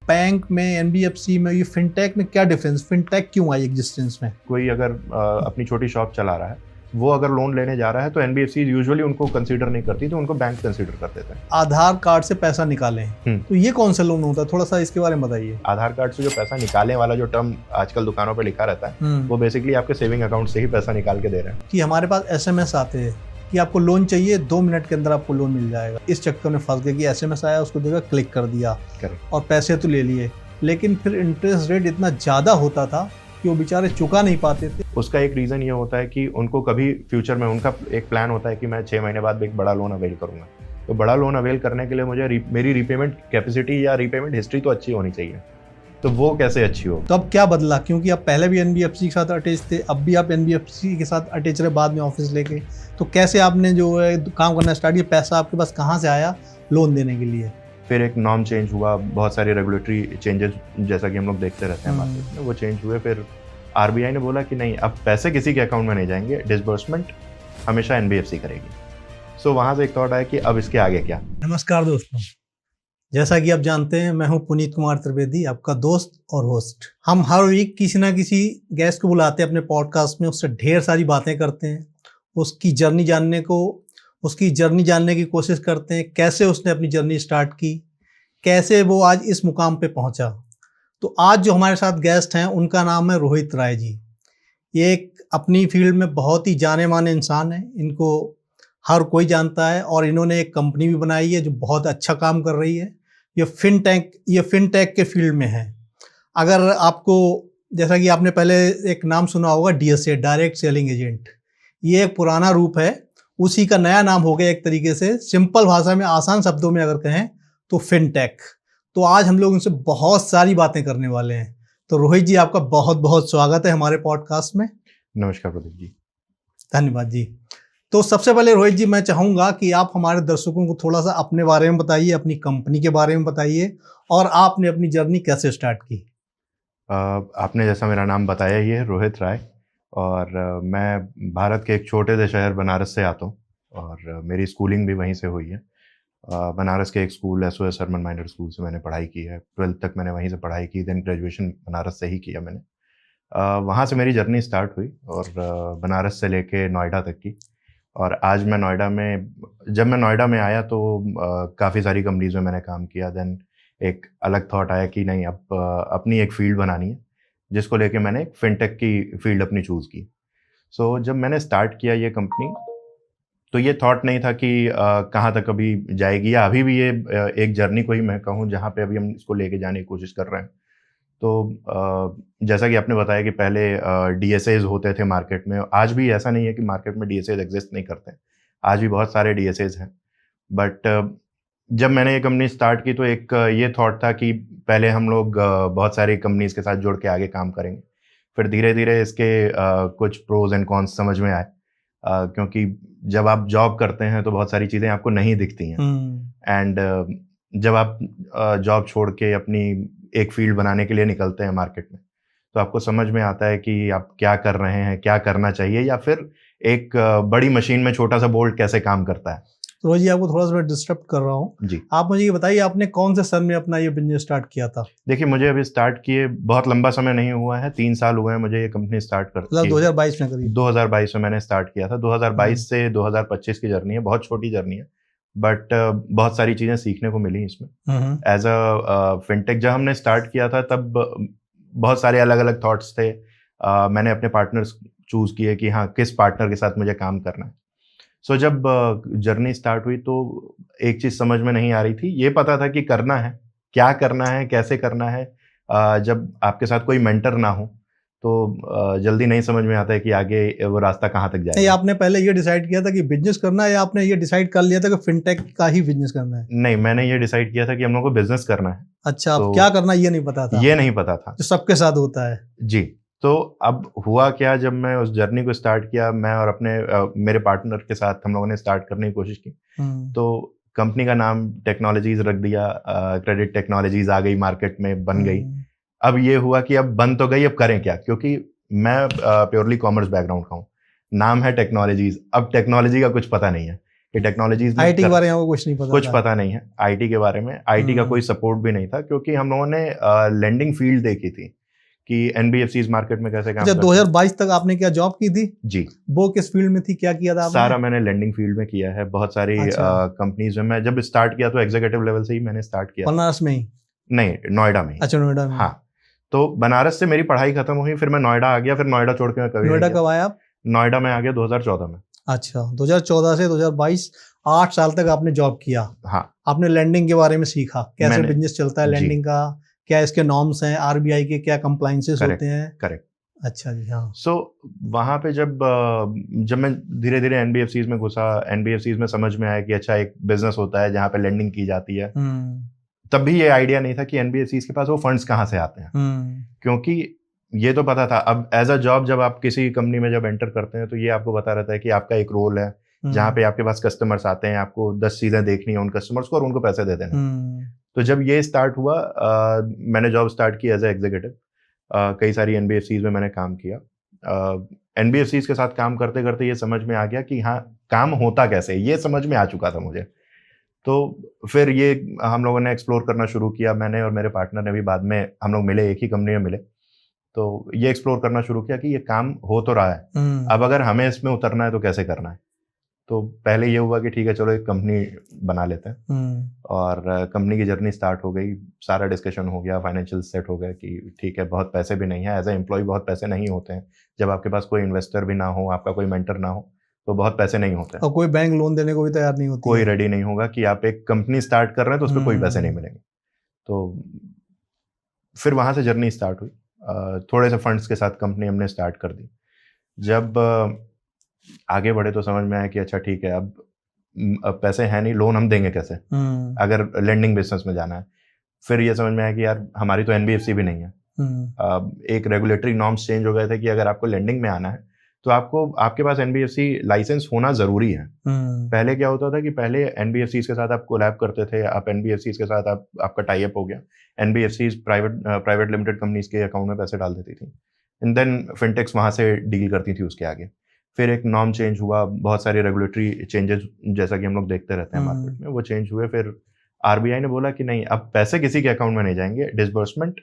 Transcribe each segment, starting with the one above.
Bank में, NBFC में, ये फिनटेक में क्या डिफरेंस, फिनटेक क्यों आई एग्जिस्टेंस में? कोई अगर अपनी छोटी शॉप चला रहा है, वो अगर लोन लेने जा रहा है तो एनबीएफसी यूजुअली उनको कंसीडर नहीं करती, तो उनको बैंक कंसीडर कर देते हैं। आधार कार्ड से पैसा निकालें, तो ये कौन सा लोन होता है, थोड़ा सा इसके बारे में बताइए। आधार कार्ड से जो पैसा निकालने वाला जो टर्म आजकल दुकानों पे लिखा रहता है, वो बेसिकली आपके सेविंग अकाउंट से ही पैसा निकाल के दे रहे हैं। कि हमारे पास एसएमएस आते हैं कि आपको लोन चाहिए, 2 मिनट के अंदर आपको लोन मिल जाएगा। इस चक्कर में फंस गए कि एसएमएस आया, उसको देखा, क्लिक कर दिया और पैसे तो ले लिए, लेकिन फिर इंटरेस्ट रेट इतना ज़्यादा होता था कि वो बेचारे चुका नहीं पाते थे। उसका एक रीज़न ये होता है कि उनको कभी फ्यूचर में उनका एक प्लान होता है कि मैं 6 महीने बाद एक बड़ा लोन अवेल करूँगा। तो बड़ा लोन अवेल करने के लिए मुझे मेरी रीपेमेंट कैपेसिटी या रीपेमेंट हिस्ट्री तो अच्छी होनी चाहिए। तो वो कैसे अच्छी हो? तो अब क्या बदला, क्योंकि आप पहले भी एनबीएफसी के साथ अटैच थे, अब भी आप एनबीएफसी के साथ अटैच रहे, बाद में ऑफिस लेके, तो कैसे आपने जो है काम करना स्टार्ट किया? पैसा आपके पास कहाँ से आया लोन देने के लिए? फिर एक नॉर्म चेंज हुआ, बहुत सारे रेगुलेटरी चेंजेस जैसा कि हम लोग देखते रहते हैं मार्केट में, वो चेंज हुए। फिर आरबीआई ने बोला कि नहीं, अब पैसे किसी के अकाउंट में नहीं जाएंगे, डिसबर्समेंट हमेशा एनबीएफसी करेगी। सो वहाँ से एक थॉट आया कि अब इसके आगे क्या। नमस्कार दोस्तों, जैसा कि आप जानते हैं, मैं हूं पुनीत कुमार त्रिवेदी, आपका दोस्त और होस्ट। हम हर वीक किसी ना किसी गेस्ट को बुलाते हैं अपने पॉडकास्ट में, उससे ढेर सारी बातें करते हैं, उसकी जर्नी जानने की कोशिश करते हैं, कैसे उसने अपनी जर्नी स्टार्ट की, कैसे वो आज इस मुकाम पे पहुंचा। तो आज जो हमारे साथ गेस्ट हैं, उनका नाम है रोहित राय जी। ये एक अपनी फील्ड में बहुत ही जाने माने इंसान है, इनको हर कोई जानता है, और इन्होंने एक कंपनी भी बनाई है जो बहुत अच्छा काम कर रही है। ये फिनटेक के फील्ड में है। अगर आपको, जैसा कि आपने पहले एक नाम सुना होगा, डीएसए, डायरेक्ट सेलिंग एजेंट, ये एक पुराना रूप है, उसी का नया नाम हो गया एक तरीके से। सिंपल भाषा में, आसान शब्दों में अगर कहें तो फिनटेक। तो आज हम लोग उनसे बहुत सारी बातें करने वाले हैं। तो रोहित जी, आपका बहुत बहुत स्वागत है हमारे पॉडकास्ट में। नमस्कार प्रदीप जी। धन्यवाद जी। तो सबसे पहले रोहित जी, मैं चाहूँगा कि आप हमारे दर्शकों को थोड़ा सा अपने बारे में बताइए, अपनी कंपनी के बारे में बताइए, और आपने अपनी जर्नी कैसे स्टार्ट की। आपने जैसा मेरा नाम बताया ही है, रोहित राय, और मैं भारत के एक छोटे से शहर बनारस से आता हूँ, और मेरी स्कूलिंग भी वहीं से हुई है। बनारस के एक school SOS Hermann Gmeiner school से मैंने पढ़ाई की है। 12th तक मैंने वहीं से पढ़ाई की, देन ग्रेजुएशन बनारस से ही किया मैंने। वहाँ से मेरी जर्नी स्टार्ट हुई, और बनारस से लेके नोएडा तक की। और आज मैं नोएडा में, जब मैं नोएडा में आया तो काफ़ी सारी कंपनीज में मैंने काम किया। देन एक अलग थॉट आया कि नहीं, अब अपनी एक फील्ड बनानी है, जिसको लेके मैंने एक फिनटेक की फील्ड अपनी चूज़ की। सो जब मैंने स्टार्ट किया ये कंपनी, तो ये थॉट नहीं था कि कहाँ तक अभी जाएगी, या अभी भी ये एक जर्नी को ही मैं कहूँ जहाँ पे अभी हम इसको लेके जाने की कोशिश कर रहे हैं। तो जैसा कि आपने बताया कि पहले डीएसएज होते थे मार्केट में, आज भी ऐसा नहीं है कि मार्केट में डीएसएज एग्जिस्ट नहीं करते हैं, आज भी बहुत सारे डीएसएज हैं। बट जब मैंने ये कंपनी स्टार्ट की तो एक ये थॉट था कि पहले हम लोग बहुत सारी कंपनीज के साथ जुड़ के आगे काम करेंगे। फिर धीरे धीरे इसके कुछ प्रोज एंड कॉन्स समझ में आए, क्योंकि जब आप जॉब करते हैं तो बहुत सारी चीज़ें आपको नहीं दिखती हैं, एंड जब आप जॉब छोड़ के अपनी एक फील्ड बनाने के लिए निकलते हैं मार्केट में, तो आपको समझ में आता है कि आप क्या कर रहे हैं, क्या करना चाहिए, या फिर एक बड़ी मशीन में छोटा सा बोल्ट कैसे काम करता है। तो रोहित जी, आपको थोड़ा सा डिस्टर्ब कर रहा हूँ जी। आप मुझे ये बताइए, आपने कौन से सन में अपना ये बिजनेस स्टार्ट किया था? देखिए, मुझे अभी स्टार्ट किए बहुत लंबा समय नहीं हुआ है, 3 साल हुए हैं मुझे ये कंपनी स्टार्ट करते। 2022 में करीब? 2022 में मैंने स्टार्ट किया था। 2022 से 2025 की जर्नी है, बहुत छोटी जर्नी है, बट बहुत सारी चीज़ें सीखने को मिली इसमें। एज अ फिनटेक जब हमने स्टार्ट किया था, तब बहुत सारे अलग अलग थॉट्स थे। मैंने अपने पार्टनर्स चूज़ किए कि हाँ, किस पार्टनर के साथ मुझे काम करना है। सो जब जर्नी स्टार्ट हुई तो एक चीज़ समझ में नहीं आ रही थी। ये पता था कि करना है, क्या करना है, कैसे करना है। जब आपके साथ कोई मेंटर ना हो तो जल्दी नहीं समझ में आता है कि आगे वो रास्ता कहाँ तक जाएगा। आपने पहले ये डिसाइड किया था कि बिजनेस करना है, या आपने ये डिसाइड कर लिया था कि फिनटेक का ही बिजनेस करना है? नहीं, मैंने ये डिसाइड किया था कि हम लोग को बिजनेस करना है। अच्छा, अब क्या करना ये नहीं पता था? ये नहीं पता था, जो सबके साथ होता है। जी। तो अब हुआ क्या, जब मैं उस जर्नी को स्टार्ट किया, मैं और अपने मेरे पार्टनर के साथ हम लोगों ने स्टार्ट करने की कोशिश की। तो कंपनी का नाम टेक्नोलॉजीज रख दिया, क्रेडिट टेक्नोलॉजीज आ गई मार्केट में, बन गई। अब ये हुआ कि अब बन तो गई, अब करें क्या, क्योंकि मैं प्योरली कॉमर्स बैकग्राउंड का हूँ, नाम है टेक्नोलॉजीज, अब टेक्नोलॉजी का कुछ पता नहीं है कि टेक्नोलॉजीज में आईटी के बारे में आपको कुछ नहीं पता कुछ था? पता नहीं है आईटी के बारे में। आईटी का कोई सपोर्ट भी नहीं था, क्योंकि हम लोगों ने लेंडिंग फील्ड देखी थी कि एनबीएफसीज मार्केट में कैसे काम अच्छा, करते हैं। 2022 तक आपने क्या जॉब की थी? जी, वो किस फील्ड में थी, क्या किया था आपने? सारा मैंने लेंडिंग फील्ड में किया है। बहुत सारी अच्छा। कंपनीज में मैं जब स्टार्ट किया तो एग्जीक्यूटिव लेवल से ही मैंने स्टार्ट किया। बनारस में ही? नहीं, नोएडा में ही। अच्छा, नोएडा में। हाँ, तो बनारस से मेरी पढ़ाई खत्म हुई, फिर मैं नोएडा आ गया, फिर नोएडा छोड़ के मैं कभी नोएडा नहीं गया। कब आए आप? नोएडा में आ गया 2014 में। अच्छा, 2014 से 2022, 8 साल तक आपने जॉब किया। हाँ, आपने लैंडिंग के बारे में सीखा, कैसे मैंने- बिजनेस चलता है जी। लैंडिंग का, क्या इसके नॉर्म्स हैं, आरबीआई के क्या कंप्लाइंसेस करेक्ट, होते हैं। करेक्ट। अच्छा जी, हाँ। सो वहाँ पे जब मैं धीरे धीरे एनबीएफसीज में घुसा, एनबीएफसीज में समझ में आया कि अच्छा एक बिजनेस होता है जहाँ पे लेंडिंग की जाती है। तब भी ये आइडिया नहीं था कि एनबीएफसीज के पास वो फंड्स कहाँ से आते हैं, क्योंकि ये तो पता था। अब एज अ जॉब जब आप किसी कंपनी में जब एंटर करते हैं तो ये आपको पता रहता है कि आपका एक रोल है जहाँ पे आपके पास कस्टमर्स आते हैं, आपको 10 चीजें देखनी है उन कस्टमर्स को और उनको पैसे दे देना। तो जब ये स्टार्ट हुआ, मैंने जॉब स्टार्ट की एज ए एग्जीक्यूटिव। कई सारी एनबीएफसीज में मैंने काम किया। एनबीएफसीज के साथ काम करते करते ये समझ में आ गया कि हाँ, काम होता कैसे, ये समझ में आ चुका था मुझे। तो फिर ये हम लोगों ने एक्सप्लोर करना शुरू किया। मैंने और मेरे पार्टनर ने भी बाद में, हम लोग मिले, एक ही कंपनी में मिले, तो ये एक्सप्लोर करना शुरू किया कि ये काम हो तो रहा है, अब अगर हमें इसमें उतरना है तो कैसे करना है। तो पहले ये हुआ कि ठीक है चलो एक कंपनी बना लेते हैं, और कंपनी की जर्नी स्टार्ट हो गई। सारा डिस्कशन हो गया, फाइनेंशियल सेट हो गया कि ठीक है, बहुत पैसे भी नहीं है, एज ए एम्प्लॉय बहुत पैसे नहीं होते हैं। जब आपके पास कोई इन्वेस्टर भी ना हो, आपका कोई मेंटर ना हो, तो बहुत पैसे नहीं होते। और कोई बैंक लोन देने को भी तैयार नहीं होती कोई है। रेडी नहीं होगा कि आप एक कंपनी स्टार्ट कर रहे हैं तो उस पर कोई पैसे नहीं मिलेंगे। तो फिर वहां से जर्नी स्टार्ट हुई। थोड़े से फंड्स के साथ कंपनी हमने स्टार्ट कर दी। जब आगे बढ़े तो समझ में आया कि अच्छा ठीक है, अब पैसे हैं नहीं, लोन हम देंगे कैसे अगर लेंडिंग बिजनेस में जाना है। फिर ये समझ में आया कि यार हमारी तो एनबीएफसी भी नहीं है। एक रेगुलेटरी नॉर्म्स चेंज हो गए थे कि अगर आपको लेंडिंग में आना है तो आपके पास एनबीएफसी लाइसेंस होना जरूरी है। पहले क्या होता था कि पहले एनबीएफसी के साथ आप कोलैब करते थे, आप एनबीएफसी के साथ आपका टाई अप हो गया, एनबीएफसी प्राइवेट लिमिटेड कंपनीज के अकाउंट में पैसे डाल देती थी, एंड देन फिनटेक्स वहां से डील करती थी उसके आगे। फिर एक नॉर्म चेंज हुआ, बहुत सारे रेगुलेटरी चेंजेस जैसा कि हम लोग देखते रहते हैं मार्केट में, वो चेंज हुए। फिर आरबीआई ने बोला कि नहीं, अब पैसे किसी के अकाउंट में नहीं जाएंगे, डिसबर्समेंट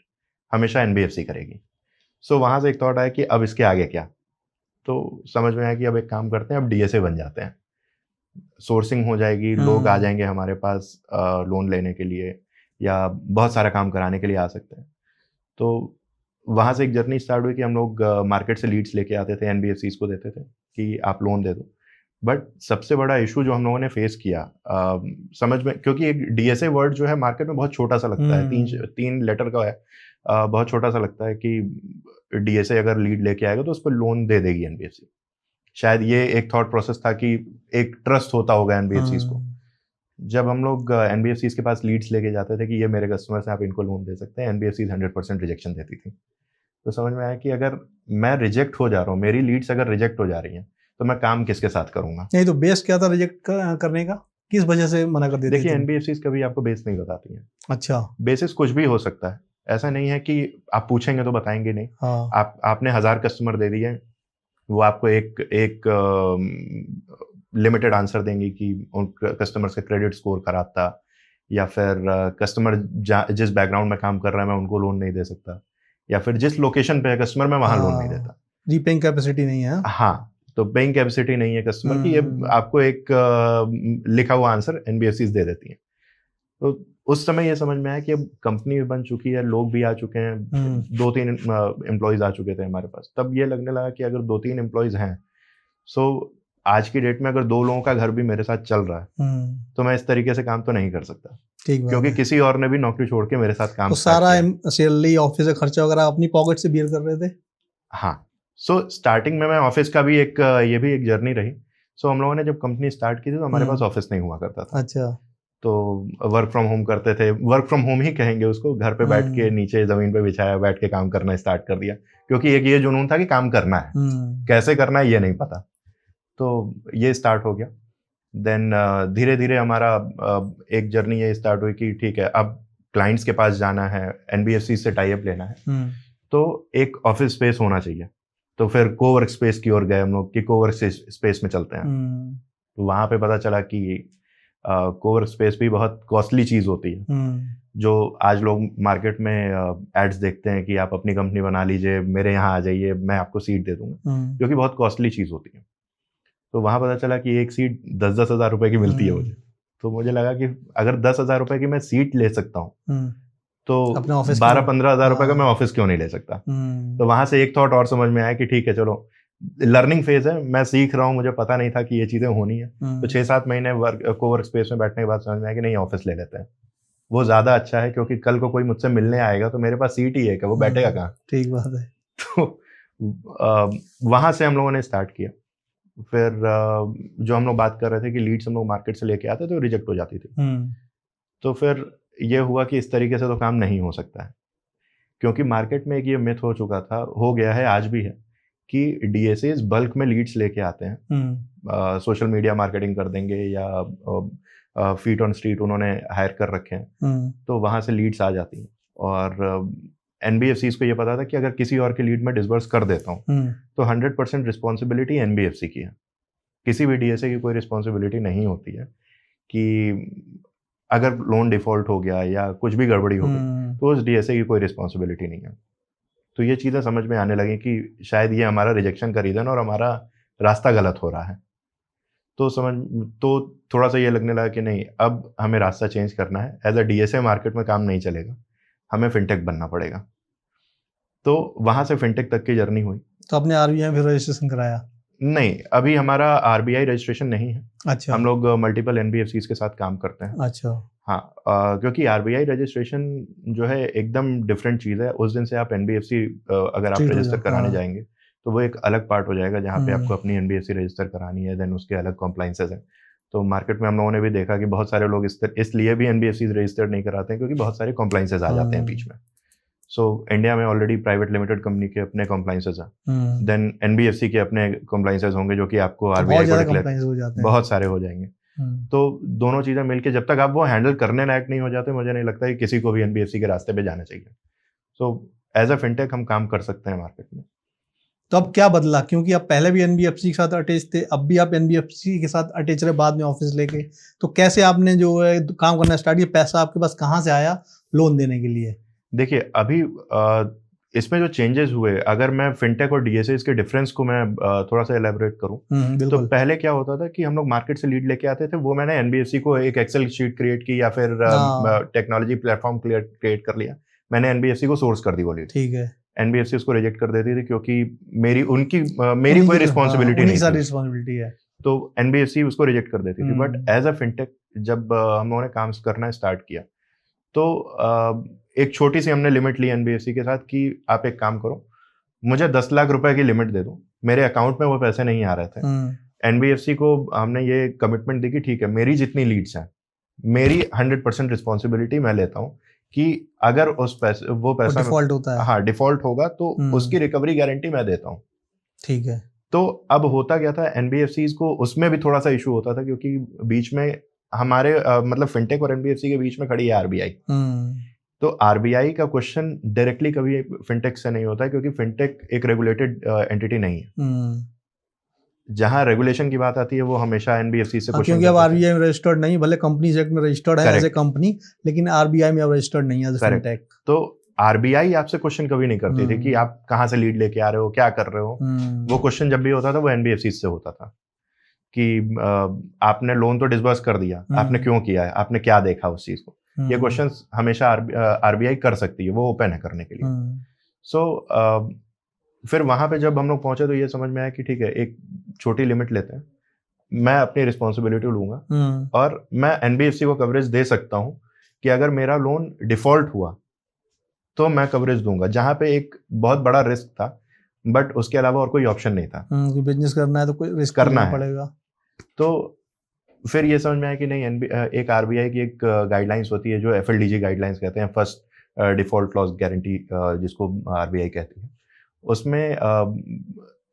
हमेशा एनबीएफसी करेगी। सो वहां से एक थॉट आया कि अब इसके आगे क्या। तो समझ में आया कि अब एक काम करते हैं, अब डीएसए बन जाते हैं, सोर्सिंग हो जाएगी, लोग आ जाएंगे हमारे पास लोन लेने के लिए या बहुत सारा काम कराने के लिए आ सकते हैं। तो वहाँ से एक जर्नी स्टार्ट हुई कि हम लोग मार्केट से लीड्स लेके आते थे, एनबीएफसीज को देते थे कि आप लोन दे दो। बट सबसे बड़ा इशू जो हम लोगों ने फेस किया, समझ में, क्योंकि एक डीएसए वर्ड जो है मार्केट में बहुत छोटा सा लगता है, तीन लेटर का है, बहुत छोटा सा लगता है कि डीएसए अगर लीड लेके आएगा तो उस पर लोन दे देगी एनबीएफसी। शायद ये एक थॉट प्रोसेस था कि एक ट्रस्ट होता होगा एनबीएफसीज को। जब हम लोग एनबीएफसीज के पास लीड्स लेके जाते थे कि ये मेरे कस्टमर्स हैं, आप इनको लोन दे सकते हैं, एनबीएफसीज 100% रिजेक्शन देती थी। तो समझ में आया कि अगर मैं रिजेक्ट हो जा रहा हूँ, मेरी लीड्स अगर रिजेक्ट हो जा रही हैं, तो मैं काम किसके साथ करूंगा। नहीं, तो बेस क्या था रिजेक्ट करने का, किस वजह से मना कर देती थी? देखिए, एनबीएफसीज कभी आपको बेस नहीं बताती हैं। अच्छा। बेसिस कुछ भी हो सकता है, ऐसा नहीं है कि आप पूछेंगे तो बताएंगे नहीं। हाँ। आपने 1000 कस्टमर दे दिए, वो आपको एक लिमिटेड आंसर देंगे कि उन कस्टमर्स का क्रेडिट स्कोर खराब था, या फिर कस्टमर जिस बैकग्राउंड में काम कर रहा है मैं उनको लोन नहीं दे सकता, या फिर जिस लोकेशन पे है कस्टमर मैं वहां लोन नहीं देता। रीपेइंग कैपेसिटी नहीं है। हाँ, तो पेइंग कैपेसिटी नहीं है कस्टमर की, ये आपको एक लिखा हुआ आंसर एनबीएफसीज दे देती है। तो उस समय ये समझ में आया कि अब कंपनी भी बन चुकी है, लोग भी आ चुके हैं, 2-3 एम्प्लॉयज आ चुके थे हमारे पास। तब ये लगने लगा कि अगर 2-3 एम्प्लॉयज हैं, सो आज की डेट में अगर 2 लोगों का घर भी मेरे साथ चल रहा है, तो मैं इस तरीके से काम तो नहीं कर सकता, क्योंकि किसी और ने भी नौकरी छोड़ के मेरे साथ काम तो सारा सैलरी ऑफिस का खर्चा वगैरह अपनी पॉकेट से बियर कर रहे थे। हाँ, सो स्टार्टिंग में मैं ऑफिस का भी ये भी एक जर्नी रही। सो हम लोगों ने जब कंपनी स्टार्ट की थी तो हमारे पास ऑफिस नहीं हुआ करता था। अच्छा। तो वर्क फ्रॉम होम करते थे, वर्क फ्रॉम होम ही कहेंगे उसको, घर पे बैठ के नीचे जमीन पे बिछाया, बैठ के काम करना स्टार्ट कर दिया, क्योंकि एक ये जुनून था कि काम करना है, कैसे करना है ये नहीं पता। तो ये स्टार्ट हो गया। देन धीरे धीरे हमारा एक जर्नी ये स्टार्ट हुई कि ठीक है, अब क्लाइंट्स के पास जाना है, एनबीएफसी से टाई अप लेना है, तो एक ऑफिस स्पेस होना चाहिए। तो फिर कोवर्क स्पेस की ओर गए हम लोग कि कोवर्क स्पेस में चलते हैं। तो वहाँ पे पता चला कि कोवर्क स्पेस भी बहुत कॉस्टली चीज़ होती है। जो आज लोग मार्केट में एड्स देखते हैं कि आप अपनी कंपनी बना लीजिए, मेरे यहाँ आ जाइए, मैं आपको सीट दे दूंगा, जो कि बहुत कॉस्टली चीज़ होती है। तो वहाँ पता चला कि एक सीट 10-10 हज़ार रुपए की मिलती है मुझे। तो मुझे लगा कि अगर 10 हज़ार रुपए की मैं सीट ले सकता हूँ तो 12-15 हज़ार रुपए का मैं ऑफिस क्यों नहीं ले सकता। तो वहां से एक थॉट और समझ में आया कि ठीक है, चलो लर्निंग फेज है, मैं सीख रहा हूँ, मुझे पता नहीं था कि ये चीजें होनी है। तो 6-7 महीने कोवर्क स्पेस में बैठने के बाद समझ में आया कि नहीं, ऑफिस ले लेते हैं, वो ज्यादा अच्छा है, क्योंकि कल को कोई मुझसे मिलने आएगा तो मेरे पास सीट ही है कि वो बैठेगा कहाँ। ठीक बात है। तो वहां से हम लोगों ने स्टार्ट किया। फिर जो हम लोग बात कर रहे थे कि लीड्स हम लोग मार्केट से लेके आते तो रिजेक्ट हो जाती थी। तो फिर ये हुआ कि इस तरीके से तो काम नहीं हो सकता है, क्योंकि मार्केट में एक ये मिथ हो चुका था, हो गया है, आज भी है, कि डीएसएस बल्क में लीड्स लेके आते हैं, सोशल मीडिया मार्केटिंग कर देंगे या फीट ऑन स्ट्रीट उन्होंने हायर कर रखे हैं, तो वहां से लीड्स आ जाती हैं। और एनबीएफसीज को ये पता था कि अगर किसी और की लीड में डिसबर्स कर देता हूँ तो 100% रिस्पॉन्सिबिलिटी एनबीएफसी की है, किसी भी डीएसए की कोई रिस्पॉन्सिबिलिटी नहीं होती है कि अगर लोन डिफॉल्ट हो गया या कुछ भी गड़बड़ी हो गई तो उस डीएसए की कोई रिस्पॉन्सिबिलिटी नहीं है। तो ये चीज़ें समझ में आने लगी कि शायद ये हमारा रिजेक्शन का रीज़न और हमारा रास्ता गलत हो रहा है। तो थोड़ा सा ये लगने लगा कि नहीं, अब हमें रास्ता चेंज करना है। एज अ डीएसए मार्केट में काम नहीं चलेगा, हमें फिनटेक बनना पड़ेगा। तो वहां से फिनटेक तक की जर्नी हुई। तो आपने आरबीआई में रजिस्ट्रेशन कराया? नहीं, अभी हमारा आरबीआई रजिस्ट्रेशन नहीं है। अच्छा। हम लोग मल्टीपल एनबीएफसीज के साथ काम करते हैं। अच्छा। हाँ, क्योंकि आरबीआई रजिस्ट्रेशन जो है एकदम डिफरेंट चीज़ है। उस दिन से आप एनबीएफसी अगर आप रजिस्टर कराने जाएंगे तो वो एक अलग पार्ट हो जाएगा, जहाँ पे आपको अपनी एनबीएफसी रजिस्टर करानी है, देन उसके अलग कॉम्प्लाइंसेज हैं। तो मार्केट में हम लोगों ने भी देखा कि बहुत सारे लोग इसलिए भी एनबीएफसी रजिस्टर्ड नहीं कराते हैं, क्योंकि बहुत सारे कॉम्प्लाइंसेज आ जाते हैं बीच में। सो इंडिया में ऑलरेडी प्राइवेट लिमिटेड कंपनी के अपने कॉम्प्लाइंसेज हैं, देन एनबीएफसी के अपने कॉम्प्लाइंसेज होंगे जो कि आपको आरबीआई को डिक्लेयर बहुत सारे हो जाएंगे। तो दोनों चीजें मिलके जब तक आप वो हैंडल करने लायक नहीं हो जाते, मुझे नहीं लगता कि किसी को भी एनबीएफसी के रास्ते पे जाना चाहिए। सो एज अ फिनटेक हम काम कर सकते हैं मार्केट में। तो अब क्या बदला, क्योंकि आप पहले भी एनबीएफसी के साथ अटैच थे, अब भी आप एनबीएफसी के साथ अटैच रहे बाद में ऑफिस लेके, तो कैसे आपने जो है काम करना स्टार्ट किया? पैसा आपके पास कहाँ से आया लोन देने के लिए? देखिए, अभी इसमें जो चेंजेस हुए, अगर मैं फिनटेक और डीएसए के डिफरेंस को मैं थोड़ा सा एलाबोरेट करूं, तो पहले क्या होता था कि हम लोग मार्केट से लीड लेके आते थे, वो मैंने एनबीएफसी को एक एक्सेल शीट क्रिएट की या फिर टेक्नोलॉजी प्लेटफॉर्म क्रिएट कर लिया, मैंने एनबीएफसी को सोर्स कर दी वो लीड। ठीक है। एनबीएफसी उसको रिजेक्ट कर देती थी, क्योंकि मेरी कोई रिस्पॉन्सिबिलिटी नहीं है, तो एनबीएफसी उसको रिजेक्ट कर देती थी। बट एज अ फिनटेक जब हम लोगों ने काम करना स्टार्ट किया, तो एक छोटी सी हमने लिमिट ली एनबीएफसी के साथ कि आप एक काम करो, मुझे 10 लाख रुपए की लिमिट दे दो। मेरे अकाउंट में वो पैसे नहीं आ रहे थे। एनबीएफसी को हमने ये कमिटमेंट दी कि ठीक है, मेरी जितनी लीड्स हैं, मेरी 100% रिस्पॉन्सिबिलिटी मैं लेता हूँ कि अगर वो पैसा डिफॉल्ट होता है, हाँ डिफॉल्ट होगा, तो उसकी रिकवरी गारंटी मैं देता हूँ। ठीक है। तो अब होता क्या था, एनबीएफसी को उसमें भी थोड़ा सा इशू होता था, क्योंकि बीच में हमारे मतलब फिनटेक और एनबीएफसी के बीच में खड़ी है आरबीआई। तो आरबीआई का क्वेश्चन डायरेक्टली कभी फिनटेक से नहीं होता है, क्योंकि फिनटेक एक रेगुलेटेड एंटिटी नहीं है। जहां रेगुलेशन की बात आती है वो हमेशा एनबीएफसी से क्वेश्चन, क्योंकि अब आरबीआई में रजिस्टर्ड नहीं, भले कंपनीज एक्ट में रजिस्टर्ड है एज ए कंपनी, लेकिन आरबीआई में अब रजिस्टर्ड नहीं है एज फिनटेक। तो आरबीआई आपसे क्वेश्चन कभी नहीं करती थी कि आप कहाँ से लीड लेके आ रहे हो, क्या कर रहे हो। वो क्वेश्चन जब भी होता था वो एनबीएफसी से होता था कि आपने लोन तो डिसबर्स कर दिया, आपने क्यों किया है, आपने क्या देखा उस चीज को। ये क्वेश्चन हमेशा आरबीआई कर सकती है, वो ओपन है करने के लिए। सो फिर वहां पे जब हम लोग पहुंचे तो ये समझ में आया कि ठीक है, एक छोटी लिमिट लेते हैं, मैं अपनी रिस्पॉन्सिबिलिटी लूंगा और मैं एनबीएफसी को कवरेज दे सकता हूं कि अगर मेरा लोन डिफॉल्ट हुआ तो मैं कवरेज दूंगा, जहां पे एक बहुत बड़ा रिस्क था, बट उसके अलावा और कोई ऑप्शन नहीं था। बिजनेस करना है तो कोई रिस्क करना पड़ेगा। तो फिर ये समझ में आया कि नहीं, एक आरबीआई की एक गाइडलाइंस होती है जो एफएलडीजी गाइडलाइंस कहते हैं, फर्स्ट डिफॉल्ट लॉस गारंटी, जिसको आरबीआई कहती है। उसमें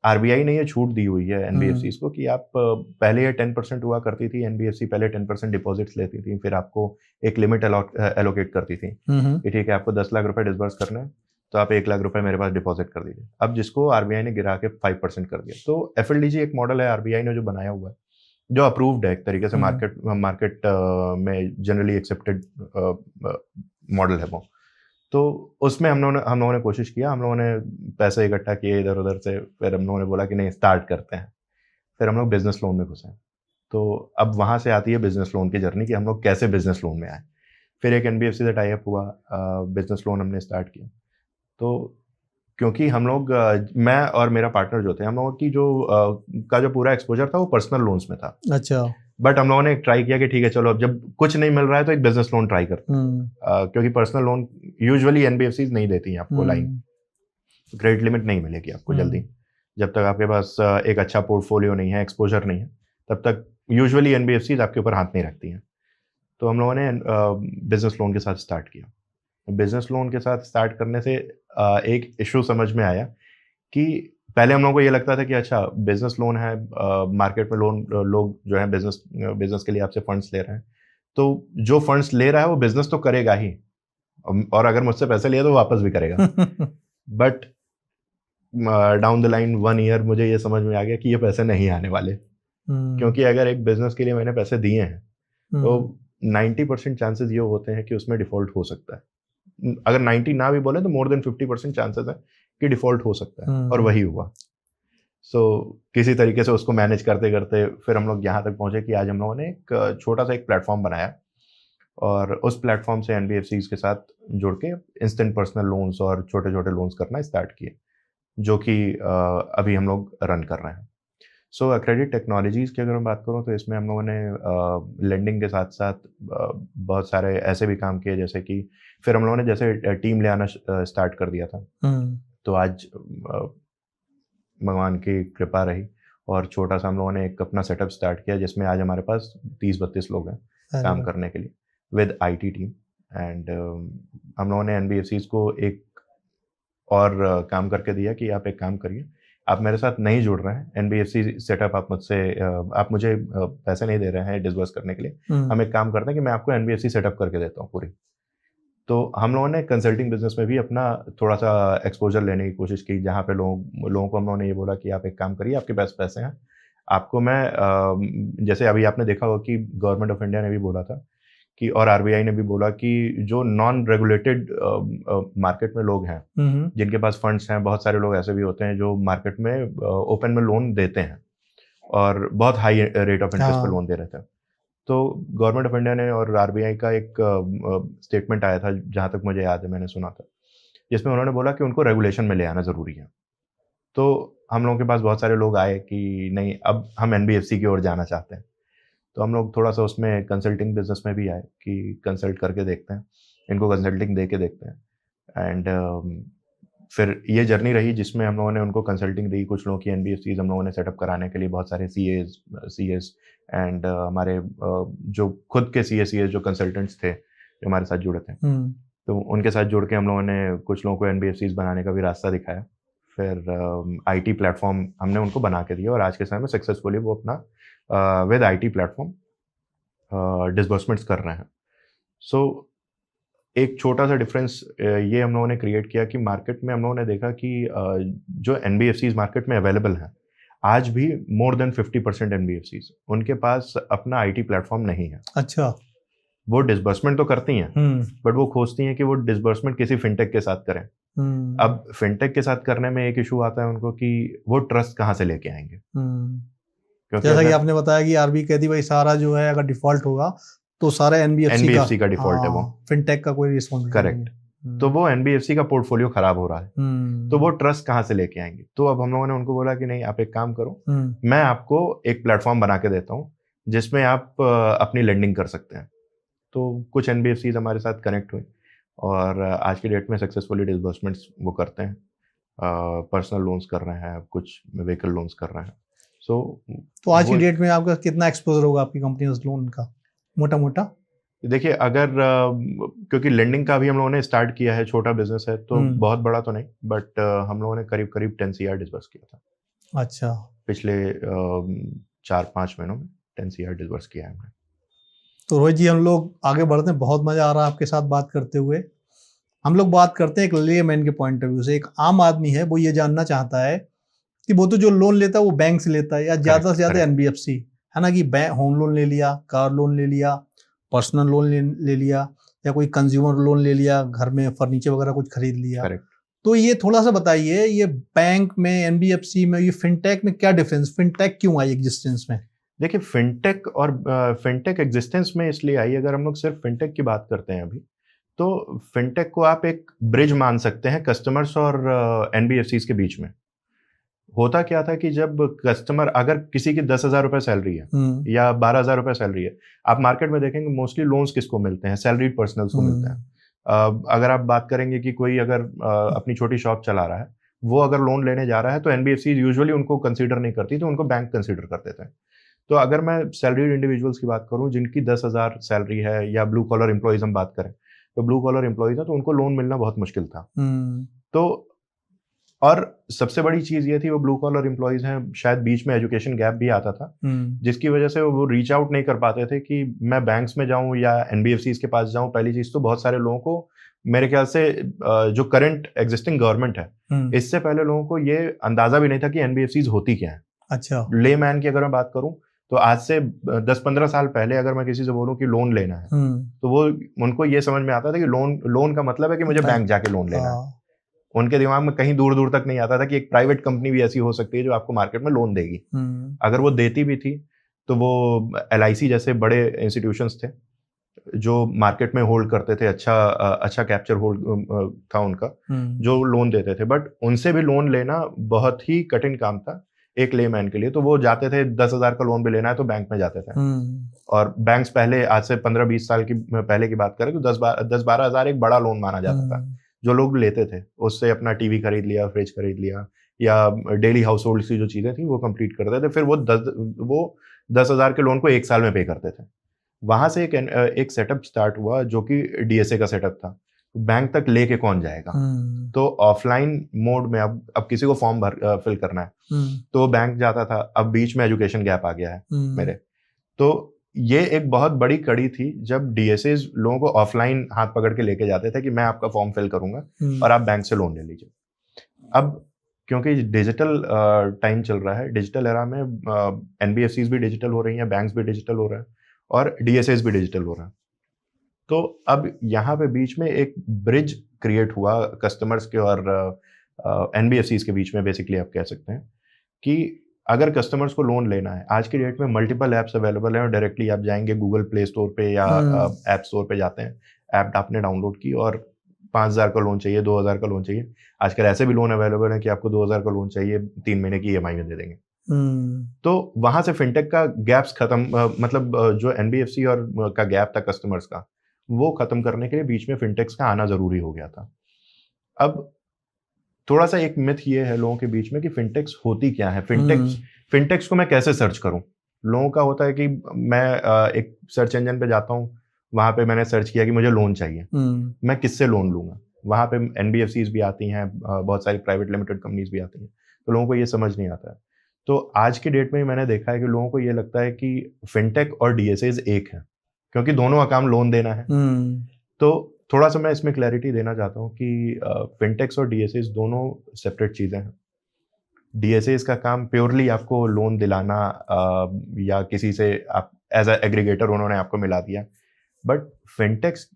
आरबीआई ने ये छूट दी हुई है एनबीएफसी को कि आप पहले ये 10% हुआ करती थी, एनबीएफसी पहले 10% डिपॉजिट्स लेती थी, फिर आपको एक लिमिट एलोकेट करती थी कि ठीक है, आपको 10 लाख रुपए डिसबर्स करना है तो आप 1 लाख रुपए मेरे पास डिपॉजिट कर दीजिए। अब जिसको आरबीआई ने गिरा के 5% कर दिया। तो एफएलडीजी एक मॉडल है आरबीआई ने जो बनाया हुआ है, जो अप्रूव्ड है एक तरीके से, मार्केट में जनरली एक्सेप्टेड मॉडल है वो। तो उसमें हम लोगों ने कोशिश किया, हम लोगों ने पैसे इकट्ठा किए इधर उधर से, फिर हम लोगों ने बोला कि नहीं स्टार्ट करते हैं। फिर हम लोग बिजनेस लोन में घुसे। तो अब वहाँ से आती है बिजनेस लोन की जर्नी कि हम लोग कैसे बिजनेस लोन में आए। फिर एक NBFC से टाई अप हुआ, बिजनेस लोन हमने स्टार्ट किया। तो क्योंकि हम लोग मैं और मेरा पार्टनर जो थे, हम लोगों की जो पूरा एक्सपोजर था वो पर्सनल लोन्स में था। अच्छा। बट हम लोगों ने ट्राई किया कि ठीक है चलो अब जब कुछ नहीं मिल रहा है तो एक बिजनेस लोन ट्राई करते हैं। क्योंकि पर्सनल लोन यूजुअली NBFCs नहीं देती हैं आपको लाइन, क्रेडिट लिमिट नहीं मिलेगी आपको जल्दी। जब तक आपके पास एक अच्छा पोर्टफोलियो नहीं है, एक्सपोजर नहीं है, तब तक यूजुअली NBFCs आपके ऊपर हाथ नहीं रखती हैं। तो हम लोगों ने बिजनेस लोन के साथ स्टार्ट किया। बिजनेस लोन के साथ स्टार्ट करने से एक इशू समझ में आया कि पहले हम लोगों को ये लगता था कि अच्छा बिजनेस लोन है, मार्केट में लोग जो है बिजनेस के लिए आपसे फंड्स ले रहे हैं, तो जो फंड्स ले रहा है वो बिजनेस तो करेगा ही, और अगर मुझसे पैसे लिए तो वापस भी करेगा। But down the line 1 year मुझे ये समझ में आ गया कि ये पैसे नहीं आने वाले। क्योंकि अगर एक बिजनेस के लिए मैंने पैसे दिए हैं तो 90% चांसेस ये होते हैं कि उसमें डिफॉल्ट हो सकता है। अगर 90 ना भी बोले तो मोर देन 50% चांसेस है कि डिफॉल्ट हो सकता है, और वही हुआ। सो किसी तरीके से उसको मैनेज करते करते फिर हम लोग यहाँ तक पहुंचे कि आज हम लोगों ने एक छोटा सा एक प्लेटफॉर्म बनाया, और उस प्लेटफॉर्म से NBFCs के साथ जुड़ के इंस्टेंट पर्सनल लोन्स और छोटे छोटे लोन्स करना स्टार्ट किए, जो कि अभी हम लोग रन कर रहे हैं। सो क्रेडिट टेक्नोलॉजीज़ की अगर मैं बात करूँ तो इसमें हम लोगों ने लेंडिंग के साथ साथ बहुत सारे ऐसे भी काम किए, जैसे कि फिर हम लोगों ने जैसे टीम ले आना स्टार्ट कर दिया था। तो आज भगवान की कृपा रही और छोटा सा हम लोगों ने एक अपना सेटअप स्टार्ट किया, जिसमें आज हमारे पास 30-32 लोग हैं काम करने के लिए विद IT टीम। एंड हम लोगों ने NBFCs को एक और काम करके दिया कि आप एक काम करिए, आप मेरे साथ नहीं जुड़ रहे हैं NBFC सेटअप, आप मुझे पैसे नहीं दे रहे हैं डिसबर्स करने के लिए, हम एक काम करते हैं कि मैं आपको NBFC सेटअप करके देता हूँ पूरी। तो हम लोगों ने कंसल्टिंग बिजनेस में भी अपना थोड़ा सा एक्सपोजर लेने की कोशिश की, जहाँ पे लोगों को हम लोगों ने ये बोला कि आप एक काम करिए, आपके पास पैसे हैं, आपको मैं जैसे अभी आपने देखा होगा कि गवर्नमेंट ऑफ इंडिया ने भी बोला था कि, और RBI ने भी बोला कि जो नॉन रेगुलेटेड मार्केट में लोग हैं, जिनके पास फंड्स हैं, बहुत सारे लोग ऐसे भी होते हैं जो मार्केट में ओपन में लोन देते हैं और बहुत हाई रेट ऑफ इंटरेस्ट पे लोन दे रहे थे। तो गवर्नमेंट ऑफ इंडिया ने और RBI का एक स्टेटमेंट आया था, जहाँ तक मुझे याद है मैंने सुना था, जिसमें उन्होंने बोला कि उनको रेगुलेशन में ले आना ज़रूरी है। तो हम लोगों के पास बहुत सारे लोग आए कि नहीं अब हम NBFC की ओर जाना चाहते हैं। तो हम लोग थोड़ा सा उसमें कंसल्टिंग बिजनेस में भी आए कि कंसल्ट करके देखते हैं, इनको कंसल्टिंग दे के देखते हैं। एंड फिर ये जर्नी रही जिसमें हम लोगों ने उनको कंसल्टिंग दी, कुछ लोगों की NBFCs हम लोगों ने सेटअप कराने के लिए बहुत सारे CS एंड हमारे जो खुद के CS जो कंसल्टेंट्स थे जो हमारे साथ जुड़े थे, तो उनके साथ जुड़ के हम लोगों ने कुछ लोगों को NBFCs बनाने का भी रास्ता दिखाया। फिर IT प्लेटफॉर्म हमने उनको बना के दिया, और आज के समय में सक्सेसफुली वो अपना विद IT प्लेटफॉर्म डिसबर्समेंट्स कर रहे हैं। सो एक छोटा सा डिफरेंस ये हम लोगों ने क्रिएट किया कि मार्केट में हम लोगों ने देखा कि जो NBFCs मार्केट में अवेलेबल हैं, आज भी मोर देन 50% NBFCs उनके पास अपना IT प्लेटफॉर्म नहीं है। अच्छा। वो डिसबर्समेंट तो करती हैं, बट वो खोजती हैं कि वो डिसबर्समेंट किसी फिनटेक के साथ करें। अब फिनटेक के साथ करने में एक इशू आता है उनको कि वो ट्रस्ट कहाँ से लेके आएंगे। जैसा कि आपने बताया कि RBI कहती भाई सारा जो है अगर डिफॉल्ट होगा तो सारा NBFC का डिफॉल्ट है, वो फिनटेक का कोई रिस्पॉन्सिबिलिटी। करेक्ट। तो वो NBFC का पोर्टफोलियो खराब हो रहा है, तो वो ट्रस्ट कहाँ से लेके आएंगे। तो अब हम लोगों ने उनको बोला कि नहीं आप एक काम करो, मैं आपको एक प्लेटफॉर्म बना के देता हूँ जिसमें आप अपनी लेंडिंग कर सकते हैं। तो कुछ NBFCs हमारे साथ कनेक्ट हुई और आज की डेट में सक्सेसफुली डिसबर्समेंट्स वो करते हैं, पर्सनल लोन्स कर रहे हैं, कुछ व्हीकल लोन्स कर रहे हैं। तो आज की डेट में आपका कितना एक्सपोजर होगा आपकी कंपनी उस लोन का मोटा मोटा? देखिए अगर क्योंकि लेंडिंग का भी हम लोगों ने स्टार्ट किया है, छोटा बिजनेस है तो बहुत बड़ा तो नहीं, बट हम लोगों ने करीब 10 CR डिसबर्स किया था। अच्छा। पिछले 4-5 महीनों में 10 CR डिसबर्स किया है हमने। तो रोहित जी हम लोग आगे बढ़ते हैं, बहुत मजा आ रहा है आपके साथ बात करते हुए। हम लोग बात करते हैं एक लेमैन के पॉइंट ऑफ व्यू से। एक आम आदमी है वो ये जानना चाहता है कि वो तो जो लोन लेता है वो बैंक से लेता है या ज्यादा से ज्यादा NBFC, है ना, कि बैंक होम लोन ले लिया, कार लोन ले लिया, पर्सनल लोन ले लिया, या कोई कंज्यूमर लोन ले लिया, घर में फर्नीचर वगैरह कुछ खरीद लिया। करेक्ट। तो ये थोड़ा सा बताइए, ये बैंक में, एनबीएफसी में, ये फिनटेक में क्या डिफरेंस, फिनटेक क्यों आई एग्जिस्टेंस में? देखिए, फिनटेक और फिनटेक एग्जिस्टेंस में इसलिए आई, अगर हम लोग सिर्फ फिनटेक की बात करते हैं अभी, तो फिनटेक को आप एक ब्रिज मान सकते हैं कस्टमर्स और एनबीएफसीज के बीच में। होता क्या था कि जब कस्टमर, अगर किसी की 10,000 रुपये सैलरी है या 12,000 रुपये सैलरी है, आप मार्केट में देखेंगे मोस्टली लोन्स किसको मिलते हैं? सैलरीड पर्सनल्स को मिलते हैं। अगर आप बात करेंगे कि कोई अगर अपनी छोटी शॉप चला रहा है, वो अगर लोन लेने जा रहा है, तो एनबीएफसी यूजुअली उनको कंसीडर नहीं करती, तो उनको बैंक कंसीडर करते थे। तो अगर मैं सैलरीड इंडिविजुअल्स की बात करूं जिनकी 10,000 सैलरी है, या ब्लू कॉलर एम्प्लॉइज हम बात करें, तो ब्लू कॉलर एम्प्लॉइज है, तो उनको लोन मिलना बहुत मुश्किल था। तो और सबसे बड़ी चीज ये थी, वो ब्लू कॉलर एम्प्लॉइज हैं, शायद बीच में एजुकेशन गैप भी आता था, जिसकी वजह से वो रीच आउट नहीं कर पाते थे कि मैं बैंक्स में जाऊं या एनबीएफसीज के पास जाऊं। पहली चीज तो बहुत सारे लोगों को, मेरे ख्याल से जो करंट एग्जिस्टिंग गवर्नमेंट है, इससे पहले लोगों को ये अंदाजा भी नहीं था कि एनबीएफसीज होती क्या है। अच्छा। ले मैन की अगर मैं बात करूं, तो आज से 10-15 साल पहले अगर मैं किसी से बोलूं कि लोन लेना है, तो वो, उनको ये समझ में आता था कि लोन का मतलब है कि मुझे बैंक जाके लोन लेना है। उनके दिमाग में कहीं दूर दूर तक नहीं आता था कि एक प्राइवेट कंपनी भी ऐसी हो सकती है जो आपको मार्केट में लोन देगी। अगर वो देती भी थी, तो वो LIC जैसे बड़े इंस्टीट्यूशंस थे जो मार्केट में होल्ड करते थे, अच्छा कैप्चर होल्ड था उनका, जो लोन देते थे। बट उनसे भी लोन लेना बहुत ही कठिन काम था एक लेमैन के लिए। तो वो जाते थे, 10,000 का लोन भी लेना है तो बैंक में जाते थे। और बैंक्स पहले, आज से 15-20 साल की पहले की बात करें, तो 10-12 हज़ार एक बड़ा लोन माना जाता था जो लोग लेते थे। उससे अपना टीवी खरीद लिया, फ्रिज खरीद लिया, या डेली हाउस होल्ड की जो चीजें थी वो कंप्लीट करते थे। फिर वो 10,000 के लोन को 1 साल में पे करते थे। वहां से एक सेटअप स्टार्ट हुआ जो कि DSA का सेटअप था। बैंक तक लेके कौन जाएगा? तो ऑफलाइन मोड में अब किसी को फॉर्म फिल करना है, तो बैंक जाता था। अब बीच में एजुकेशन गैप आ गया है मेरे, तो ये एक बहुत बड़ी कड़ी थी जब DSAs लोगों को ऑफलाइन हाथ पकड़ के लेके जाते थे कि मैं आपका फॉर्म फिल करूंगा और आप बैंक से लोन ले लीजिए। अब क्योंकि डिजिटल टाइम चल रहा है, डिजिटल एरा में NBFCs भी डिजिटल हो रही हैं, बैंक्स भी डिजिटल हो रहा है, और DSAs भी डिजिटल हो रहा है। तो अब यहाँ पे बीच में एक ब्रिज क्रिएट हुआ कस्टमर्स के और NBFCs के बीच में, बेसिकली आप कह सकते हैं कि अगर कस्टमर्स को लोन लेना है, आज की डेट में मल्टीपल ऐप्स अवेलेबल हैं, और डायरेक्टली आप जाएंगे गूगल प्ले स्टोर पे या ऐप स्टोर पे जाते हैं, ऐप आपने डाउनलोड की और 5,000 का लोन चाहिए, 2,000 का लोन चाहिए। आजकल ऐसे भी लोन अवेलेबल है कि आपको 2,000 का लोन चाहिए, 3 महीने की EMI में दे देंगे। तो वहां से फिनटेक का गैप्स खत्म, मतलब जो NBFC और का गैप था कस्टमर्स का, वो खत्म करने के लिए बीच में फिनटेक्स का आना जरूरी हो गया था। अब थोड़ा सा एक मिथ ये है लोगों के बीच में कि फिनटेक्स होती क्या है, फिनटेक्स को मैं कैसे सर्च करूं। लोगों का होता है कि मैं एक सर्च इंजन पे जाता हूं, वहां पे मैंने सर्च किया कि मुझे लोन चाहिए, मैं किससे लोन लूंगा। वहां पे NBFCs भी आती हैं, बहुत सारी प्राइवेट लिमिटेड कंपनीज भी आती हैं, तो लोगों को ये समझ नहीं आता है। तो आज की डेट में मैंने देखा है कि लोगों को ये लगता है कि फिनटेक और DSAs एक है, क्योंकि दोनों का काम लोन देना है। तो थोड़ा सा मैं इसमें क्लैरिटी देना चाहता हूँ कि फिनटेक्स और DSAs दोनों सेपरेट चीज़ें हैं। DSAs का काम प्योरली आपको लोन दिलाना, या किसी से आप एज अ एग्रीगेटर उन्होंने आपको मिला दिया। बट फिनटेक्स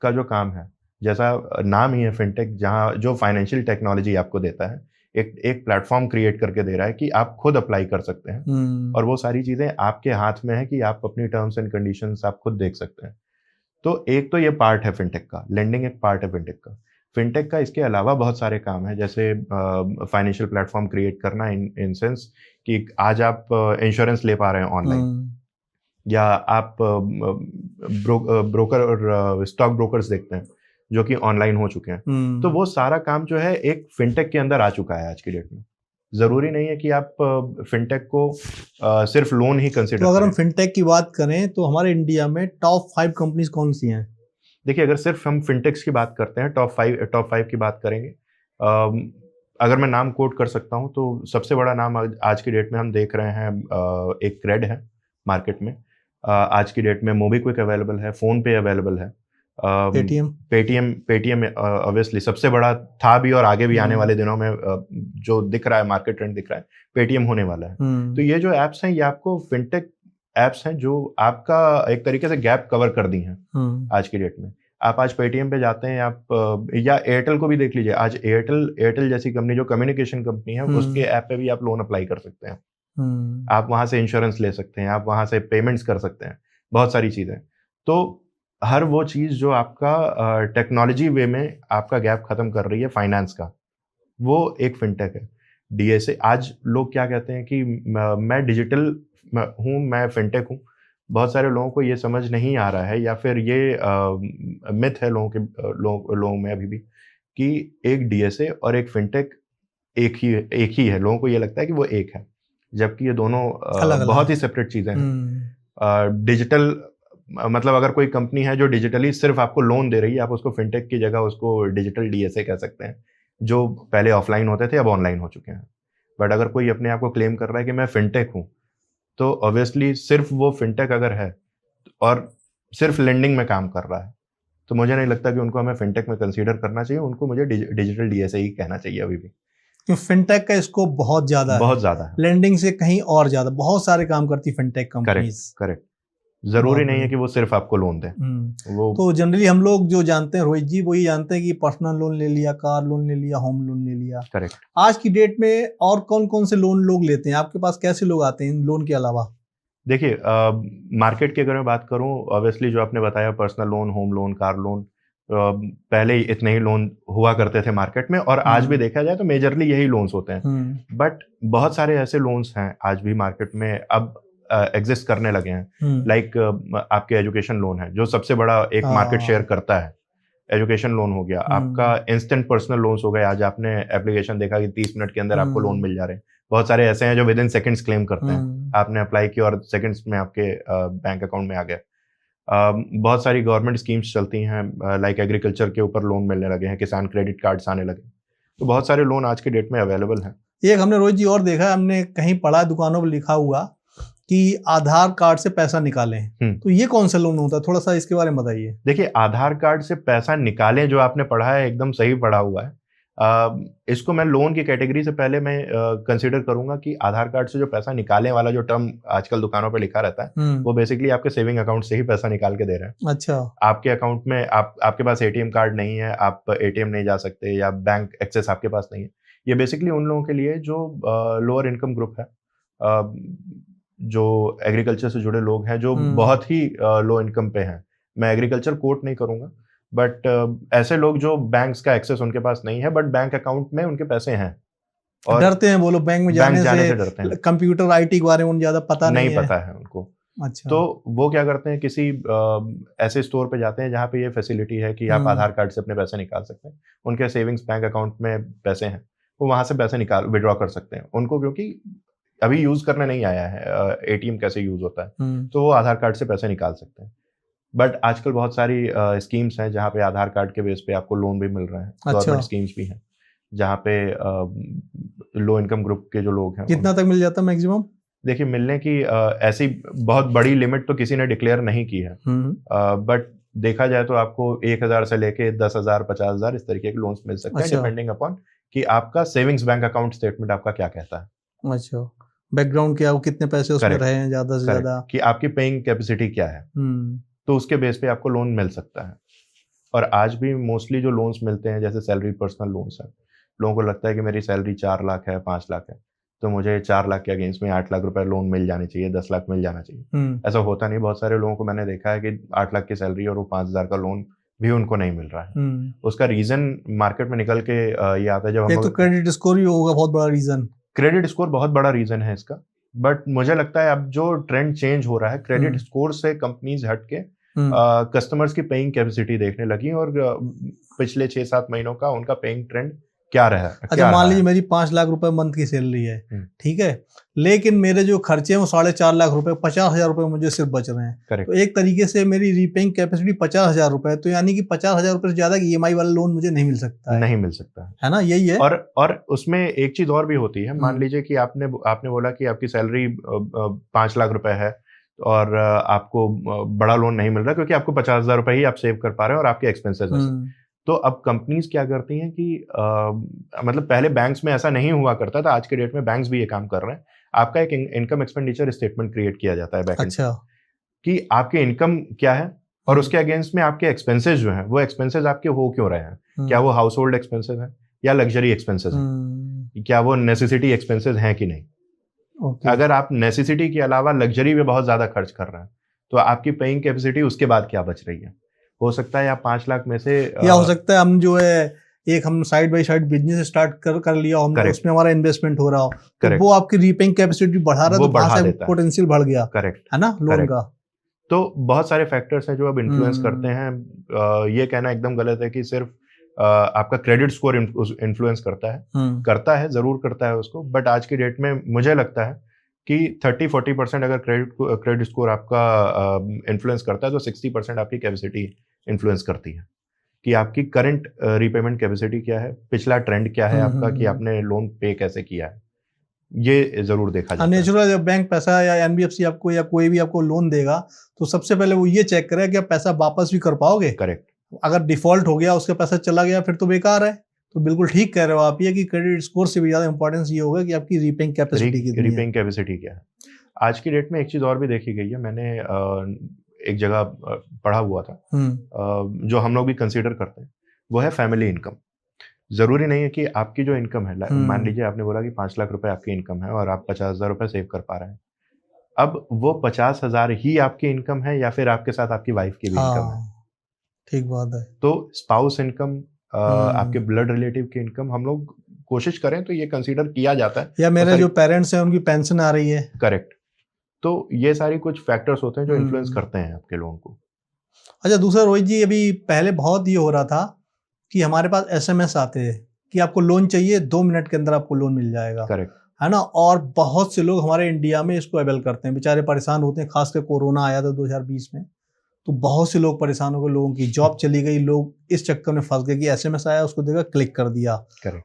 का जो काम है, जैसा नाम ही है फिनटेक, जहाँ जो फाइनेंशियल टेक्नोलॉजी आपको देता है, एक प्लेटफॉर्म क्रिएट करके दे रहा है कि आप खुद अप्लाई कर सकते हैं, और वो सारी चीज़ें आपके हाथ में है कि आप अपनी टर्म्स एंड कंडीशंस आप खुद देख सकते हैं। तो एक तो ये पार्ट है फिनटेक का, लेंडिंग एक पार्ट है फिनटेक का। फिनटेक का इसके अलावा बहुत सारे काम है, जैसे फाइनेंशियल प्लेटफॉर्म क्रिएट करना, इन सेंस कि आज आप इंश्योरेंस ले पा रहे हैं ऑनलाइन, या आप ब्रोकर और स्टॉक ब्रोकर्स देखते हैं जो कि ऑनलाइन हो चुके हैं। तो वो सारा काम जो है एक फिनटेक के अंदर आ चुका है आज की डेट में। जरूरी नहीं है कि आप फिनटेक को सिर्फ लोन ही कंसिडर करें। तो अगर हम फिनटेक की बात करें तो हमारे इंडिया में टॉप 5 कंपनीज कौन सी हैं? देखिए, अगर सिर्फ हम फिनटेक्स की बात करते हैं, टॉप फाइव की बात करेंगे, अगर मैं नाम कोट कर सकता हूं, तो सबसे बड़ा नाम आज की डेट में हम देख रहे हैं, एक क्रेड है मार्केट में। आज की डेट में मोबीक्विक अवेलेबल है, फोन पे अवेलेबल है, पेटीएम ऑब्वियसली सबसे बड़ा था भी, और आगे भी आने वाले दिनों में जो दिख रहा है, मार्केट ट्रेंड दिख रहा है, पेटीएम होने वाला है। तो ये जो एप्स हैं, ये आपको फिनटेक एप्स हैं जो आपका एक तरीके से गैप कवर कर दी हैं आज की डेट में। आप आज पेटीएम पे जाते हैं, आप या एयरटेल को भी देख लीजिए, आज एयरटेल जैसी कंपनी जो कम्युनिकेशन कंपनी है उसके ऐप पे भी आप लोन अप्लाई कर सकते हैं। आप वहां से इंश्योरेंस ले सकते हैं, आप वहां से पेमेंट्स कर सकते हैं, बहुत सारी चीजें। तो हर वो चीज जो आपका टेक्नोलॉजी वे में आपका गैप खत्म कर रही है फाइनेंस का, वो एक फिनटेक है। डीएसए, आज लोग क्या कहते हैं कि मैं डिजिटल हूँ, मैं फिनटेक हूँ। बहुत सारे लोगों को ये समझ नहीं आ रहा है, या फिर ये मिथ है लोगों में अभी भी, कि एक डीएसए और एक फिनटेक एक ही है। लोगों को ये लगता है कि वो एक है, जबकि ये दोनों बहुत ही सेपरेट चीजें हैं। डिजिटल मतलब अगर कोई कंपनी है जो डिजिटली सिर्फ आपको लोन दे रही है, आप उसको फिनटेक की जगह उसको डिजिटल डीएसए कह सकते हैं, जो पहले ऑफलाइन होते थे अब ऑनलाइन हो चुके हैं। बट अगर कोई अपने आप को क्लेम कर रहा है कि मैं फिनटेक हूँ, तो ऑब्वियसली सिर्फ वो फिनटेक अगर है और सिर्फ लेंडिंग में काम कर रहा है, तो मुझे नहीं लगता कि उनको हमें फिनटेक में कंसीडर करना चाहिए। उनको मुझे डिजिटल डीएसए ही कहना चाहिए अभी भी। फिनटेक का स्कोप बहुत ज्यादा है, लेंडिंग से कहीं और ज्यादा, बहुत सारे काम करती फिनटेक कंपनीज। करेक्ट। जरूरी नहीं है कि वो सिर्फ आपको लोन दें। वो तो जनरली हम लोग जो जानते हैं रोहित जी, वो ये जानते हैं कि पर्सनल लोन ले लिया, कार लोन ले लिया, होम लोन ले लिया। करेक्ट। आज की डेट में और कौन कौन से लोन लोग लेते हैं? आपके पास कैसे लोग आते हैं इन लोन के अलावा? देखिए, मार्केट की अगर मैं बात करूं, ऑब्वियसली जो आपने बताया personal loan, home loan, car loan, पहले इतने ही लोन हुआ करते थे मार्केट में, और आज भी देखा जाए तो मेजरली यही लोन्स होते हैं। बट बहुत सारे ऐसे लोन्स हैं आज भी मार्केट में अब एग्जिस्ट करने लगे हैं। लाइक आपके एजुकेशन लोन है, जो सबसे बड़ा एक मार्केट शेयर करता है। एजुकेशन लोन हो गया, आपका इंस्टेंट पर्सनल लोन्स हो गए। आज आपने एप्लीकेशन देखा कि 30 मिनट के अंदर आपको लोन मिल जा रहे हैं। बहुत सारे ऐसे हैं जो विद इन सेकेंड्स क्लेम करते हैं। आपने अप्लाई किया और सेकेंड्स में आपके बैंक अकाउंट में आ गया। बहुत सारी गवर्नमेंट स्कीम्स चलती हैं, लाइक एग्रीकल्चर के ऊपर लोन मिलने लगे हैं, किसान क्रेडिट कार्ड्स आने लगे। तो बहुत सारे लोन आज के डेट में अवेलेबल हैं। एक हमने रोहित जी और देखा, हमने कहीं पढ़ा, दुकानों पर लिखा हुआ कि आधार कार्ड से पैसा निकालें। तो ये कौन सा लोन होता है? थोड़ा सा इसके बारे में बताइए। देखिए, आधार कार्ड से पैसा निकालें जो आपने पढ़ा है एकदम सही पढ़ा हुआ है। इसको मैं लोन की कैटेगरी से पहले मैं कंसीडर करूंगा कि आधार कार्ड से जो पैसा निकालने वाला जो टर्म आजकल दुकानों पे लिखा रहता है, वो बेसिकली आपके सेविंग अकाउंट से ही पैसा निकाल के दे रहे हैं। अच्छा। आपके अकाउंट में आपके पास एटीएम कार्ड नहीं है, आप एटीएम नहीं जा सकते, या बैंक एक्सेस आपके पास नहीं है। ये बेसिकली उन लोगों के लिए जो लोअर इनकम ग्रुप है, जो एग्रीकल्चर से जुड़े लोग हैं, जो बहुत ही लो इनकम पे हैं। मैं एग्रीकल्चर कोट नहीं करूंगा, बट ऐसे लोग जो बैंक्स का एक्सेस उनके पास नहीं है, बट बैंक अकाउंट में उनके पैसे हैं, और डरते हैं वो लोग बैंक में जाने से डरते हैं। कंप्यूटर आईटी के बारे में ज्यादा पता नहीं पता है उनको। अच्छा। तो वो क्या करते हैं, किसी ऐसे स्टोर पे जाते हैं जहाँ पे ये फैसिलिटी है कि आप आधार कार्ड से अपने पैसे निकाल सकते हैं। उनके सेविंग्स बैंक अकाउंट में पैसे हैं, वो वहां से पैसे विड्रॉ कर सकते हैं उनको, क्योंकि अभी यूज करने नहीं आया है एटीएम कैसे यूज होता है, तो वो आधार कार्ड से पैसे निकाल सकते हैं। बट आजकल बहुत सारी स्कीम्स हैं जहाँ पे आधार कार्ड के बेस पे आपको लोन भी मिल रहे हैं। गवर्नमेंट स्कीम्स भी हैं जहाँ पे लो इनकम ग्रुप के जो लोग हैं। कितना तक मिल जाता है मैक्सिमम? देखिए, मिलने की ऐसी बहुत बड़ी लिमिट तो किसी ने डिक्लेयर नहीं की है, बट देखा जाए तो आपको 1,000 से लेके 10,000, 50,000 इस तरीके के लोन्स मिल सकते हैं, डिपेंडिंग अपॉन कि आपका सेविंग्स बैंक अकाउंट स्टेटमेंट आपका क्या कहता है। अच्छा, बैकग्राउंड क्या, वो कितने पैसे उसमें रहे हैं ज्यादा से ज्यादा, कि आपकी पेइंग कैपेसिटी क्या है, तो उसके बेस पे आपको लोन मिल सकता है। और आज भी मोस्टली जो लोन्स मिलते हैं, जैसे सैलरी पर्सनल लोन्स हैं, लोगों को लगता है कि मेरी सैलरी 4 लाख है, 5 लाख है, तो मुझे 4 लाख के अगेंस्ट में 8 लाख रुपए लोन मिल जाने चाहिए, 10 लाख मिल जाना चाहिए। ऐसा होता नहीं। बहुत सारे लोगों को मैंने देखा है कि 8 लाख की सैलरी और वो 5,000 का लोन भी उनको नहीं मिल रहा है। उसका रीजन मार्केट में निकल के ये आता है, जब हम तो क्रेडिट स्कोर भी होगा बहुत बड़ा रीजन। क्रेडिट स्कोर बहुत बड़ा रीजन है इसका, बट मुझे लगता है अब जो ट्रेंड चेंज हो रहा है, क्रेडिट स्कोर से कंपनीज हट के कस्टमर्स की पेइंग कैपेसिटी देखने लगी, और पिछले 6-7 महीनों का उनका पेइंग ट्रेंड क्या रहा है। अच्छा, मान लीजिए मेरी 5 लाख रुपए मंथ की सैलरी है, ठीक है, लेकिन मेरे जो खर्चे हैं वो 4.5 लाख रुपए, 50,000 रुपए मुझे सिर्फ बच रहे हैं। तो एक तरीके से मेरी रीपेइंग कैपेसिटी 50,000 रुपए, तो यानी कि 50,000 रुपए से ज्यादा ईएमआई वाला लोन मुझे नहीं मिल सकता है। नहीं मिल सकता है ना, यही है। और उसमें एक चीज और भी होती है। मान लीजिए कि आपने बोला कि आपकी सैलरी 5 लाख रुपए है और आपको बड़ा लोन नहीं मिल रहा, क्योंकि आपको 50,000 रुपए ही आप सेव कर पा रहे हैं और आपके एक्सपेंसेस में। तो अब कंपनीज क्या करती हैं कि मतलब पहले बैंक्स में ऐसा नहीं हुआ करता था, आज के डेट में बैंक्स भी ये काम कर रहे हैं। आपका एक इनकम एक्सपेंडिचर स्टेटमेंट क्रिएट किया जाता है बैकएंड अच्छा। कि आपकी इनकम क्या है और उसके अगेंस्ट में आपके एक्सपेंसेस जो हैं वो एक्सपेंसेस आपके हो क्यों रहे हैं। क्या वो हाउस होल्ड एक्सपेंसेस हैं या लग्जरी एक्सपेंसेस हैं, क्या वो नेसेसिटी एक्सपेंसेस हैं कि नहीं। अगर आप नेसेसिटी के अलावा लग्जरी में बहुत ज्यादा खर्च कर रहे हैं तो आपकी पेइंग कैपेसिटी उसके बाद क्या बच रही है। हो सकता है आप 5 लाख में से या हो सकता है हम जो है एक हम side by side business start कर लिया हम, उसमें हमारा इन्वेस्टमेंट हो रहा हो, तो वो आपकी रीपेइंग कैपेसिटी बढ़ा रहा है, तो वहां से पोटेंशियल बढ़ गया। करेक्ट है ना लोन का। तो बहुत सारे फैक्टर्स हैं जो अब इन्फ्लुएंस करते हैं। ये कहना एकदम गलत है कि सिर्फ आपका क्रेडिट स्कोर इन्फ्लुएंस करता है जरूर करता है उसको, बट आज की डेट में मुझे लगता है कि 30-40% अगर क्रेडिट स्कोर आपका इन्फ्लुएंस करता है तो 60% आपकी कैपेसिटी इन्फ्लुएंस करती है कि आपकी करंट रीपेमेंट कैपेसिटी क्या है, पिछला ट्रेंड क्या है आपका, कि आपने लोन पे कैसे किया है, ये जरूर देखा जाता है। नेचुरल जब बैंक पैसा या एनबीएफसी आपको या कोई भी आपको लोन देगा तो सबसे पहले वो ये चेक करेगा कि आप पैसा वापस भी कर पाओगे। करेक्ट। अगर डिफॉल्ट हो गया, उसका पैसा चला गया, फिर तो बेकार है। तो बिल्कुल ठीक कह रहे हो आप, ये कि क्रेडिट स्कोर से भी ज्यादा इंपॉर्टेंस ये होगा कि आपकी रीपेइंग कैपेसिटी कितनी है। रीपेइंग कैपेसिटी क्या है। आज की डेट में एक चीज और भी देखी गई है, मैंने एक जगह पढ़ा हुआ था, जो हम लोग भी कंसीडर करते हैं, वो है फैमिली इनकम। जरूरी नहीं है कि आपकी जो इनकम है, मान लीजिए आपने बोला कि 5 लाख रुपए आपकी इनकम है और आप 50,000 रुपए सेव कर पा रहे हैं। अब वो 50,000 ही आपकी इनकम है या फिर आपके साथ आपकी वाइफ की भी इनकम है। ठीक बात है। तो स्पाउस इनकम, आपके ब्लड रिलेटिव की इनकम हम लोग कोशिश करें तो ये कंसीडर किया जाता है। या मेरे जो पेरेंट्स हैं उनकी पेंशन आ रही है। करेक्ट। तो ये सारी कुछ फैक्टर्स होते हैं जो इन्फ्लुएंस करते हैं आपके लोगों को। अच्छा, दूसरा रोहित जी, अभी पहले बहुत ये हो रहा था कि हमारे पास एसएमएस आते हैं कि आपको लोन चाहिए, 2 मिनट के अंदर आपको लोन मिल जाएगा। करेक्ट। है ना। और बहुत से लोग हमारे इंडिया में इसको अवेल करते हैं, बेचारे परेशान होते हैं। खासकर कोरोना आया था 2020 में, तो बहुत से लोग परेशान हो गए, लोगों की जॉब चली गई, लोग इस चक्कर में फंस गए कि एसएमएस आया, उसको देखा, क्लिक कर दिया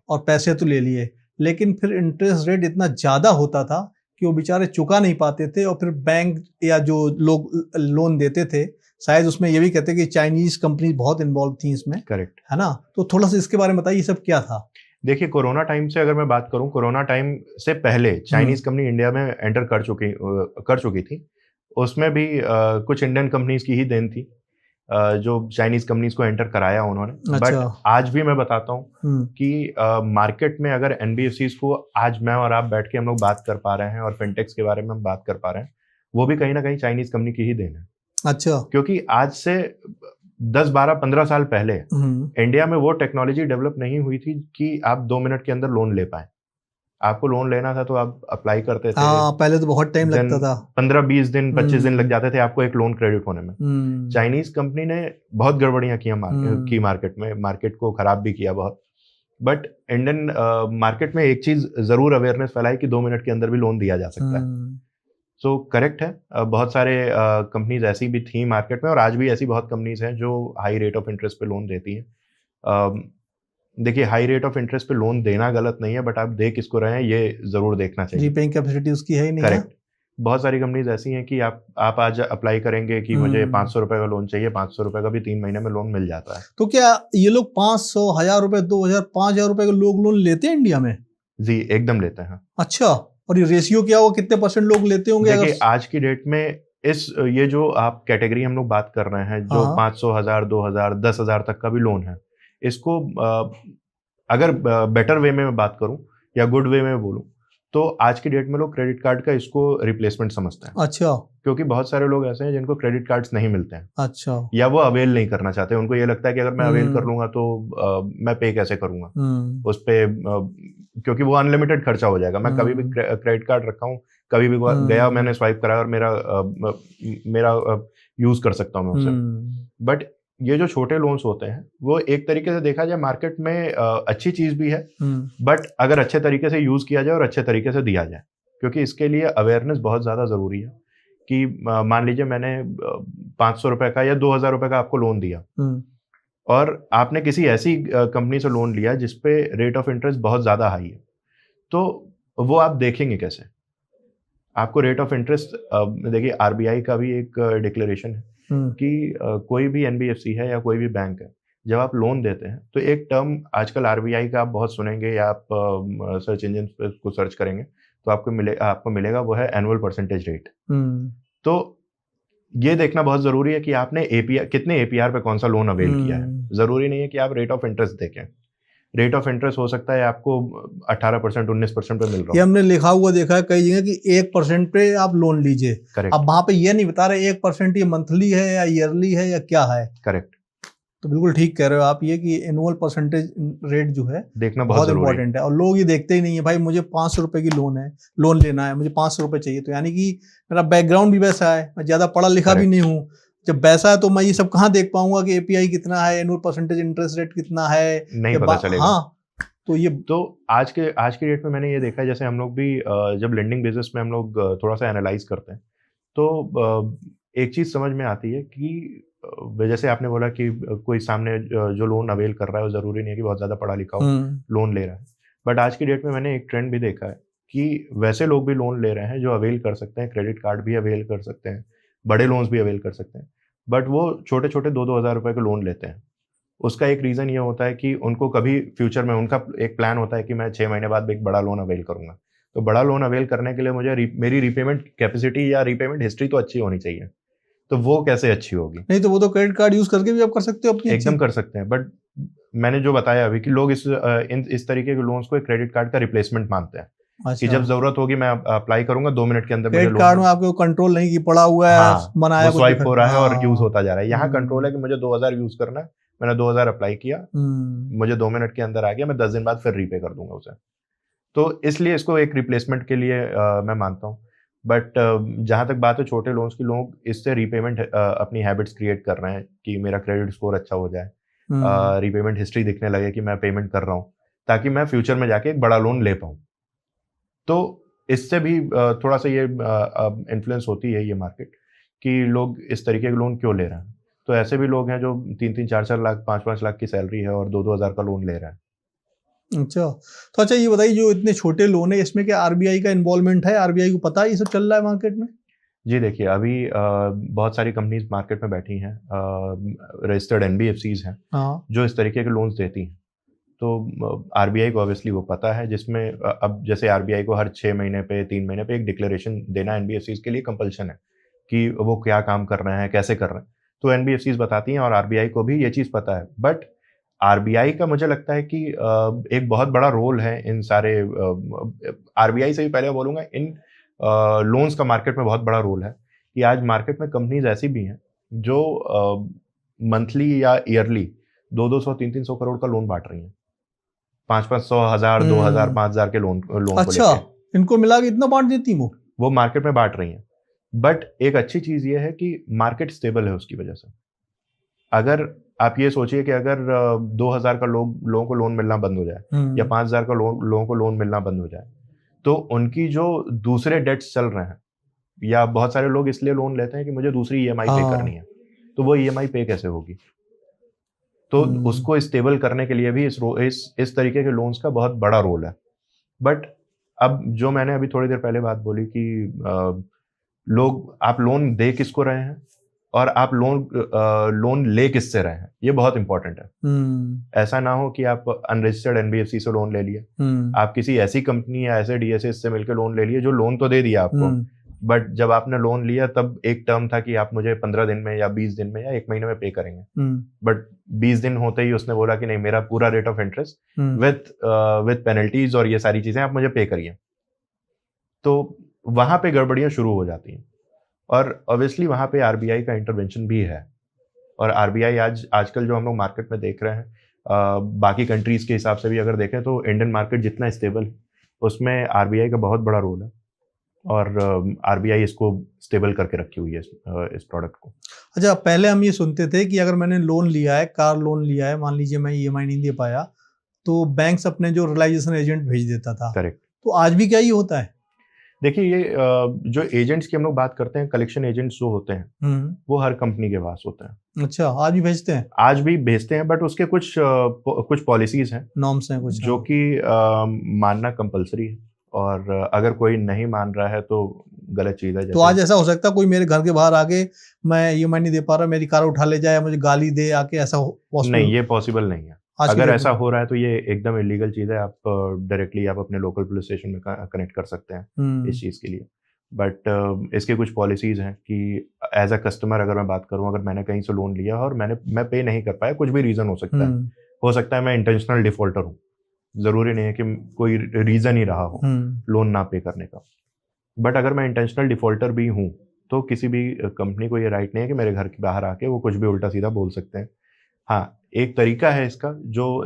और पैसे तो ले लिए, लेकिन फिर इंटरेस्ट रेट इतना ज्यादा होता था कि वो बेचारे चुका नहीं पाते थे। और फिर बैंक या जो लोग लोन देते थे, शायद उसमें ये भी कहते कि चाइनीज कंपनी बहुत इन्वॉल्व थी इसमें। करेक्ट है ना। तो थोड़ा सा इसके बारे में बताइए, ये सब क्या था। देखिए, कोरोना टाइम से अगर मैं बात करूं, कोरोना टाइम से पहले चाइनीज कंपनी इंडिया में एंटर कर चुकी थी। उसमें भी कुछ इंडियन कंपनीज की ही देन थी, जो चाइनीज कंपनीज को एंटर कराया उन्होंने। अच्छा। बट आज भी मैं बताता हूँ कि मार्केट में अगर एनबीएफसीज को आज मैं और आप बैठ के हम लोग बात कर पा रहे हैं और फिनटेक्स के बारे में हम बात कर पा रहे हैं, वो भी कहीं ना कहीं चाइनीज कंपनी की ही देन है। अच्छा। क्योंकि आज से 10, 12, 15 साल पहले इंडिया में वो टेक्नोलॉजी डेवलप नहीं हुई थी कि आप 2 मिनट के अंदर लोन ले पाए। आपको लोन लेना था तो आप अप्लाई करते थे। पहले तो बहुत टाइम लगता था, 15-20 दिन 25 दिन लग जाते थे आपको एक लोन क्रेडिट होने में। चाइनीज कंपनी ने बहुत गड़बड़ियां की मार्केट में, मार्केट को खराब भी किया बहुत। बट इंडियन मार्केट में एक चीज जरूर अवेयरनेस फैलाई कि 2 मिनट के अंदर भी लोन दिया जा सकता है। सो करेक्ट है, बहुत सारे कंपनीज ऐसी भी थी मार्केट में और आज भी ऐसी बहुत कंपनीज हैं जो हाई रेट ऑफ इंटरेस्ट पे लोन देती हैं। देखिए, हाई रेट ऑफ इंटरेस्ट पे लोन देना गलत नहीं है, बट आप दे किसको रहे हैं ये जरूर देखना चाहिए। रीपेइंग कैपेसिटी उसकी है ही नहीं। करेक्ट। बहुत सारी कंपनीज ऐसी हैं कि आप आज अप्लाई करेंगे कि मुझे 500 रुपए का लोन चाहिए, 500 रुपए का भी 3 महीने में लोन मिल जाता है। तो क्या ये लोग 500, 1000 रुपए, 2000, 5000 रुपए का लोग लोन लेते हैं इंडिया में? जी, एकदम लेते हैं। अच्छा, और ये रेशियो क्या हो, कितने % लोग लेते होंगे? देखिए, आज की डेट में ये जो आप कैटेगरी हम लोग बात कर रहे हैं, जो 500, 1000, 2000, 10,000 तक का भी लोन है, इसको अगर बेटर वे में मैं बात करूं या गुड वे में बोलूं तो आज की डेट में लोग क्रेडिट कार्ड का इसको रिप्लेसमेंट समझते हैं। अच्छा। क्योंकि बहुत सारे लोग ऐसे हैं जिनको क्रेडिट कार्ड्स नहीं मिलते हैं। अच्छा। या वो अवेल नहीं करना चाहते, उनको ये लगता है कि अगर मैं अवेल कर लूंगा तो मैं पे कैसे करूंगा उस पे, क्योंकि वो अनलिमिटेड खर्चा हो जाएगा। मैं कभी भी क्रेडिट कार्ड रखा हूँ, कभी भी गया, मैंने स्वाइप कराया और मेरा यूज कर सकता हूँ मैं उसे। बट ये जो छोटे लोन्स होते हैं वो एक तरीके से देखा जाए मार्केट में अच्छी चीज भी है, बट अगर अच्छे तरीके से यूज किया जाए और अच्छे तरीके से दिया जाए, क्योंकि इसके लिए अवेयरनेस बहुत ज्यादा जरूरी है। कि मान लीजिए मैंने 500 रुपए का या 2000 रुपए का आपको लोन दिया और आपने किसी ऐसी कंपनी से लोन लिया जिसपे रेट ऑफ इंटरेस्ट बहुत ज्यादा हाई है, तो वो आप देखेंगे कैसे? आपको रेट ऑफ इंटरेस्ट, देखिए आरबीआई का भी एक डिक्लेरेशन है कि कोई भी एनबीएफसी है या कोई भी बैंक है, जब आप लोन देते हैं तो एक टर्म आजकल आरबीआई का आप बहुत सुनेंगे या आप सर्च इंजन पे उसको सर्च करेंगे तो आपको मिलेगा वो है एनुअल परसेंटेज रेट। तो ये देखना बहुत जरूरी है कि आपने एपीआर कितने एपीआर पे कौन सा लोन अवेल किया है। जरूरी नहीं है कि आप रेट ऑफ इंटरेस्ट देखें। रेट ऑफ इंटरेस्ट हो सकता है आपको 18% 19% पे मिल रहा ये हमने लिखा हुआ देखा है कई जगह कि 1% पे आप लोन लीजिए। करेक्ट। अब वहां पे ये नहीं बता रहे 1% ये मंथली है या ईयरली है या क्या है। करेक्ट। तो बिल्कुल ठीक कह रहे हो आप, ये कि एनुअल परसेंटेज रेट जो है देखना बहुत इंपॉर्टेंट है। और लोग ये देखते ही नहीं है, भाई मुझे 500 रुपए की लोन लेना है, मुझे 500 रुपए चाहिए। तो यानी कि मेरा बैकग्राउंड भी वैसा है, मैं ज्यादा पढ़ा लिखा भी नहीं हूँ। जब वैसा है तो मैं ये सब कहाँ देख पाऊंगा कि एपीआई कितना है, एनुअल परसेंटेज इंटरेस्ट रेट कितना है, नहीं पता चलेगा। हाँ, तो आज के डेट में मैंने ये देखा है, जैसे हम लोग भी जब लेंडिंग बिजनेस में हम लोग थोड़ा सा एनालाइज करते हैं तो एक चीज समझ में आती है कि जैसे आपने बोला कि कोई सामने जो लोन अवेल कर रहा है वो जरूरी नहीं है कि बहुत ज्यादा पढ़ा लिखा हो लोन ले रहा है। बट आज की डेट में मैंने एक ट्रेंड भी देखा है कि वैसे लोग भी लोन ले रहे हैं जो अवेल कर सकते हैं, क्रेडिट कार्ड भी अवेल कर सकते हैं, बड़े लोन्स भी अवेल कर सकते हैं, बट वो छोटे छोटे 2-2 हज़ार रुपए के लोन लेते हैं। उसका एक रीज़न ये होता है कि उनको कभी फ्यूचर में उनका एक प्लान होता है कि मैं 6 महीने बाद एक बड़ा लोन अवेल करूंगा। तो बड़ा लोन अवेल करने के लिए मुझे मेरी रीपेमेंट कैपेसिटी या रीपेमेंट हिस्ट्री तो अच्छी होनी चाहिए। तो वो कैसे अच्छी होगी? नहीं तो वो तो क्रेडिट कार्ड यूज करके भी आप कर सकते हो अपनी। एकदम कर सकते हैं, बट मैंने जो बताया अभी कि लोग इस तरीके के लोन्स को एक क्रेडिट कार्ड का रिप्लेसमेंट मानते हैं। कि जब जरूरत होगी मैं अप्लाई करूंगा 2 मिनट के अंदर। क्रेडिट कार्ड में आपको कंट्रोल नहीं की पड़ा हुआ है। हाँ, बनाया स्वाइप हो रहा है और यूज होता जा रहा है। यहाँ कंट्रोल है कि मुझे 2000 यूज करना है, मैंने 2000 अप्लाई किया, मुझे 2 मिनट के अंदर आ गया, मैं 10 दिन बाद फिर रीपे कर दूंगा उसे। तो इसलिए इसको एक रिप्लेसमेंट के लिए मैं मानता हूँ। बट जहाँ तक बात है छोटे लोन्स की, लोग इससे रीपेमेंट अपनी हैबिट्स क्रिएट कर रहे हैं कि मेरा क्रेडिट स्कोर अच्छा हो जाए, रीपेमेंट हिस्ट्री दिखने लगे कि मैं पेमेंट कर रहा हूँ, ताकि मैं फ्यूचर में जाके एक बड़ा लोन ले पाऊँ। तो इससे भी थोड़ा सा ये इन्फ्लुएंस होती है ये मार्केट कि लोग इस तरीके के लोन क्यों ले रहे हैं। तो ऐसे भी लोग हैं जो 3-3, 4-4 लाख, 5-5 लाख की सैलरी है और 2-2 हज़ार का लोन ले रहे हैं। अच्छा, तो अच्छा ये बताइए, जो इतने छोटे लोन है इसमें क्या आरबीआई का इन्वॉल्वमेंट है? आरबीआई को पता है ये सब चल रहा है मार्केट में? जी देखिए, अभी बहुत सारी कंपनीज मार्केट में बैठी हैं, रजिस्टर्ड एनबीएफसीज हैं, हाँ, जो इस तरीके के लोन्स देती हैं। तो आरबीआई को ऑब्वियसली वो पता है, जिसमें अब जैसे आरबीआई को हर 6 महीने पे 3 महीने पे एक डिक्लेरेशन देना एनबीएफसीज के लिए कंपल्शन है कि वो क्या काम कर रहे हैं, कैसे कर रहे हैं। तो एनबीएफसीज बताती हैं और आरबीआई को भी ये चीज़ पता है। बट आरबीआई का मुझे लगता है कि एक बहुत बड़ा रोल है इन सारे, आरबीआई से भी पहले बोलूँगा, इन लोन्स का मार्केट में बहुत बड़ा रोल है कि आज मार्केट में कंपनीज ऐसी भी हैं जो मंथली या ईयरली 200-200, 300-300 करोड़ का लोन बांट रही हैं। 500-500, 1000, 2000, 5000 के लोन को अच्छा, इनको मिला के इतना बांट देती वो मार्केट में बांट रही हैं। बट एक अच्छी चीज ये है कि मार्केट स्टेबल है उसकी वजह से। अगर आप ये सोचिए कि अगर 2000 का लोगों को लोन मिलना बंद हो जाए या 5000 का लोगों को लोन मिलना बंद हो जाए, तो उनकी जो दूसरे डेट्स चल रहे हैं, या बहुत सारे लोग इसलिए लोन लेते हैं कि मुझे दूसरी ईएमआई पे करनी है, तो वो ईएमआई पे कैसे होगी? तो उसको स्टेबल करने के लिए भी इस तरीके के लोन्स का बहुत बड़ा रोल है। बट अब जो मैंने अभी थोड़ी देर पहले बात बोली कि आप लोन दे किसको रहे हैं और आप लोन ले किससे रहे हैं, ये बहुत इंपॉर्टेंट है। ऐसा ना हो कि आप अनरजिस्टर्ड एनबीएफसी से लोन ले लिए, आप किसी ऐसी कंपनी या ऐसे डीएसएस से मिलकर लोन ले लिए जो लोन तो दे दिया आपको, बट जब आपने लोन लिया तब एक टर्म था कि आप मुझे 15 दिन में या 20 दिन में या 1 महीने में पे करेंगे। बट 20 दिन होते ही उसने बोला कि नहीं, मेरा पूरा rate of interest with penalties और ये सारी चीजें आप मुझे पे करिए। तो वहां पे गड़बड़ियां शुरू हो जाती हैं और ऑब्वियसली वहां पे आरबीआई का इंटरवेंशन भी है। और आरबीआई आजकल जो हम लोग मार्केट में देख रहे हैं, बाकी कंट्रीज के हिसाब से भी अगर देखें तो इंडियन मार्केट जितना स्टेबल है उसमें आरबीआई का बहुत बड़ा रोल है और आरबीआई इसको स्टेबल करके रखी हुई है इस प्रोडक्ट को। अच्छा, पहले हम ये सुनते थे कि अगर मैंने लोन लिया है, कार लोन लिया है, मान लीजिए मैं ईएमआई नहीं दे पाया, तो बैंक्स अपने जो रियलाइजेशन एजेंट भेज देता था। करेक्ट। तो आज भी क्या ये होता है? देखिए, ये जो एजेंट्स की हम लोग बात करते हैं, कलेक्शन एजेंट्स जो होते हैं वो हर कंपनी के पास होते हैं। अच्छा, आज भी भेजते हैं? आज भी भेजते हैं, बट उसके कुछ पॉलिसीज हैं, नॉर्म्स हैं कुछ, जो कि मानना कंपलसरी है। और अगर कोई नहीं मान रहा है तो गलत चीज़ है। तो आज ऐसा हो सकता है कोई मेरे घर के बाहर आके मैं EMI नहीं दे पा रहा, मेरी कार उठा ले जाए, मुझे गाली दे आके, ऐसा पॉसिबल? नहीं, ये पॉसिबल नहीं है। अगर ऐसा हो रहा है तो ये एकदम इलीगल चीज़ है। आप डायरेक्टली आप अपने लोकल पुलिस स्टेशन में कनेक्ट कर सकते हैं इस चीज़ के लिए। बट इसके कुछ पॉलिसीज़ हैं कि एज अ कस्टमर अगर मैं बात करूं, अगर मैंने कहीं से लोन लिया और मैं पे नहीं कर पाया, कुछ भी रीज़न हो सकता है। हो सकता है मैं इंटेंशनल डिफॉल्टर हूँ, ज़रूरी नहीं है कि कोई रीज़न ही रहा हो लोन ना पे करने का। बट अगर मैं इंटेंशनल डिफॉल्टर भी हूँ तो किसी भी कंपनी को ये राइट नहीं है कि मेरे घर के बाहर आके वो कुछ भी उल्टा सीधा बोल सकते हैं। हाँ, एक तरीका है इसका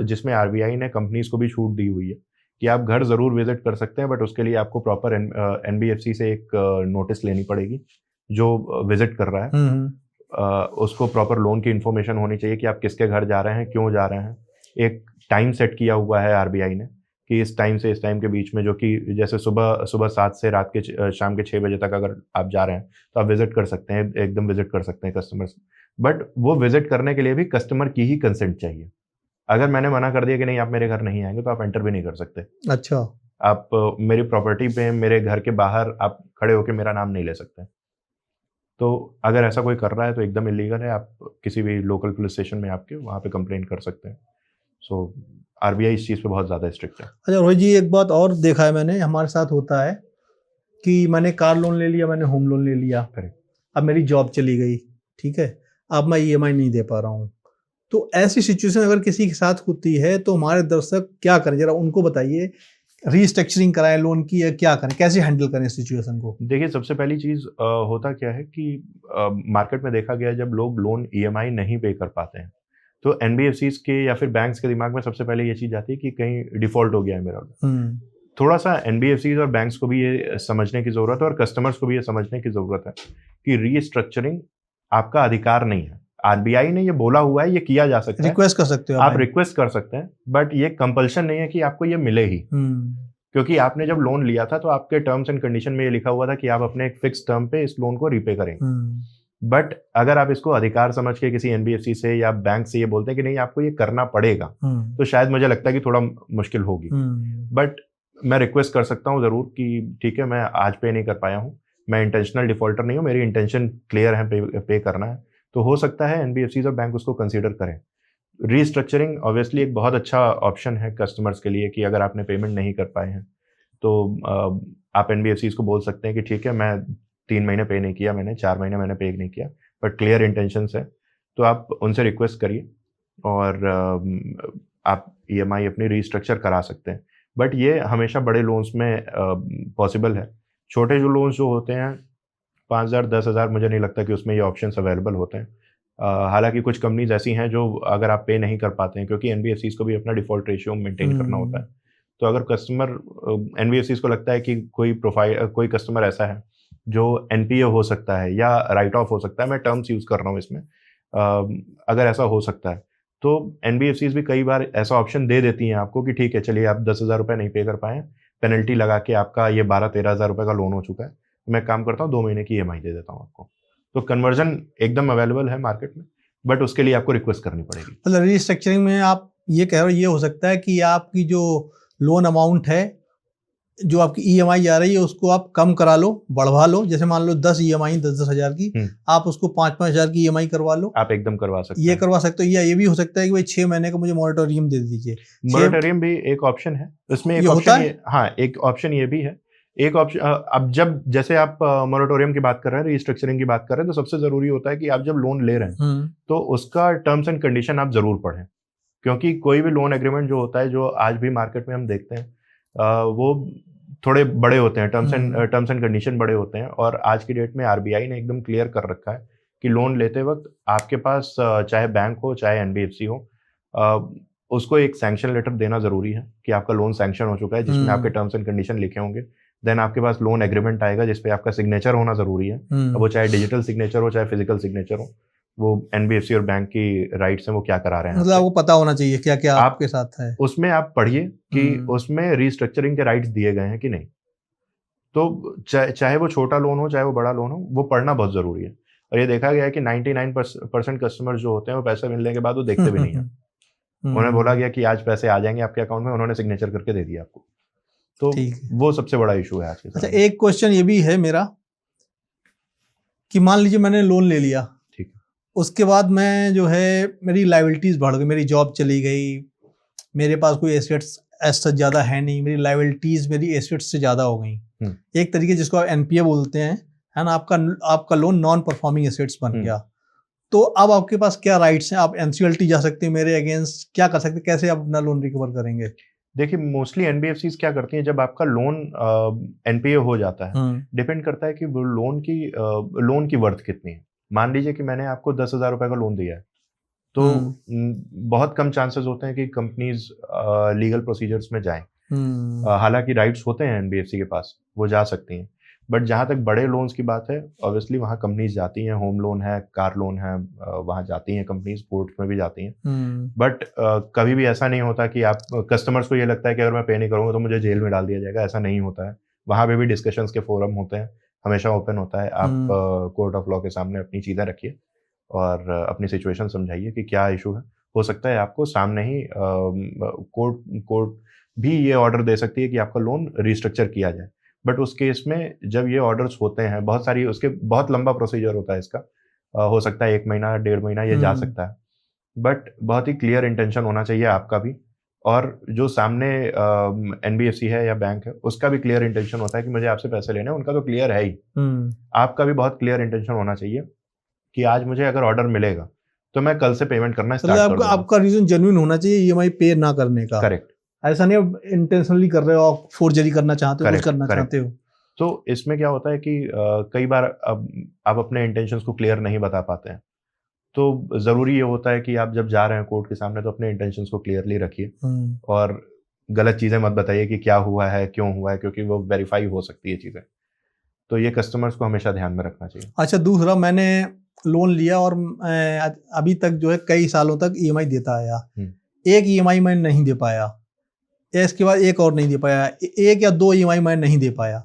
जिसमें आरबीआई ने कंपनीज को भी छूट दी हुई है कि आप घर ज़रूर विजिट कर सकते हैं, बट उसके लिए आपको प्रॉपर एनबीएफसी से एक नोटिस लेनी पड़ेगी जो विजिट कर रहा है। उसको प्रॉपर लोन की इन्फॉर्मेशन होनी चाहिए कि आप किसके घर जा रहे हैं, क्यों जा रहे हैं। एक टाइम सेट किया हुआ है आरबीआई ने कि इस टाइम से इस टाइम के बीच में, जो कि जैसे सुबह 7 से रात के शाम के 6 बजे तक अगर आप जा रहे हैं तो आप विजिट कर सकते हैं, एकदम विजिट कर सकते हैं कस्टमर्स। बट वो विजिट करने के लिए भी कस्टमर की ही कंसेंट चाहिए। अगर मैंने मना कर दिया कि नहीं आप मेरे घर नहीं आएंगे तो आप एंटर भी नहीं कर सकते। अच्छा। आप मेरी प्रॉपर्टी पे, मेरे घर के बाहर आप खड़े होकर मेरा नाम नहीं ले सकते। तो अगर ऐसा कोई कर रहा है तो एकदम इलीगल है। आप किसी भी लोकल पुलिस स्टेशन में आपके वहाँ पे कंप्लेंट कर सकते हैं। सो आरबीआई इस चीज़ पे बहुत ज़्यादा स्ट्रिक्ट है। अच्छा रोहित जी, एक बात और देखा है मैंने, हमारे साथ होता है कि मैंने कार लोन ले लिया, मैंने होम लोन ले लिया, अब मेरी जॉब चली गई, ठीक है, अब मैं EMI नहीं दे पा रहा हूँ। तो ऐसी सिचुएशन अगर किसी के साथ होती है तो हमारे दर्शक क्या करें, जरा उनको बताइए। रीस्ट्रक्चरिंग कराएं लोन की या क्या करें, कैसे हैंडल करें इस सिचुएशन को? देखिए, सबसे पहली चीज़ होता क्या है कि मार्केट में देखा गया है जब लोग लोन EMI नहीं पे कर पाते हैं तो एनबीएफसीज के या फिर बैंक्स के दिमाग में सबसे पहले ये चीज़ आती है कि कहीं डिफॉल्ट हो गया है मेरा। थोड़ा सा एनबीएफसीज और बैंक्स को भी ये समझने की ज़रूरत है और कस्टमर्स को भी ये समझने की ज़रूरत है कि रीस्ट्रक्चरिंग आपका अधिकार नहीं है। आरबीआई ने ये बोला हुआ है, ये किया जा सकता है, रिक्वेस्ट कर सकते हो आप रिक्वेस्ट कर सकते हैं, बट ये कंपल्शन नहीं है कि आपको ये मिले ही। क्योंकि आपने जब लोन लिया था तो आपके टर्म्स एंड कंडीशन में ये लिखा हुआ था कि आप अपने एक फिक्स टर्म पे इस लोन को रीपे करेंगे। बट अगर आप इसको अधिकार समझ के किसी एनबीएफसी से या बैंक से ये बोलते हैं कि नहीं आपको ये करना पड़ेगा, तो शायद मुझे लगता है कि थोड़ा मुश्किल होगी। बट मैं रिक्वेस्ट कर सकता हूँ ज़रूर कि ठीक है, मैं आज पे नहीं कर पाया हूँ, मैं इंटेंशनल डिफॉल्टर नहीं हूँ, मेरी इंटेंशन क्लियर है, पे करना है, तो हो सकता है एनबीएफसी और बैंक उसको कंसिडर करें। रीस्ट्रक्चरिंग ऑब्वियसली एक बहुत अच्छा ऑप्शन है कस्टमर्स के लिए कि अगर आपने पेमेंट नहीं कर पाए हैं तो आप एनबीएफसी को बोल सकते हैं कि ठीक है, मैं 3 महीने पे नहीं किया, मैंने 4 महीने मैंने पे नहीं किया, बट क्लियर इंटेंशन है, तो आप उनसे रिक्वेस्ट करिए और आप EMI अपनी रीस्ट्रक्चर करा सकते हैं। बट ये हमेशा बड़े लोन्स में पॉसिबल है। छोटे जो लोन्स जो होते हैं 5,000 10,000, मुझे नहीं लगता कि उसमें ये ऑप्शंस अवेलेबल होते हैं। हालांकि कुछ कंपनीज ऐसी हैं जो अगर आप पे नहीं कर पाते हैं, क्योंकि एनबीएफसी को भी अपना डिफॉल्ट रेशियो मेंटेन करना होता है, तो अगर कस्टमर एनबीएफसी को लगता है कि कोई कस्टमर ऐसा है जो एनपीए हो सकता है या राइट ऑफ हो सकता है, मैं टर्म्स यूज कर रहा हूँ इसमें, अगर ऐसा हो सकता है तो एनबीएफसी भी कई बार ऐसा ऑप्शन दे देती हैं आपको कि ठीक है, चलिए आप 10,000 रुपये नहीं पे कर पाए, पेनल्टी लगा के आपका ये 12-13 हज़ार रुपये का लोन हो चुका है, मैं काम करता हूँ 2 महीने की EMI दे देता हूँ आपको। तो कन्वर्जन एकदम अवेलेबल है मार्केट में, बट उसके लिए आपको रिक्वेस्ट करनी पड़ेगी। मतलब रीस्ट्रक्चरिंग में आप ये कह रहे हो, ये हो सकता है कि आपकी जो लोन अमाउंट है, जो आपकी EMI आ रही है, उसको आप कम करा लो, बढ़वा लो। जैसे मान लो 10 EMI 10-10 हज़ार की, आप उसको 5-5 हज़ार की EMI करवा लो। आप एकदम करवा सकते हैं, ये करवा सकते हो। या ये भी हो सकता है कि भाई 6 महीने का मुझे मॉरेटोरियम दे दीजिए। मॉरेटोरियम भी एक ऑप्शन है इसमें। एक ऑप्शन हाँ, एक ऑप्शन ये भी है। एक ऑप्शन, अब जब जैसे आप मॉरेटोरियम की बात कर रहे हैं, रीस्ट्रक्चरिंग की बात कर रहे हैं, तो सबसे जरूरी होता है कि आप जब लोन ले रहे हैं तो उसका टर्म्स एंड कंडीशन आप जरूर पढ़ें, क्योंकि कोई भी लोन एग्रीमेंट जो होता है, जो आज भी मार्केट में हम देखते हैं, वो थोड़े बड़े होते हैं, टर्म्स एंड कंडीशन बड़े होते हैं। और आज की डेट में आरबीआई ने एकदम क्लियर कर रखा है कि लोन लेते वक्त आपके पास चाहे बैंक हो चाहे एनबीएफसी हो, उसको एक सैंक्शन लेटर देना जरूरी है कि आपका लोन सैंक्शन हो चुका है, जिसमें आपके टर्म्स एंड कंडीशन लिखे होंगे। देन आपके पास लोन एग्रीमेंट आएगा जिसपे आपका सिग्नेचर होना जरूरी है। अब वो चाहे डिजिटल सिग्नेचर हो चाहे फिजिकल सिग्नेचर हो, वो एनबीएफसी और बैंक की राइट्स हैं, वो क्या करा रहे हैं, मतलब आपको पता होना चाहिए क्या क्या आपके साथ है। उसमें आप पढ़िए कि उसमें रीस्ट्रक्चरिंग के राइट्स दिए गए हैं कि नहीं। तो चाहे वो छोटा लोन हो चाहे वो बड़ा लोन हो, वो पढ़ना बहुत जरूरी है। और ये देखा गया है कि 99% कस्टमर जो होते हैं वो पैसे मिलने के बाद वो देखते भी नहीं है। उन्हें बोला गया कि आज पैसे आ जाएंगे आपके अकाउंट में, उन्होंने सिग्नेचर करके दे दिया आपको। तो वो सबसे बड़ा इशू है आज के समय। अच्छा, एक क्वेश्चन ये भी है मेरा कि मान लीजिए मैंने लोन ले लिया, ठीक है। उसके बाद मैं जो है मेरी लाइबिलिटीज बढ़ गई, मेरी जॉब चली गई, मेरे पास कोई एसेट्स ऐसा ज़्यादा है नहीं, मेरी लाइबिलिटीज मेरी एसेट्स से ज़्यादा हो गई। एक तरीके जिसको आप एनपीए बोलते हैं, है ना, आपका लोन नॉन परफॉर्मिंग एसेट्स बन गया। तो अब आपके पास क्या राइट्स हैं? आप एनसीएलटी जा सकते हैं मेरे अगेंस्ट, क्या कर सकते हैं, कैसे आप अपना लोन रिकवर करेंगे? देखिए, मोस्टली एनबीएफसीज क्या करती हैं, जब आपका लोन एनपीए हो जाता है, डिपेंड करता है कि वो लोन की वर्थ कितनी है। मान लीजिए कि मैंने आपको 10,000 रुपए का लोन दिया है, तो बहुत कम चांसेस होते हैं कि कंपनीज लीगल प्रोसीजर्स में जाएं। हालांकि राइट्स होते हैं एनबीएफसी के पास, वो जा सकती हैं, बट जहाँ तक बड़े लोन्स की बात है, ऑब्वियसली वहाँ कंपनीज जाती हैं। होम लोन है, कार लोन है, वहाँ जाती हैं कंपनीज, कोर्ट में भी जाती हैं। बट कभी भी ऐसा नहीं होता कि आप कस्टमर्स को ये लगता है कि अगर मैं पे नहीं करूँगा तो मुझे जेल में डाल दिया जाएगा, ऐसा नहीं होता है। वहाँ पे भी डिस्कशंस के फोरम होते हैं, हमेशा ओपन होता है। आप कोर्ट ऑफ लॉ के सामने अपनी चीज़ें रखिए और अपनी सिचुएशन समझाइए कि क्या इशू है। हो सकता है आपको सामने ही कोर्ट भी ये ऑर्डर दे सकती है कि आपका लोन रिस्ट्रक्चर किया जाए। बट उस केस में जब ये ऑर्डर्स होते हैं, उसके बहुत लंबा प्रोसीजर होता है इसका, हो सकता है 1 महीना 1.5 महीना ये जा सकता है। बट बहुत ही क्लियर इंटेंशन होना चाहिए आपका भी, और जो सामने एनबीएफसी है या बैंक है उसका भी क्लियर इंटेंशन होता है कि मुझे आपसे पैसे लेने हैं। उनका तो क्लियर है ही, आपका भी बहुत क्लियर इंटेंशन होना चाहिए कि आज मुझे अगर ऑर्डर मिलेगा तो मैं कल से पेमेंट करना स्टार्ट कर दूंगा। आपका रीजन जेन्युइन होना चाहिए ईएमआई पे ना करने का। करेक्ट। ऐसा नहीं इंटेंशनली कर रहे हो, आप फोर्जरी करना चाहते हो, कुछ करना चाहते हो। तो इसमें क्या होता है कि कई बार अब आप अपने इंटेंशंस को क्लियर नहीं बता पाते हैं, तो ज़रूरी ये होता है कि आप जब जा रहे हैं कोर्ट के सामने तो अपने इंटेंशंस को क्लियरली रखिए और गलत चीज़ें मत बताइए कि क्या हुआ है, क्यों हुआ है, क्योंकि वो वेरीफाई हो सकती है चीज़ें। तो ये कस्टमर्स को हमेशा ध्यान में रखना चाहिए। अच्छा, दूसरा, मैंने लोन लिया और अभी तक जो है कई सालों तक ईएमआई देता आया, एक ईएमआई मैं नहीं दे पाया, इसके बाद एक और नहीं दे पाया, एक या 2 ईएमआई मैं नहीं दे पाया,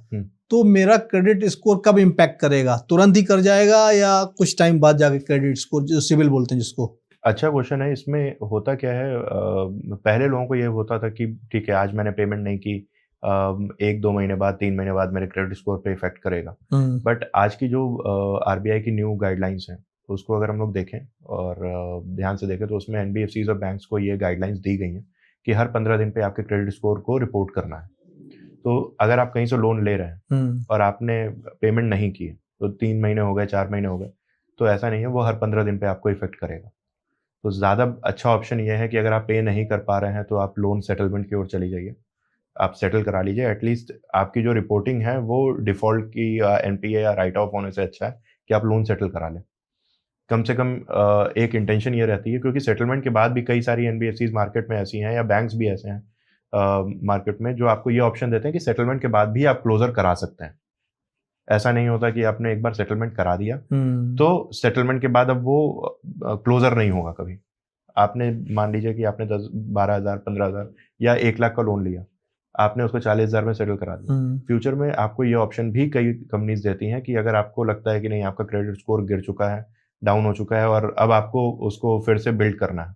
तो मेरा क्रेडिट स्कोर कब इम्पैक्ट करेगा? तुरंत ही कर जाएगा या कुछ टाइम बाद जाके क्रेडिट स्कोर, जो सिविल बोलते हैं जिसको? अच्छा क्वेश्चन है। इसमें होता क्या है, पहले लोगों को ये होता था कि ठीक है, आज मैंने पेमेंट नहीं की, 1-2 महीने बाद, 3 महीने बाद मेरे क्रेडिट स्कोर पे इफेक्ट करेगा। बट आज की जो आरबीआई की न्यू गाइडलाइंस हैं, उसको अगर हम लोग देखें और ध्यान से देखें, तो उसमें एनबीएफसीज और बैंक्स को ये गाइडलाइंस दी गई हैं कि हर 15 दिन पे आपके क्रेडिट स्कोर को रिपोर्ट करना है। तो अगर आप कहीं से लोन ले रहे हैं और आपने पेमेंट नहीं की है, तो 3 महीने हो गए, 4 महीने हो गए, तो ऐसा नहीं है, वो हर 15 दिन पे आपको इफेक्ट करेगा। तो ज़्यादा अच्छा ऑप्शन ये है कि अगर आप पे नहीं कर पा रहे हैं तो आप लोन सेटलमेंट की ओर चली जाइए, आप सेटल करा लीजिए। एटलीस्ट आपकी जो रिपोर्टिंग है वो डिफ़ॉल्ट की एनपीए या राइट ऑफ होने से अच्छा है कि आप लोन सेटल करा लें। कम से कम एक इंटेंशन ये रहती है, क्योंकि सेटलमेंट के बाद भी कई सारी एनबीएफसीज मार्केट में ऐसी हैं या बैंक्स भी ऐसे हैं मार्केट में, जो आपको ये ऑप्शन देते हैं कि सेटलमेंट के बाद भी आप क्लोजर करा सकते हैं। ऐसा नहीं होता कि आपने एक बार सेटलमेंट करा दिया तो सेटलमेंट के बाद अब वो क्लोजर नहीं होगा कभी। आपने मान लीजिए कि आपने 12,000, 15,000 या 1 लाख का लोन लिया, आपने उसको 40,000 में सेटल करा दिया। फ्यूचर में आपको ये ऑप्शन भी कई कंपनीज देती हैं कि अगर आपको लगता है कि नहीं, आपका क्रेडिट स्कोर गिर चुका है, डाउन हो चुका है और अब आपको उसको फिर से बिल्ड करना है,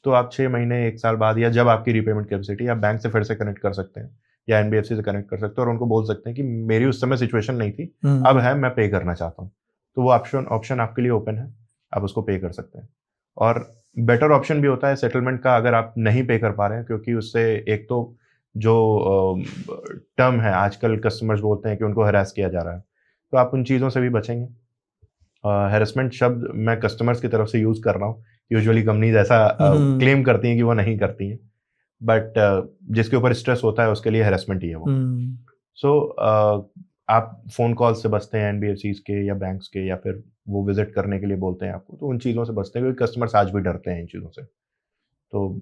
तो आप 6 महीने, 1 साल बाद या जब आपकी रीपेमेंट कैपेसिटी, आप बैंक से फिर से कनेक्ट कर सकते हैं या एनबीएफसी से कनेक्ट कर सकते हैं और उनको बोल सकते हैं कि मेरी उस समय सिचुएशन नहीं थी, अब है, मैं पे करना चाहता हूँ। तो वो ऑप्शन आपके लिए ओपन है, आप उसको पे कर सकते हैं। और बेटर ऑप्शन भी होता है सेटलमेंट का, अगर आप नहीं पे कर पा रहे हैं, क्योंकि उससे एक तो जो टर्म है, आजकल कस्टमर्स बोलते हैं कि उनको हरास किया जा रहा है, तो आप उन चीज़ों से भी बचेंगे। हैरेसमेंट शब्द मैं कस्टमर्स की तरफ से यूज़ कर रहा हूँ, यूजुअली कंपनीज ऐसा क्लेम करती हैं कि वो नहीं करती हैं, बट जिसके ऊपर स्ट्रेस होता है उसके लिए हैरेसमेंट ही है वो। सो आप फ़ोन कॉल से बचते हैं एनबीएफसीज के या बैंक्स के, या फिर वो विजिट करने के लिए बोलते हैं आपको, तो उन चीज़ों से बचते हैं, क्योंकि कस्टमर्स आज भी डरते हैं इन चीज़ों से। तो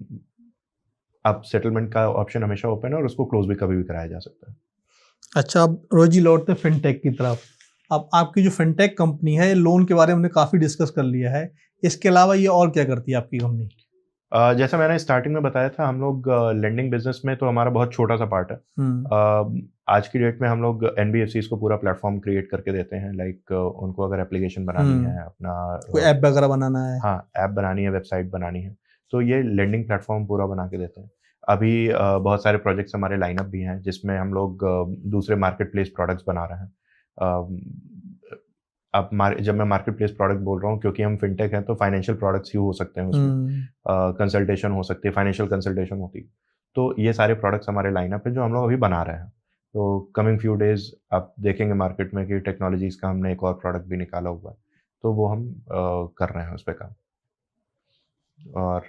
आप सेटलमेंट का ऑप्शन हमेशा ओपन है और उसको क्लोज भी कभी भी कराया जा सकता है। अच्छा, अब रोजी लौटते हैं फिनटेक की तरफ। अब आपकी जो फिनटेक कंपनी है, लोन के बारे में हमने काफ़ी डिस्कस कर लिया है, इसके अलावा ये और क्या करती है आपकी कंपनी? जैसा मैंने स्टार्टिंग में बताया था, हम लोग लेंडिंग बिजनेस में तो हमारा बहुत छोटा सा पार्ट है। आज की डेट में हम लोग एनबीएफसीज को पूरा प्लेटफॉर्म क्रिएट करके देते हैं, लाइक उनको अगर एप्लीकेशन बनानी है, अपना कोई ऐप वगैरह बनाना है, हाँ, ऐप बनानी है, वेबसाइट बनानी है, तो ये लेंडिंग प्लेटफॉर्म पूरा बना के देते हैं। अभी बहुत सारे प्रोजेक्ट्स हमारे लाइनअप भी हैं, जिसमें हम लोग दूसरे मार्केट प्लेस प्रोडक्ट्स बना रहे हैं। जब मैं मार्केट प्लेस प्रोडक्ट बोल रहा हूँ, क्योंकि हम फिनटेक हैं तो फाइनेंशियल प्रोडक्ट्स ही हो सकते हैं उसमें, कंसल्टेशन हो सकती है, फाइनेंशियल कंसल्टेशन होती है। तो ये सारे प्रोडक्ट्स हमारे लाइनअप है जो हम लोग अभी बना रहे हैं। तो कमिंग फ्यू डेज आप देखेंगे मार्केट में कि टेक्नोलॉजीज़ का हमने एक और प्रोडक्ट भी निकाला हुआ है, तो वो हम कर रहे हैं उस पर काम। और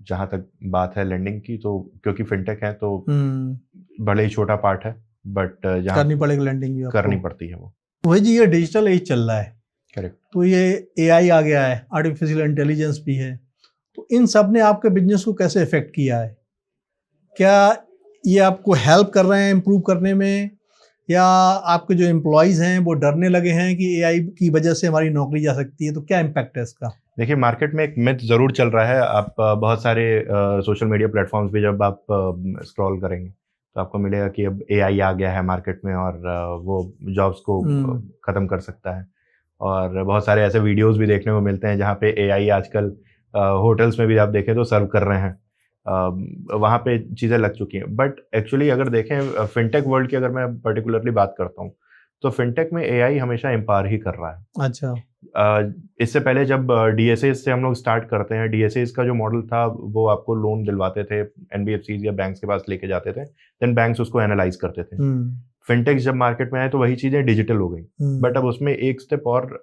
जहाँ तक बात है लेंडिंग की, तो क्योंकि फिनटेक है तो बड़े ही छोटा पार्ट है, बट जहाँ करनी पड़ेगी लैंडिंग भी करनी पड़ती है वो। वही जी, ये डिजिटल एज चल रहा है। करेक्ट। तो ये एआई आ गया है, आर्टिफिशियल इंटेलिजेंस भी है, तो इन सब ने आपके बिजनेस को कैसे इफेक्ट किया है? क्या ये आपको हेल्प कर रहे हैं इम्प्रूव करने में, या आपके जो एम्प्लॉयज़ हैं वो डरने लगे हैं कि एआई की वजह से हमारी नौकरी जा सकती है? तो क्या इम्पैक्ट है इसका? देखिए, मार्केट में एक मिथ ज़रूर चल रहा है। आप बहुत सारे सोशल मीडिया प्लेटफॉर्म्स पे जब आप स्क्रॉल करेंगे तो आपको मिलेगा कि अब एआई आ गया है मार्केट में और वो जॉब्स को ख़त्म कर सकता है। और बहुत सारे ऐसे वीडियोस भी देखने को मिलते हैं जहाँ पे एआई आजकल होटल्स में भी आप देखें तो सर्व कर रहे हैं। वहाँ पे चीज़ें लग चुकी हैं, बट एक्चुअली अगर देखें फिनटेक वर्ल्ड की, अगर मैं पर्टिकुलरली बात करता हूँ, तो फिनटेक में एआई हमेशा एम्पावर ही कर रहा है। अच्छा। इससे पहले जब डीएसएस से हम लोग स्टार्ट करते हैं, डीएसएस का जो मॉडल था वो आपको लोन दिलवाते थे, एनबीएफसीज या बैंक्स के पास लेके जाते थे, देन बैंक्स उसको एनालाइज करते थे। फिनटेक्स जब मार्केट में आए तो वही चीज़ें डिजिटल हो गई, बट अब उसमें एक स्टेप और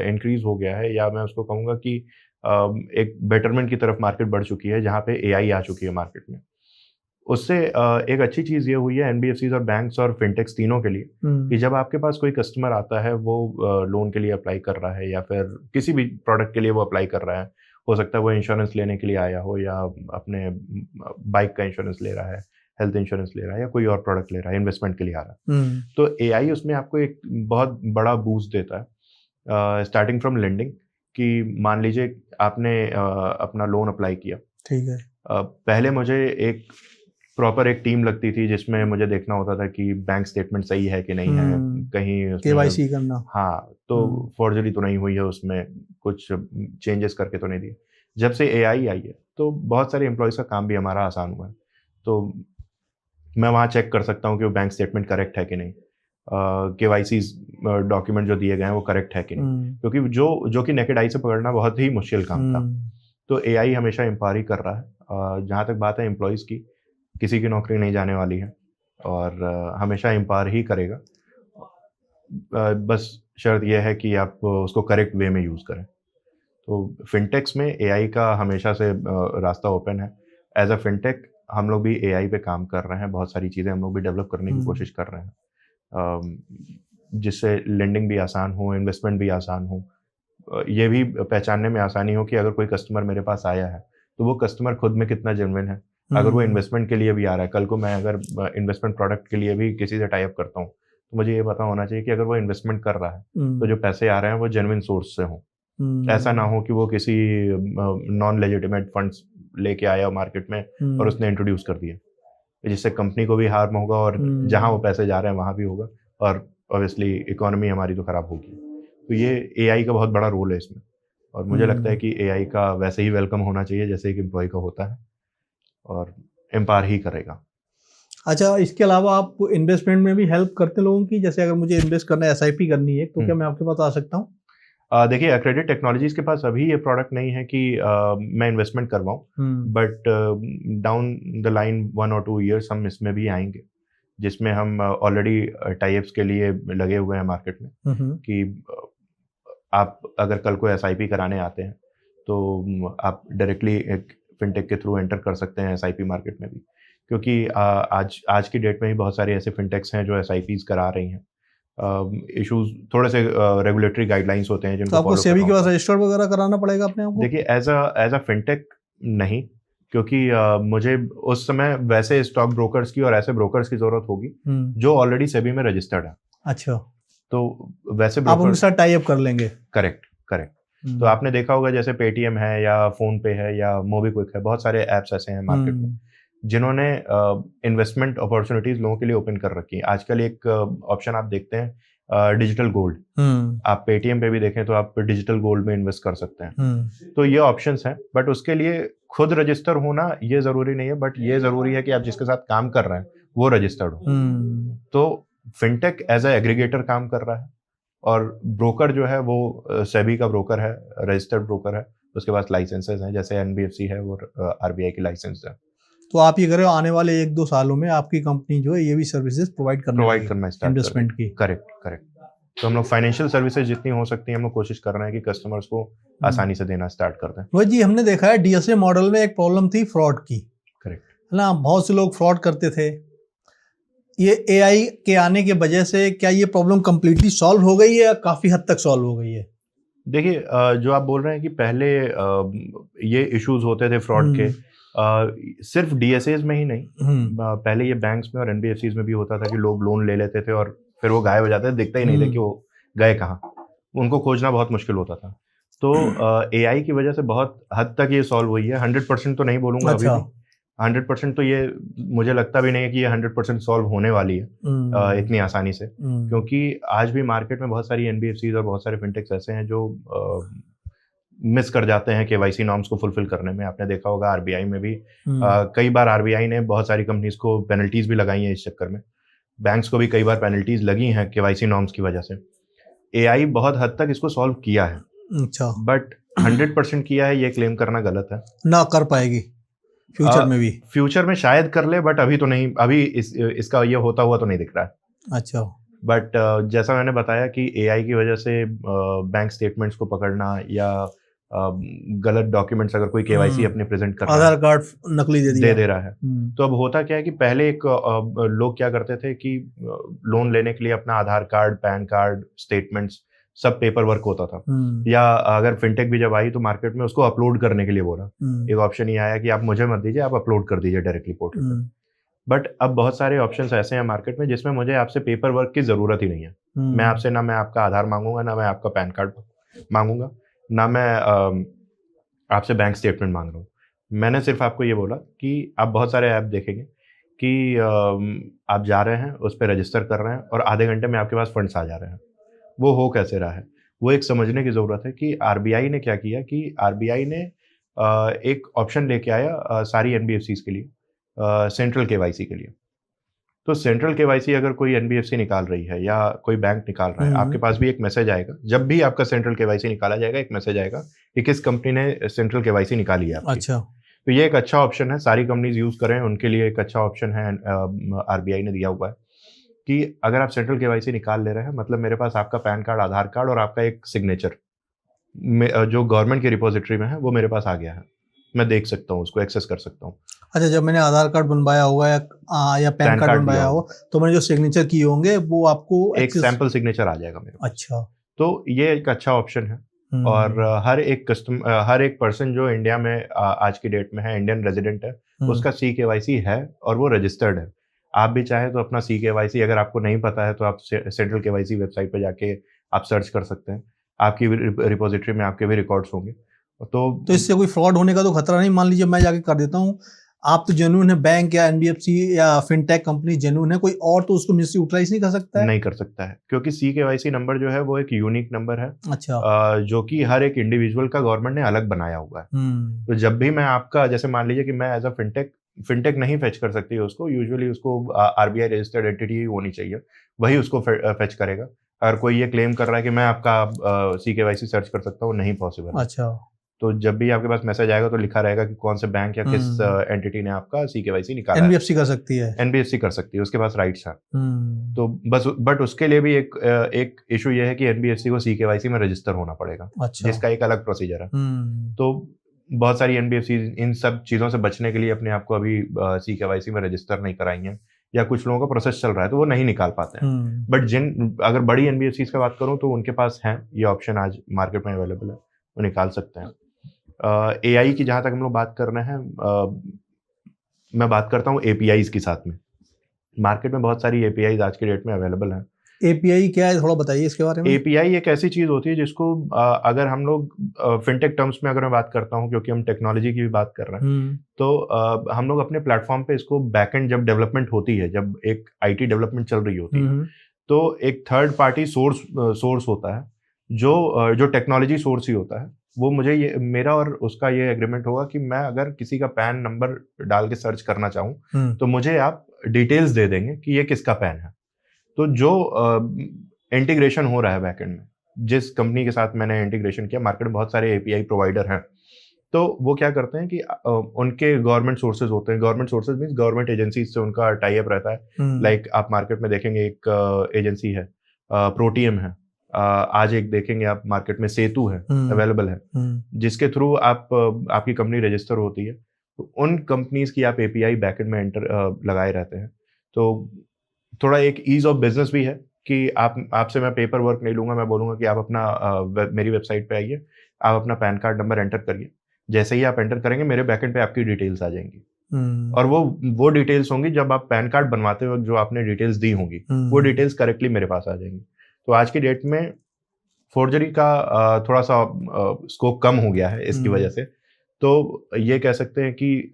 इंक्रीज हो गया है, या मैं उसको कहूँगा कि एक बेटरमेंट की तरफ मार्केट बढ़ चुकी है, जहाँ पे एआई आ चुकी है मार्केट में। उससे एक अच्छी चीज़ ये हुई है एनबीएफसीज और बैंक्स और फिनटेक्स तीनों के लिए, कि जब आपके पास कोई कस्टमर आता है, वो लोन के लिए अप्लाई कर रहा है या फिर किसी भी प्रोडक्ट के लिए वो अप्लाई कर रहा है, हो सकता है वो इंश्योरेंस लेने के लिए आया हो, या अपने बाइक का इंश्योरेंस ले रहा है, हेल्थ इंश्योरेंस ले रहा है, या कोई और प्रोडक्ट ले रहा है, इन्वेस्टमेंट के लिए आ रहा है, तो एआई उसमें आपको एक बहुत बड़ा बूस्ट देता है, स्टार्टिंग फ्रॉम लेंडिंग। कि मान लीजिए आपने अपना लोन अप्लाई किया, ठीक है, पहले मुझे एक प्रॉपर एक टीम लगती थी जिसमें मुझे देखना होता था कि बैंक स्टेटमेंट सही है कि नहीं है, कहीं केवाईसी करना, हाँ, तो फॉर्जरी तो नहीं हुई है उसमें, कुछ चेंजेस करके तो नहीं दिए। जब से एआई आई है तो बहुत सारे एम्प्लॉयज़ का काम भी हमारा आसान हुआ है, तो मैं वहाँ चेक कर सकता हूँ कि वो बैंक स्टेटमेंट करेक्ट है कि नहीं, केवाईसी डॉक्यूमेंट जो दिए गए हैं वो करेक्ट है कि नहीं, क्योंकि जो कि नेकेड आई से पकड़ना बहुत ही मुश्किल काम था। तो एआई हमेशा एम्पावर ही कर रहा है। जहाँ तक बात है एम्प्लॉयज़ की, किसी की नौकरी नहीं जाने वाली है और हमेशा एम्पावर ही करेगा। बस शर्त यह है कि आप उसको करेक्ट वे में यूज़ करें। तो फिनटेक्स में एआई का हमेशा से रास्ता ओपन है। एज अ फिनटेक हम लोग भी एआई पे काम कर रहे हैं, बहुत सारी चीज़ें हम लोग भी डेवलप करने की कोशिश कर रहे हैं, जिससे लेंडिंग भी आसान हो, इन्वेस्टमेंट भी आसान हो, ये भी पहचानने में आसानी हो कि अगर कोई कस्टमर मेरे पास आया है तो वो कस्टमर खुद में कितना जेन्युइन है। अगर वो इन्वेस्टमेंट के लिए भी आ रहा है, कल को मैं अगर इन्वेस्टमेंट प्रोडक्ट के लिए भी किसी से टाई अप करता हूँ, तो मुझे ये पता होना चाहिए कि अगर वो इन्वेस्टमेंट कर रहा है तो जो पैसे आ रहे हैं वो जेन्युइन सोर्स से हों। ऐसा ना हो कि वो किसी नॉन लेजिटिमेट फंड्स लेके आया मार्केट में और उसने इंट्रोड्यूस कर दिया, जिससे कंपनी को भी हार्म होगा और जहाँ वो पैसे जा रहे हैं वहाँ भी होगा, और ऑब्वियसली इकोनॉमी हमारी तो खराब होगी। तो ये एआई का बहुत बड़ा रोल है इसमें, और मुझे लगता है कि एआई का वैसे ही वेलकम होना चाहिए जैसे एक एम्प्लॉय का होता है, और एम्पावर ही करेगा। अच्छा, इसके अलावा आप इन्वेस्टमेंट में भी हेल्प करते लोगों की? जैसे अगर मुझे इन्वेस्ट करना है, एसआईपी करनी है, तो क्या मैं आपके पास आ सकता हूँ? देखिए, एक्रेडिट टेक्नोलॉजीज के पास अभी ये प्रोडक्ट नहीं है कि मैं इन्वेस्टमेंट करवाऊँ, बट डाउन द लाइन 1 और 2 ईयर्स हम इसमें भी आएंगे, जिसमें हम ऑलरेडी टाइप्स के लिए लगे हुए हैं मार्केट में, कि आप अगर कल को एसआईपी कराने आते हैं तो आप डायरेक्टली एक फिनटेक के थ्रू एंटर कर सकते हैं एसआईपी मार्केट में भी, क्योंकि आज की डेट में भी बहुत सारे ऐसे फिनटेक्स हैं जो एसआईपीज करा रही हैं। इश्यूज थोड़े से रेगुलेटरी गाइडलाइंस होते हैं जिनको आपको सेबी के पास रजिस्टर वगैरह कराना पड़ेगा अपने आप को? देखिए, एज अ फिनटेक नहीं, क्योंकि मुझे उस समय वैसे स्टॉक ब्रोकर्स की और ऐसे ब्रोकर्स की जरूरत होगी जो ऑलरेडी सेबी में रजिस्टर्ड है। अच्छा, तो वैसे आप उनके साथ टाई अप कर लेंगे? करेक्ट। तो आपने देखा होगा जैसे पेटीएम है या फोन पे है या मोबीक्विक है, बहुत सारे ऐप्स ऐसे हैं मार्केट में जिन्होंने इन्वेस्टमेंट अपॉर्चुनिटीज लोगों के लिए ओपन कर रखी है। आजकल एक ऑप्शन आप देखते हैं डिजिटल गोल्ड, आप पेटीएम पे भी देखें तो आप डिजिटल गोल्ड में इन्वेस्ट कर सकते हैं। तो ये ऑप्शंस हैं, बट उसके लिए खुद रजिस्टर होना ये जरूरी नहीं है, बट ये जरूरी है कि आप जिसके साथ काम कर रहे हैं वो रजिस्टर्ड हो। तो फिनटेक एज ए एग्रीगेटर काम कर रहा है, और ब्रोकर जो है वो सेबी का ब्रोकर है, रजिस्टर्ड ब्रोकर है, उसके पास लाइसेंसेस हैं, जैसे एनबीएफसी है वो आरबीआई की लाइसेंस है। तो आप ये कह रहे हो आने वाले 1-2 सालों में आपकी कंपनी जो है ये भी सर्विसेज प्रोवाइड करना स्टार्ट इन्वेस्टमेंट की। करेक्ट। तो हम लोग फाइनेंशियल सर्विसेज जितनी हो सकती है हम लोग कोशिश कर रहे हैं कि कस्टमर्स को आसानी से देना स्टार्ट कर दें। रोहित जी, हमने देखा है डीएसए मॉडल में एक प्रॉब्लम थी फ्रॉड की, करेक्ट है ना, बहुत से लोग फ्रॉड करते थे। ये एआई के आने की वजह से क्या ये प्रॉब्लम कंप्लीटली सॉल्व हो गई है या काफी हद तक सॉल्व हो गई है? देखिए, जो आप बोल रहे हैं कि पहले ये इश्यूज होते थे फ्रॉड के, सिर्फ डीएसएज में ही नहीं, पहले ये बैंक्स में और एनबीएफसीज में भी होता था कि लोग लोन ले लेते थे और फिर वो गायब हो जाते थे, दिखता ही नहीं था कि वो गए कहाँ, उनको खोजना बहुत मुश्किल होता था। तो एआई की वजह से बहुत हद तक ये सॉल्व हुई है। 100% तो नहीं बोलूंगा अभी भी, 100% तो ये मुझे लगता भी नहीं है कि ये 100% सॉल्व होने वाली है इतनी आसानी से, क्योंकि आज भी मार्केट में बहुत सारी एनबीएफसीज और बहुत सारे फिनटेक्स ऐसे हैं जो मिस कर जाते हैं केवाईसी नॉर्म्स को फुलफिल करने में। आपने देखा होगा आरबीआई में भी कई बार आरबीआई ने बहुत सारी कंपनीज को पेनल्टीज भी लगाई हैं इस चक्कर में। बैंक्स को भी कई बार पेनल्टीज लगी हैं केवाईसी नॉर्म्स की वजह से। एआई बहुत हद तक इसको सॉल्व किया है, अच्छा, बट 100% किया है ये क्लेम करना गलत है। ना कर पाएगी फ्यूचर में भी? फ्यूचर में शायद कर ले, बट अभी तो नहीं, अभी इसका ये होता हुआ तो नहीं दिख रहा है। अच्छा, बट जैसा मैंने बताया कि एआई की वजह से बैंक स्टेटमेंट्स को पकड़ना या गलत डॉक्यूमेंट्स अगर कोई केवाईसी अपने प्रेजेंट कर रहा है, आधार कार्ड नकली दे रहा है, तो अब होता क्या है कि पहले एक लोग क्या करते थे कि लोन लेने के लिए अपना आधार कार्ड, पैन कार्ड, स्टेटमेंट्स सब पेपर वर्क होता था, या अगर फिनटेक भी जब आई तो मार्केट में उसको अपलोड करने के लिए बोला, एक ऑप्शन ये आया कि आप मुझे मत दीजिए, आप अपलोड कर दीजिए डायरेक्टली पोर्टल पर। बट अब बहुत सारे ऑप्शंस ऐसे हैं मार्केट में जिसमें मुझे आपसे पेपर वर्क की जरूरत ही नहीं है। मैं आपसे ना मैं आपका आधार मांगूंगा, ना मैं आपका पैन कार्ड मांगूंगा, ना मैं आपसे बैंक स्टेटमेंट मांग रहा हूँ। मैंने सिर्फ आपको ये बोला कि आप बहुत सारे ऐप देखेंगे कि आप जा रहे हैं, उस पर रजिस्टर कर रहे हैं और आधे घंटे में आपके पास फंड्स आ जा रहे हैं। वो हो कैसे रहा है, वो एक समझने की ज़रूरत है कि आरबीआई ने क्या किया कि आरबीआई ने एक ऑप्शन लेके आया सारी एनबीएफसीज के लिए, सेंट्रल केवाईसी के लिए। तो सेंट्रल केवाईसी अगर कोई एनबीएफसी निकाल रही है या कोई बैंक निकाल रहा है, आपके पास भी एक मैसेज आएगा। जब भी आपका सेंट्रल केवाईसी निकाला जाएगा, एक मैसेज आएगा कि किस कंपनी ने सेंट्रल केवाईसी निकाली है आपकी। अच्छा, तो ये एक अच्छा ऑप्शन है, सारी कंपनीज यूज करें, उनके लिए एक अच्छा ऑप्शन है, आरबीआई ने दिया हुआ है कि अगर आप सेंट्रल केवाईसी निकाल ले रहे हैं, मतलब मेरे पास आपका पैन कार्ड, आधार कार्ड और आपका एक सिग्नेचर जो गवर्नमेंट की रिपोजिटरी में है वो मेरे पास आ गया है, मैं देख सकता हूँ, उसको एक्सेस कर सकता हूँ। अच्छा, जब मैंने आधार कार्ड बनवाया होगा या पैन कार्ड बनवाया हो तो मैंने जो सिग्नेचर किए होंगे वो आपको एक सैंपल सिग्नेचर आ जाएगा मेरे पास। अच्छा, तो ये एक अच्छा ऑप्शन है। और हर एक पर्सन जो इंडिया में आज की डेट में है, इंडियन रेजिडेंट है, उसका CKYC है और वो रजिस्टर्ड है। आप भी चाहे तो अपना CKYC, अगर आपको नहीं पता है तो आप सेंट्रल केवाईसी वेबसाइट पे जाके आप सर्च कर सकते हैं, आपकी रिपोजिटरी में आपके भी रिकॉर्ड्स होंगे। तो इससे कोई फ्रॉड होने का तो खतरा नहीं? मान लीजिए मैं जाके कर देता हूँ, आप तो जेन्युइन है, बैंक या एनबीएफसी या फिनटेक कंपनी जेन्युइन है, कोई और तो उसको मिस यूटिलाइज नहीं कर सकता है? नहीं कर सकता है, क्योंकि CKYC नंबर जो है वो एक यूनिक नंबर है। अच्छा, जो कि हर एक इंडिविजुअल का गवर्नमेंट ने अलग बनाया हुआ है। तो जब भी मैं आपका, जैसे मान लीजिए कि मैं एज अ फिनटेक नहीं फेच कर सकती है उसको, यूजुअली उसको आरबीआई रजिस्टर्ड एंटिटी होनी चाहिए, वही उसको फेच करेगा। अगर कोई ये क्लेम कर रहा है कि मैं आपका CKYC सर्च कर सकता हूँ, नहीं पॉसिबल। अच्छा, तो जब भी आपके पास मैसेज आएगा तो लिखा रहेगा कि कौन से बैंक या किस एंटिटी ने आपका CKYC निकाला है। एनबीएफसी कर सकती है? एनबीएफसी कर सकती है, उसके पास राइट्स हैं। तो बस, बट उसके लिए भी एक इशू ये है कि एनबीएफसी को CKYC में रजिस्टर होना पड़ेगा। अच्छा, जिसका एक अलग प्रोसीजर है। तो बहुत सारी एनबीएफसी इन सब चीज़ों से बचने के लिए अपने आप को अभी CKYC में रजिस्टर नहीं कराई हैं, या कुछ लोगों का प्रोसेस चल रहा है तो वो नहीं निकाल पाते हैं। बट अगर बड़ी एनबीएफसी की बात करूं तो उनके पास है ये ऑप्शन, आज मार्केट में अवेलेबल है, वो निकाल सकते हैं। AI की जहाँ तक हम लोग बात कर रहे हैं, मैं बात करता हूँ APIs के साथ में। मार्केट में बहुत सारी APIs आज के डेट में अवेलेबल हैं। API क्या है, थोड़ा बताइए इसके बारे में। API एक ऐसी चीज़ होती है जिसको अगर हम लोग फिनटेक टर्म्स में अगर मैं बात करता हूँ, क्योंकि हम टेक्नोलॉजी की भी बात कर रहे हैं, तो हम लोग अपने प्लेटफॉर्म पे इसको बैकएंड जब डेवलपमेंट होती है, जब एक IT डेवलपमेंट चल रही होती है, तो एक थर्ड पार्टी सोर्स होता है जो टेक्नोलॉजी सोर्स ही होता है। वो मुझे मेरा और उसका ये एग्रीमेंट होगा कि मैं अगर किसी का पैन नंबर डाल के सर्च करना चाहूँ तो मुझे आप डिटेल्स दे देंगे कि ये किसका पैन है। तो जो इंटीग्रेशन हो रहा है बैकएंड में। जिस कंपनी के साथ मैंने इंटीग्रेशन किया, मार्केट में बहुत सारे एपीआई प्रोवाइडर हैं, तो वो क्या करते हैं कि उनके गवर्नमेंट सोर्सेज होते हैं। Government sources means government agencies से उनका टाई अप रहता है। लाइक आप मार्केट में देखेंगे एक एजेंसी है, प्रोटीएम है, आज एक देखेंगे आप मार्केट में सेतु है, अवेलेबल है, जिसके थ्रू आपकी कंपनी रजिस्टर होती है। तो उन कंपनीज की आप एपीआई बैकएंड में एंटर लगाए रहते हैं। तो थोड़ा एक ईज ऑफ बिजनेस भी है कि आपसे मैं पेपर वर्क नहीं लूंगा, मैं बोलूंगा कि आप अपना मेरी वेबसाइट पे आइए, आप अपना पैन कार्ड नंबर एंटर करिए, जैसे ही आप एंटर करेंगे मेरे बैकएंड पे आपकी डिटेल्स आ जाएंगी। और वो डिटेल्स होंगी जब आप पैन कार्ड बनवाते वक्त जो आपने डिटेल्स दी होंगी, वो डिटेल्स करेक्टली मेरे पास आ जाएंगी। तो आज की डेट में फोर्जरी का थोड़ा सा स्कोप कम हो गया है इसकी वजह से। तो ये कह सकते हैं कि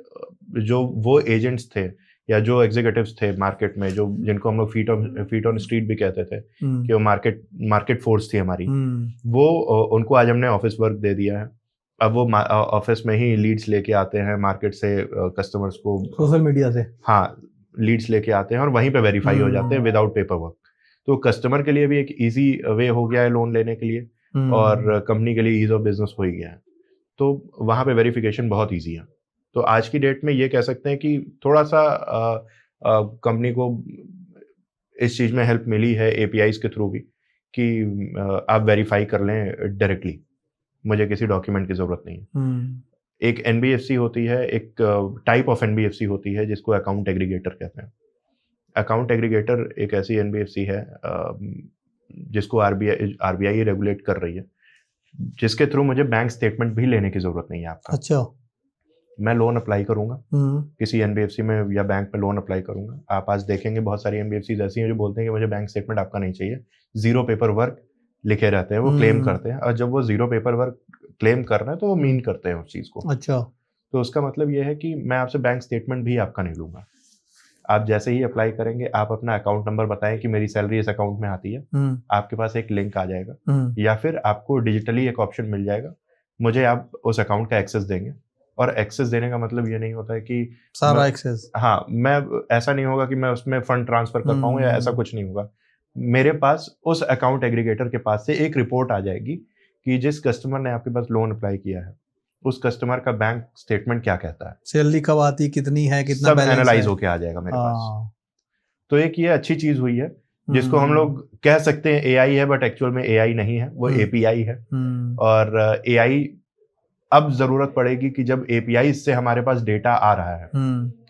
जो वो एजेंट्स थे या जो एग्जीक्यूटिव्स थे मार्केट में, जो जिनको हम लोग फीट ऑन स्ट्रीट भी कहते थे, कि वो मार्केट फोर्स थी हमारी, वो उनको आज हमने ऑफिस वर्क दे दिया है। अब वो ऑफिस में ही लीड्स लेके आते हैं मार्केट से, कस्टमर्स को सोशल मीडिया से, हाँ, लीड्स लेके आते हैं और वहीं पे वेरीफाई हो जाते हैं विदाउट पेपर वर्क। तो कस्टमर के लिए भी एक इजी वे हो गया है लोन लेने के लिए, और कंपनी के लिए ईज ऑफ बिजनेस हो ही गया है। तो वहाँ पे वेरिफिकेशन बहुत ईजी है। तो आज की डेट में ये कह सकते हैं कि थोड़ा सा कंपनी को इस चीज़ में हेल्प मिली है एपीआईज के थ्रू भी, कि आप वेरीफाई कर लें डायरेक्टली, मुझे किसी डॉक्यूमेंट की ज़रूरत नहीं है। एक एनबीएफसी होती है, एक टाइप ऑफ एनबीएफसी होती है जिसको अकाउंट एग्रीगेटर कहते हैं। अकाउंट एग्रीगेटर एक ऐसी एनबीएफसी है जिसको आरबीआई रेगुलेट कर रही है, जिसके थ्रू मुझे बैंक स्टेटमेंट भी लेने की जरूरत नहीं है आपका। अच्छा। मैं लोन अप्लाई करूंगा किसी एनबीएफसी में या बैंक में लोन अप्लाई करूंगा, आप आज देखेंगे बहुत सारी एनबीएफसी ऐसी हैं जो बोलते हैं कि मुझे बैंक स्टेटमेंट आपका नहीं चाहिए, जीरो पेपर वर्क लिखे रहते हैं, वो क्लेम करते हैं। और जब वो जीरो पेपर वर्क क्लेम कर रहे हैं तो वो मीन करते हैं उस चीज को। अच्छा। तो उसका मतलब ये है कि मैं आपसे बैंक स्टेटमेंट भी आपका नहीं लूंगा। आप जैसे ही अप्लाई करेंगे, आप अपना अकाउंट नंबर बताएं कि मेरी सैलरी इस अकाउंट में आती है, आपके पास एक लिंक आ जाएगा, या फिर आपको डिजिटली एक ऑप्शन मिल जाएगा, मुझे आप उस अकाउंट का एक्सेस देंगे। और एक्सेस देने का मतलब ये नहीं होता है कि सारा एक्सेस, हाँ, मैं ऐसा नहीं होगा कि मैं उसमें फंड ट्रांसफर कर पाऊँ या ऐसा कुछ नहीं होगा। मेरे पास उस अकाउंट एग्रीगेटर के पास से एक रिपोर्ट आ जाएगी कि जिस कस्टमर ने आपके पास लोन अप्लाई किया है, उस कस्टमर का बैंक स्टेटमेंट क्या कहता है, सैलरी कब आती, कितनी है, कितना सब एनालाइज होके आ जाएगा मेरे पास। तो एक ये अच्छी चीज हुई है जिसको हम लोग कह सकते हैं एआई है, बट एक्चुअल में एआई नहीं है, वो एपीआई है। और एआई अब जरूरत पड़ेगी कि जब एपीआई से हमारे पास डेटा आ रहा है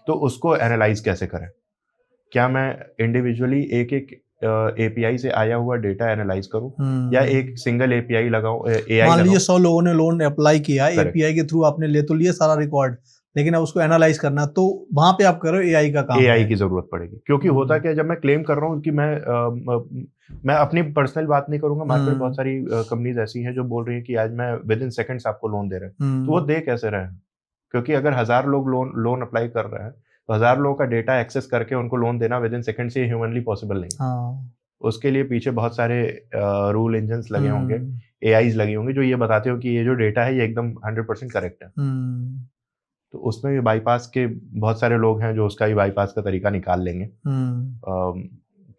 तो उसको एनालाइज कैसे करें। क्या मैं इंडिविजुअली एक एक एपीआई से आया हुआ डेटा एनालाइज करूं, या एक सिंगल एपीआई लगाऊं, एआई। मान लीजिए 100 लोगों ने लोन अप्लाई किया, एपीआई के थ्रू आपने ले तो लिया सारा रिकॉर्ड, लेकिन अब उसको एनालाइज करना, तो वहां पे आप करो एआई का काम, एआई की जरूरत पड़ेगी। क्योंकि होता क्या है, जब मैं क्लेम कर रहा हूँ कि मैं अपनी पर्सनल बात नहीं करूंगा, मार्केट में बहुत सारी कंपनीज ऐसी हैं जो बोल रही है कि आज मैं विद इन सेकंड्स आपको लोन दे रहे हैं, तो वो दे कैसे रहे हैं? क्योंकि अगर 1000 लोग लोन अप्लाई कर रहे हैं तो 1000 लोगों का डेटा एक्सेस करके उनको लोन देना विद इन सेकंड से ह्यूमनली पॉसिबल नहीं। उसके लिए पीछे बहुत सारे रूल इंजन्स लगे होंगे, एआईज लगे होंगे जो ये बताते हो कि ये जो डेटा है ये एकदम 100% करेक्ट है। तो उसमें भी बाईपास के बहुत सारे लोग हैं जो उसका भी बाईपास का तरीका निकाल लेंगे,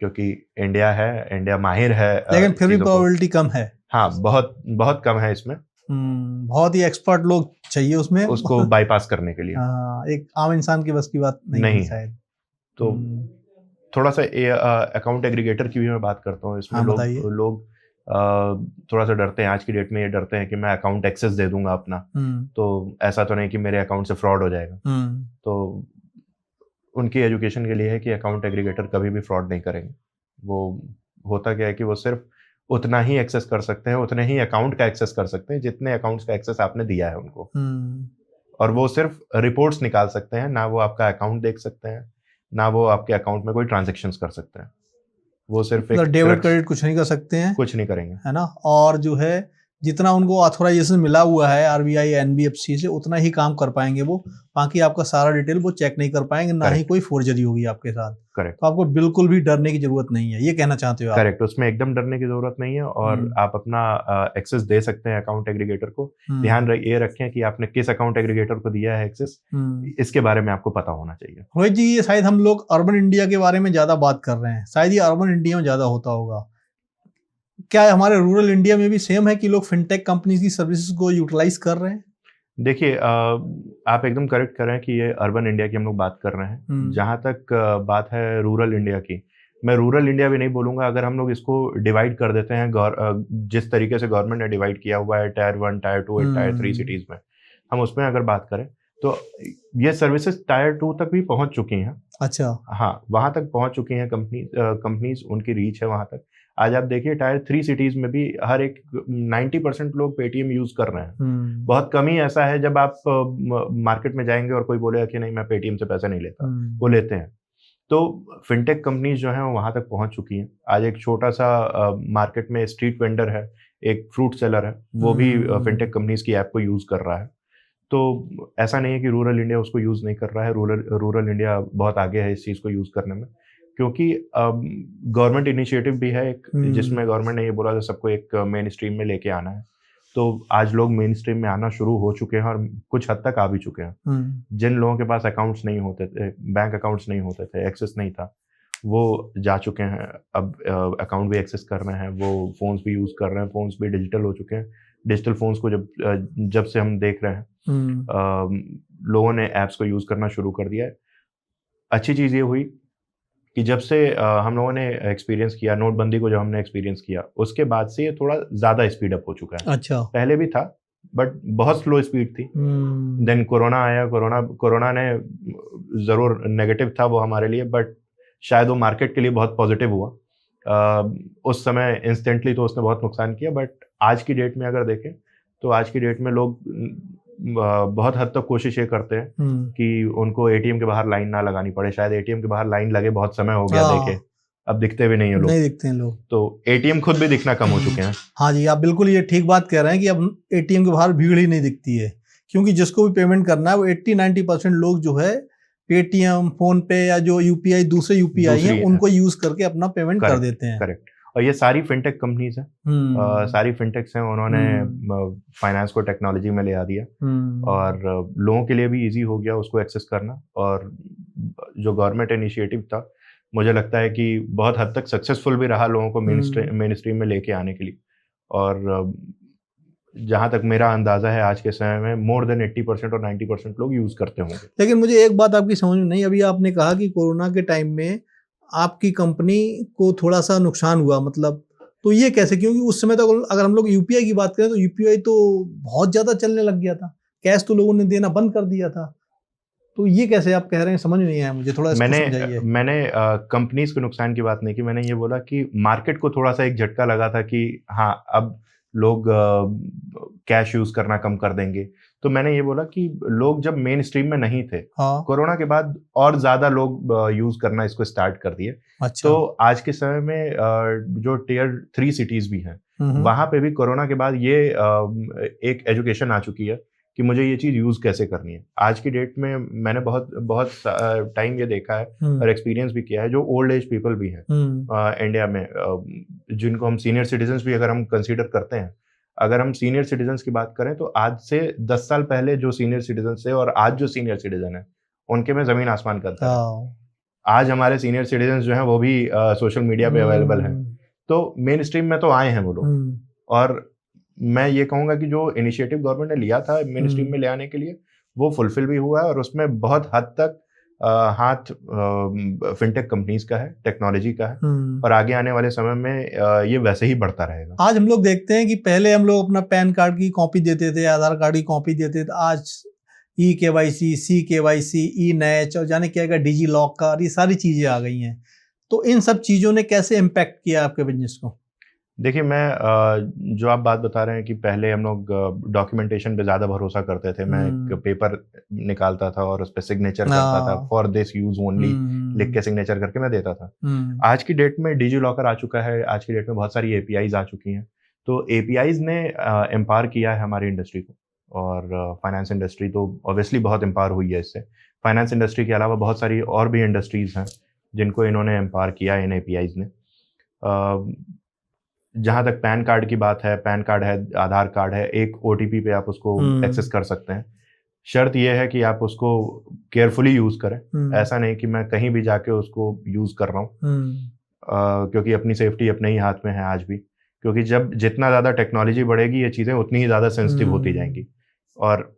क्योंकि इंडिया माहिर है, लेकिन फिर भी प्रोबेबिलिटी कम है। हाँ, बहुत बहुत कम है इसमें। बहुत ही एक्सपर्ट लोग चाहिए उसमें, उसको बाईपास करने के लिए। एक आम इंसान की बस की बात नहीं है शायद। तो थोड़ा सा अकाउंट एग्रीगेटर की भी मैं बात करता हूँ। इसमें लोग थोड़ा सा डरते हैं, आज की डेट में ये डरते हैं कि मैं अकाउंट एक्सेस दे दूंगा अपना, तो ऐसा तो नहीं कि मेरे अकाउंट से फ्रॉड हो जाएगा। तो उनकी एजुकेशन के लिए है कि अकाउंट एग्रीगेटर कभी भी फ्रॉड नहीं करेंगे। वो होता क्या है कि वो सिर्फ उतना ही एक्सेस कर सकते हैं, उतने ही अकाउंट का एक्सेस कर सकते हैं जितने अकाउंट्स का एक्सेस आपने दिया है उनको। और वो सिर्फ रिपोर्ट्स निकाल सकते हैं, ना वो आपका अकाउंट देख सकते हैं, ना वो आपके अकाउंट में कोई ट्रांजैक्शंस कर सकते हैं। वो सिर्फ एक डेबिट क्रेडिट कुछ नहीं कर सकते हैं, कुछ नहीं करेंगे, है ना। और जो है जितना उनको ऑथोराइजेशन मिला हुआ है आरबीआई एनबीएफसी से, उतना ही काम कर पाएंगे वो। बाकी आपका सारा डिटेल वो चेक नहीं कर पाएंगे, ना ही कोई फोर्जरी होगी आपके साथ। करेक्ट। तो आपको बिल्कुल भी डरने की जरूरत नहीं है, ये कहना चाहते हो आप? करेक्ट, उसमें एकदम डरने की जरूरत नहीं है। और आप अपना एक्सेस दे सकते हैं अकाउंट एग्रीगेटर को। ध्यान ये रखें कि आपने किस अकाउंट एग्रीगेटर को दिया है एक्सेस, इसके बारे में आपको पता होना चाहिए। रोहित जी, ये शायद हम लोग अर्बन इंडिया के बारे में ज्यादा बात कर रहे हैं, शायद ये अर्बन इंडिया में ज्यादा होता होगा। क्या हमारे रूरल इंडिया में भी सेम है कि लोग फिनटेक कंपनीज की सर्विसेज को यूटिलाइज कर रहे हैं? देखिए, आप एकदम करेक्ट कर रहे हैं कि ये अर्बन इंडिया की हम लोग बात कर रहे हैं। जहाँ तक बात है रूरल इंडिया की, मैं रूरल इंडिया भी नहीं बोलूँगा। अगर हम लोग इसको डिवाइड कर देते हैं, जिस तरीके से गवर्नमेंट ने डिवाइड किया हुआ है टायर 1, टायर 2 और टायर 3 सिटीज़ में, हम उसमें अगर बात करें तो ये सर्विसेज टायर 2 तक भी पहुँच चुकी हैं। अच्छा। हाँ, वहाँ तक पहुँच चुकी हैं कंपनीज, उनकी रीच है वहाँ तक। आज आप देखिए टायर 3 सिटीज़ में भी हर एक 90% लोग पेटीएम यूज़ कर रहे हैं। बहुत कम ही ऐसा है जब आप मार्केट में जाएँगे और कोई बोलेगा कि नहीं मैं पेटीएम से पैसा नहीं लेता, वो लेते हैं। तो फिनटेक कंपनीज जो हैं वो वहाँ तक पहुँच चुकी हैं। आज एक छोटा-सा मार्केट में स्ट्रीट वेंडर है, एक फ्रूट सेलर है, वो भी फिनटेक कंपनीज की ऐप को यूज़ कर रहा है। तो ऐसा नहीं है कि रूरल इंडिया उसको यूज़ नहीं कर रहा है। रूरल इंडिया बहुत आगे है इस चीज़ को यूज़ करने में, क्योंकि गवर्नमेंट इनिशिएटिव भी है एक, जिसमें गवर्नमेंट ने ये बोला था सबको एक मेन स्ट्रीम में लेके आना है। तो आज लोग मेन स्ट्रीम में आना शुरू हो चुके हैं और कुछ हद तक आ भी चुके हैं। जिन लोगों के पास अकाउंट्स नहीं होते थे, बैंक अकाउंट्स नहीं होते थे, एक्सेस नहीं था, वो जा चुके हैं। अब अकाउंट भी एक्सेस कर रहे हैं, वो फ़ोन्स भी यूज़ कर रहे हैं, फ़ोन्स भी डिजिटल हो चुके हैं। डिजिटल फ़ोन्स को जब से हम देख रहे हैं, लोगों ने ऐप्स को यूज़ करना शुरू कर दिया है। अच्छी चीज़ ये हुई कि जब से हम लोगों ने एक्सपीरियंस किया, नोटबंदी को जब हमने एक्सपीरियंस किया, उसके बाद से ये थोड़ा ज़्यादा स्पीड अप हो चुका है। अच्छा। पहले भी था, बट बहुत स्लो स्पीड थी। देन कोरोना आया, कोरोना ने ज़रूर नेगेटिव था वो हमारे लिए, बट शायद वो मार्केट के लिए बहुत पॉजिटिव हुआ। उस समय इंस्टेंटली तो उसने बहुत नुकसान किया, बट आज की डेट में अगर देखें तो आज की डेट में लोग बहुत हद तक कोशिश ये करते हैं कि उनको एटीएम के बाहर लाइन ना लगानी पड़े। शायद एटीएम के बाहर लाइन लगे बहुत समय हो गया देखे, अब दिखते भी नहीं है लोग, नहीं दिखते हैं लोग, तो एटीएम खुद भी दिखना कम हो चुके हैं। हाँ जी, आप बिल्कुल ये ठीक बात कह रहे हैं कि अब एटीएम के बाहर भीड़ ही नहीं दिखती है, क्योंकि जिसको भी पेमेंट करना है वो 80-90% लोग जो है पेटीएम, फोन पे या जो यूपीआई दूसरे यूपीआई हैं उनको यूज करके अपना पेमेंट कर देते हैं। करेक्ट। और ये सारी फिनटेक कंपनीज हैं, सारी फिनटेक्स हैं, उन्होंने फाइनेंस को टेक्नोलॉजी में ले आ दिया और लोगों के लिए भी इजी हो गया उसको एक्सेस करना। और जो गवर्नमेंट इनिशिएटिव था, मुझे लगता है कि बहुत हद तक सक्सेसफुल भी रहा लोगों को मेन स्ट्रीम में लेके आने के लिए। और जहाँ तक मेरा अंदाजा है आज के समय में मोर देन 80% और 90% लोग यूज करते होंगे। लेकिन मुझे एक बात आपकी समझ में नहीं, अभी आपने कहा कि कोरोना के टाइम में आपकी कंपनी को थोड़ा सा नुकसान हुआ, मतलब तो ये कैसे? क्योंकि उस समय तक अगर हम लोग यूपीआई की बात करें तो यूपीआई तो बहुत ज्यादा चलने लग गया था, कैश तो लोगों ने देना बंद कर दिया था, तो ये कैसे आप कह रहे हैं? समझ नहीं आया मुझे, थोड़ा इसको समझाइए। मैंने कंपनीज के नुकसान की बात नहीं की, मैंने ये बोला कि मार्केट को थोड़ा सा एक झटका लगा था कि हाँ अब लोग कैश यूज करना कम कर देंगे। तो मैंने ये बोला कि लोग जब मेन स्ट्रीम में नहीं थे, कोरोना के बाद और ज्यादा लोग यूज करना इसको स्टार्ट कर दिए। अच्छा। तो आज के समय में जो टियर 3 सिटीज भी हैं, वहां पे भी कोरोना के बाद ये एक एजुकेशन आ चुकी है कि मुझे ये चीज यूज कैसे करनी है। आज की डेट में मैंने बहुत टाइम ये देखा है और एक्सपीरियंस भी किया है, जो ओल्ड एज पीपल भी हैं इंडिया में, जिनको हम सीनियर सिटीजन्स भी अगर हम कंसीडर करते हैं, अगर हम सीनियर सिटीजन्स की बात करें तो आज से 10 साल पहले जो सीनियर सिटीजन थे और आज जो सीनियर सिटीजन है, उनके में जमीन आसमान का अंतर है। आज हमारे सीनियर सिटीजन जो हैं वो भी सोशल मीडिया पे अवेलेबल हैं, तो मेन स्ट्रीम में तो आए हैं वो लोग। और मैं ये कहूंगा कि जो इनिशिएटिव गवर्नमेंट ने लिया था मेन स्ट्रीम में ले आने के लिए, वो फुलफिल भी हुआ है और उसमें बहुत हद तक हाथ फिनटेक कंपनीज का है, टेक्नोलॉजी का है, और आगे आने वाले समय में ये वैसे ही बढ़ता रहेगा। आज हम लोग देखते हैं कि पहले हम लोग अपना पैन कार्ड की कॉपी देते थे, आधार कार्ड की कॉपी देते थे, आज ई-केवाईसी, सी-केवाईसी, ई-नैच और जाने क्या डिजी लॉकर, ये सारी चीजें आ गई हैं। तो इन सब चीजों ने कैसे इम्पैक्ट किया आपके बिजनेस को? देखिए, मैं जो आप बात बता रहे हैं कि पहले हम लोग डॉक्यूमेंटेशन पे ज़्यादा भरोसा करते थे। मैं एक पेपर निकालता था और उस पर सिग्नेचर करता था, फॉर दिस यूज ओनली लिख के सिग्नेचर करके मैं देता था। आज की डेट में डिजी लॉकर आ चुका है, आज की डेट में बहुत सारी एपीआईज आ चुकी हैं। तो एपीआईज ने एम्पावर किया है हमारी इंडस्ट्री को, और फाइनेंस इंडस्ट्री तो ऑब्वियसली बहुत एम्पावर हुई है इससे। फाइनेंस इंडस्ट्री के अलावा बहुत सारी और भी इंडस्ट्रीज हैं जिनको इन्होंने एम्पावर किया है इन एपीआईज ने। जहाँ तक पैन कार्ड की बात है, पैन कार्ड है, आधार कार्ड है, एक ओटीपी पे आप उसको एक्सेस कर सकते हैं। शर्त यह है कि आप उसको केयरफुली यूज करें, ऐसा नहीं कि मैं कहीं भी जाके उसको यूज कर रहा हूँ, क्योंकि अपनी सेफ्टी अपने ही हाथ में है आज भी। क्योंकि जब जितना ज़्यादा टेक्नोलॉजी बढ़ेगी ये चीज़ें उतनी ही ज़्यादा सेंसिटिव होती जाएंगी। और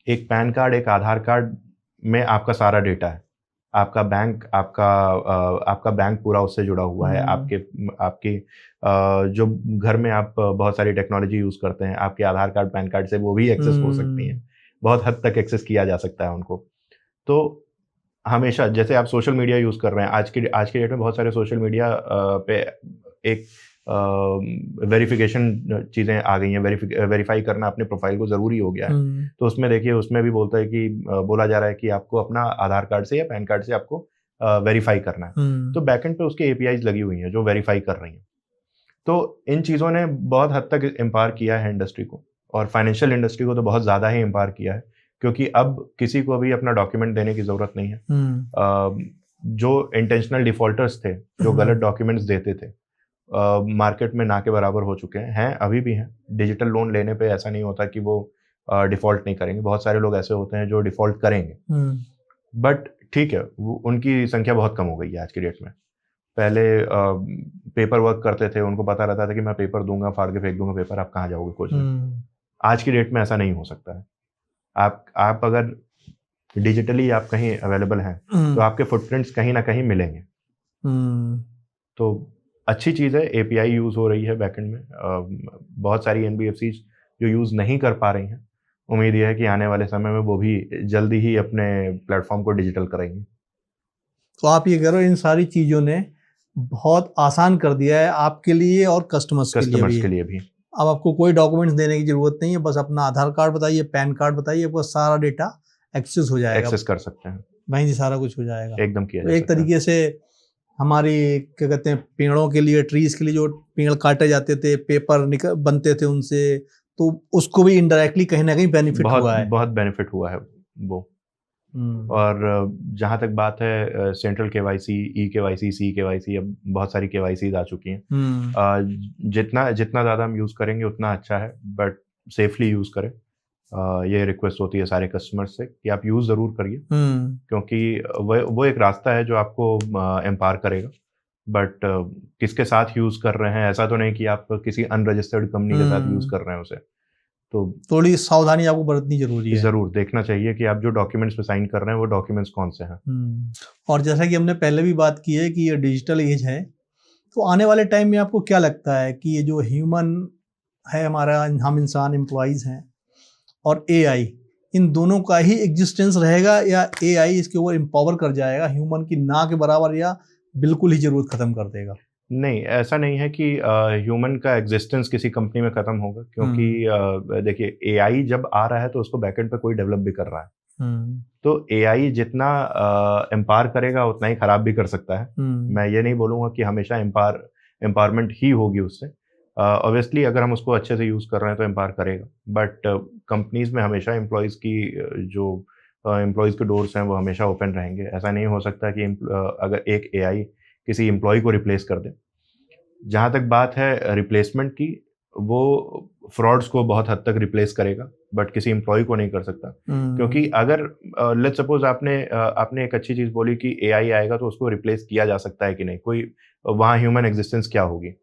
एक पैन कार्ड, एक आधार कार्ड में आपका सारा डेटा है, आपका बैंक पूरा उससे जुड़ा हुआ है। आपके जो घर में आप बहुत सारी टेक्नोलॉजी यूज़ करते हैं, आपके आधार कार्ड पैन कार्ड से वो भी एक्सेस हो सकती हैं, बहुत हद तक एक्सेस किया जा सकता है उनको। तो हमेशा जैसे आप सोशल मीडिया यूज़ कर रहे हैं, आज की डेट में बहुत सारे सोशल मीडिया पे एक वेरिफिकेशन चीज़ें आ गई हैं, वेरीफाई करना अपने प्रोफाइल को ज़रूरी हो गया है। तो उसमें देखिए, उसमें भी बोलता है कि बोला जा रहा है कि आपको अपना आधार कार्ड से या पैन कार्ड से आपको वेरीफाई करना है। तो बैकएंड पे उसके एपीआईज लगी हुई हैं जो वेरीफाई कर रही हैं। तो इन चीज़ों ने बहुत हद तक एम्पावर किया है इंडस्ट्री को, और फाइनेंशियल इंडस्ट्री को तो बहुत ज़्यादा ही एम्पावर किया है, क्योंकि अब किसी को भी अपना डॉक्यूमेंट देने की ज़रूरत नहीं है। जो इंटेंशनल डिफॉल्टर्स थे, जो गलत डॉक्यूमेंट्स देते थे, मार्केट में ना के बराबर हो चुके हैं, अभी भी हैं। डिजिटल लोन लेने पे ऐसा नहीं होता कि वो डिफ़ॉल्ट नहीं करेंगे, बहुत सारे लोग ऐसे होते हैं जो डिफ़ॉल्ट करेंगे, बट ठीक है, उनकी संख्या बहुत कम हो गई है आज की डेट में। पहले पेपर वर्क करते थे, उनको पता रहता था कि मैं पेपर दूंगा, फाड़ के फेंक दूंगा पेपर, आप कहाँ जाओगे खोजने। आज की डेट में ऐसा नहीं हो सकता है। आप अगर डिजिटली आप कहीं अवेलेबल हैं तो आपके फुटप्रिंट्स कहीं ना कहीं मिलेंगे। तो अच्छी चीज़ है, एपीआई यूज़ हो रही है बैकएंड में। बहुत सारी एनबीएफसी जो यूज़ नहीं कर पा रही हैं, उम्मीद यह है कि आने वाले समय में वो भी जल्दी ही अपने प्लेटफॉर्म को डिजिटल करेंगे। तो आप ये कह रहे हो इन सारी चीज़ों ने बहुत आसान कर दिया है आपके लिए और कस्टमर्स के लिए भी। अब आपको कोई डॉक्यूमेंट्स देने की जरूरत नहीं है, बस अपना आधार कार्ड बताइए, पैन कार्ड बताइए, आपको सारा डेटा एक्सेस हो जाएगा, एक्सेस कर सकते हैं, वहीं से सारा कुछ हो जाएगा एकदम किया तो एक तरीके से हमारी क्या कहते हैं, पेड़ों के लिए, ट्रीज के लिए जो पेड़ काटे जाते थे, पेपर बनते थे उनसे, तो उसको भी इनडायरेक्टली कहीं ना कहीं बेनिफिट हुआ है, बहुत बेनिफिट हुआ है वो। और जहाँ तक बात है सेंट्रल केवाईसी, ई केवाईसी, सी केवाईसी, अब बहुत सारी केवाईसी आ चुकी हैं। जितना ज़्यादा हम यूज़ करेंगे उतना अच्छा है, बट सेफली यूज़ करें। ये रिक्वेस्ट होती है सारे कस्टमर्स से कि आप यूज़ ज़रूर करिए, क्योंकि वो एक रास्ता है जो आपको एम्पावर करेगा। बट किसके साथ यूज़ कर रहे हैं, ऐसा तो नहीं कि आप किसी अनरजिस्टर्ड कंपनी के साथ यूज़ कर रहे हैं उसे। तो थोड़ी सावधानी आपको बरतनी जरूरी है, जरूर देखना चाहिए कि आप जो डॉक्यूमेंट्स पे साइन कर रहे हैं वो डॉक्यूमेंट्स कौन से हैं। और जैसा कि हमने पहले भी बात की है कि ये डिजिटल एज है, तो आने वाले टाइम में आपको क्या लगता है कि ये जो ह्यूमन है हमारा, हम इंसान एम्प्लॉइज हैं, और एआई, इन दोनों का ही एग्जिस्टेंस रहेगा, या एआई इसके ऊपर एम्पावर कर जाएगा ह्यूमन की ना के बराबर, या बिल्कुल ही जरूरत खत्म कर देगा? नहीं, ऐसा नहीं है कि ह्यूमन का एग्जिस्टेंस किसी कंपनी में खत्म होगा, क्योंकि देखिए, एआई जब आ रहा है तो उसको बैकएंड पे कोई डेवलप भी कर रहा है। तो एआई जितना एम्पावर करेगा उतना ही खराब भी कर सकता है। मैं ये नहीं बोलूँगा कि हमेशा एम्पावरमेंट ही होगी उससे। ऑब्वियसली अगर हम उसको अच्छे से यूज़ कर रहे हैं तो एम्पावर करेगा, बट कंपनीज में हमेशा एम्प्लॉयज़ के डोर्स हैं वो हमेशा ओपन रहेंगे। ऐसा नहीं हो सकता कि अगर एक एआई किसी एम्प्लॉय को रिप्लेस कर दे। जहाँ तक बात है रिप्लेसमेंट की, वो फ्रॉड्स को बहुत हद तक रिप्लेस करेगा, बट किसी एम्प्लॉय को नहीं कर सकता। क्योंकि अगर लेट्स सपोज आपने एक अच्छी चीज़ बोली कि एआई आएगा तो उसको रिप्लेस किया जा सकता है कि नहीं, कोई वहाँ ह्यूमन एग्जिस्टेंस क्या होगी।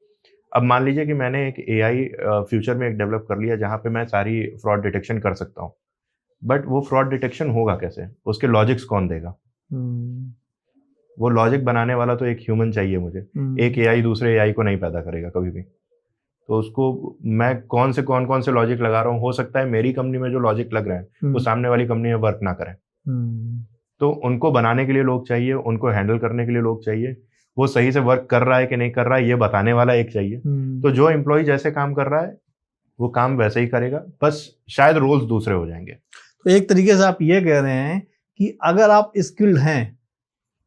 अब मान लीजिए कि मैंने एक एआई फ्यूचर में एक डेवलप कर लिया जहाँ पे मैं सारी फ्रॉड डिटेक्शन कर सकता हूँ, बट वो फ्रॉड डिटेक्शन होगा कैसे, उसके लॉजिक्स कौन देगा? वो लॉजिक बनाने वाला तो एक ह्यूमन चाहिए मुझे। एक एआई दूसरे एआई को नहीं पैदा करेगा कभी भी। तो उसको मैं कौन से लॉजिक लगा रहा हूँ, हो सकता है मेरी कंपनी में जो लॉजिक लग रहे हैं वो सामने वाली कंपनी में वर्क ना करें। तो उनको बनाने के लिए लोग चाहिए, उनको हैंडल करने के लिए लोग चाहिए, वो सही से वर्क कर रहा है कि नहीं कर रहा है ये बताने वाला एक चाहिए। तो जो एम्प्लॉय जैसे काम कर रहा है वो काम वैसे ही करेगा, बस शायद रोल्स दूसरे हो जाएंगे। तो एक तरीके से आप ये कह रहे हैं कि अगर आप स्किल्ड हैं,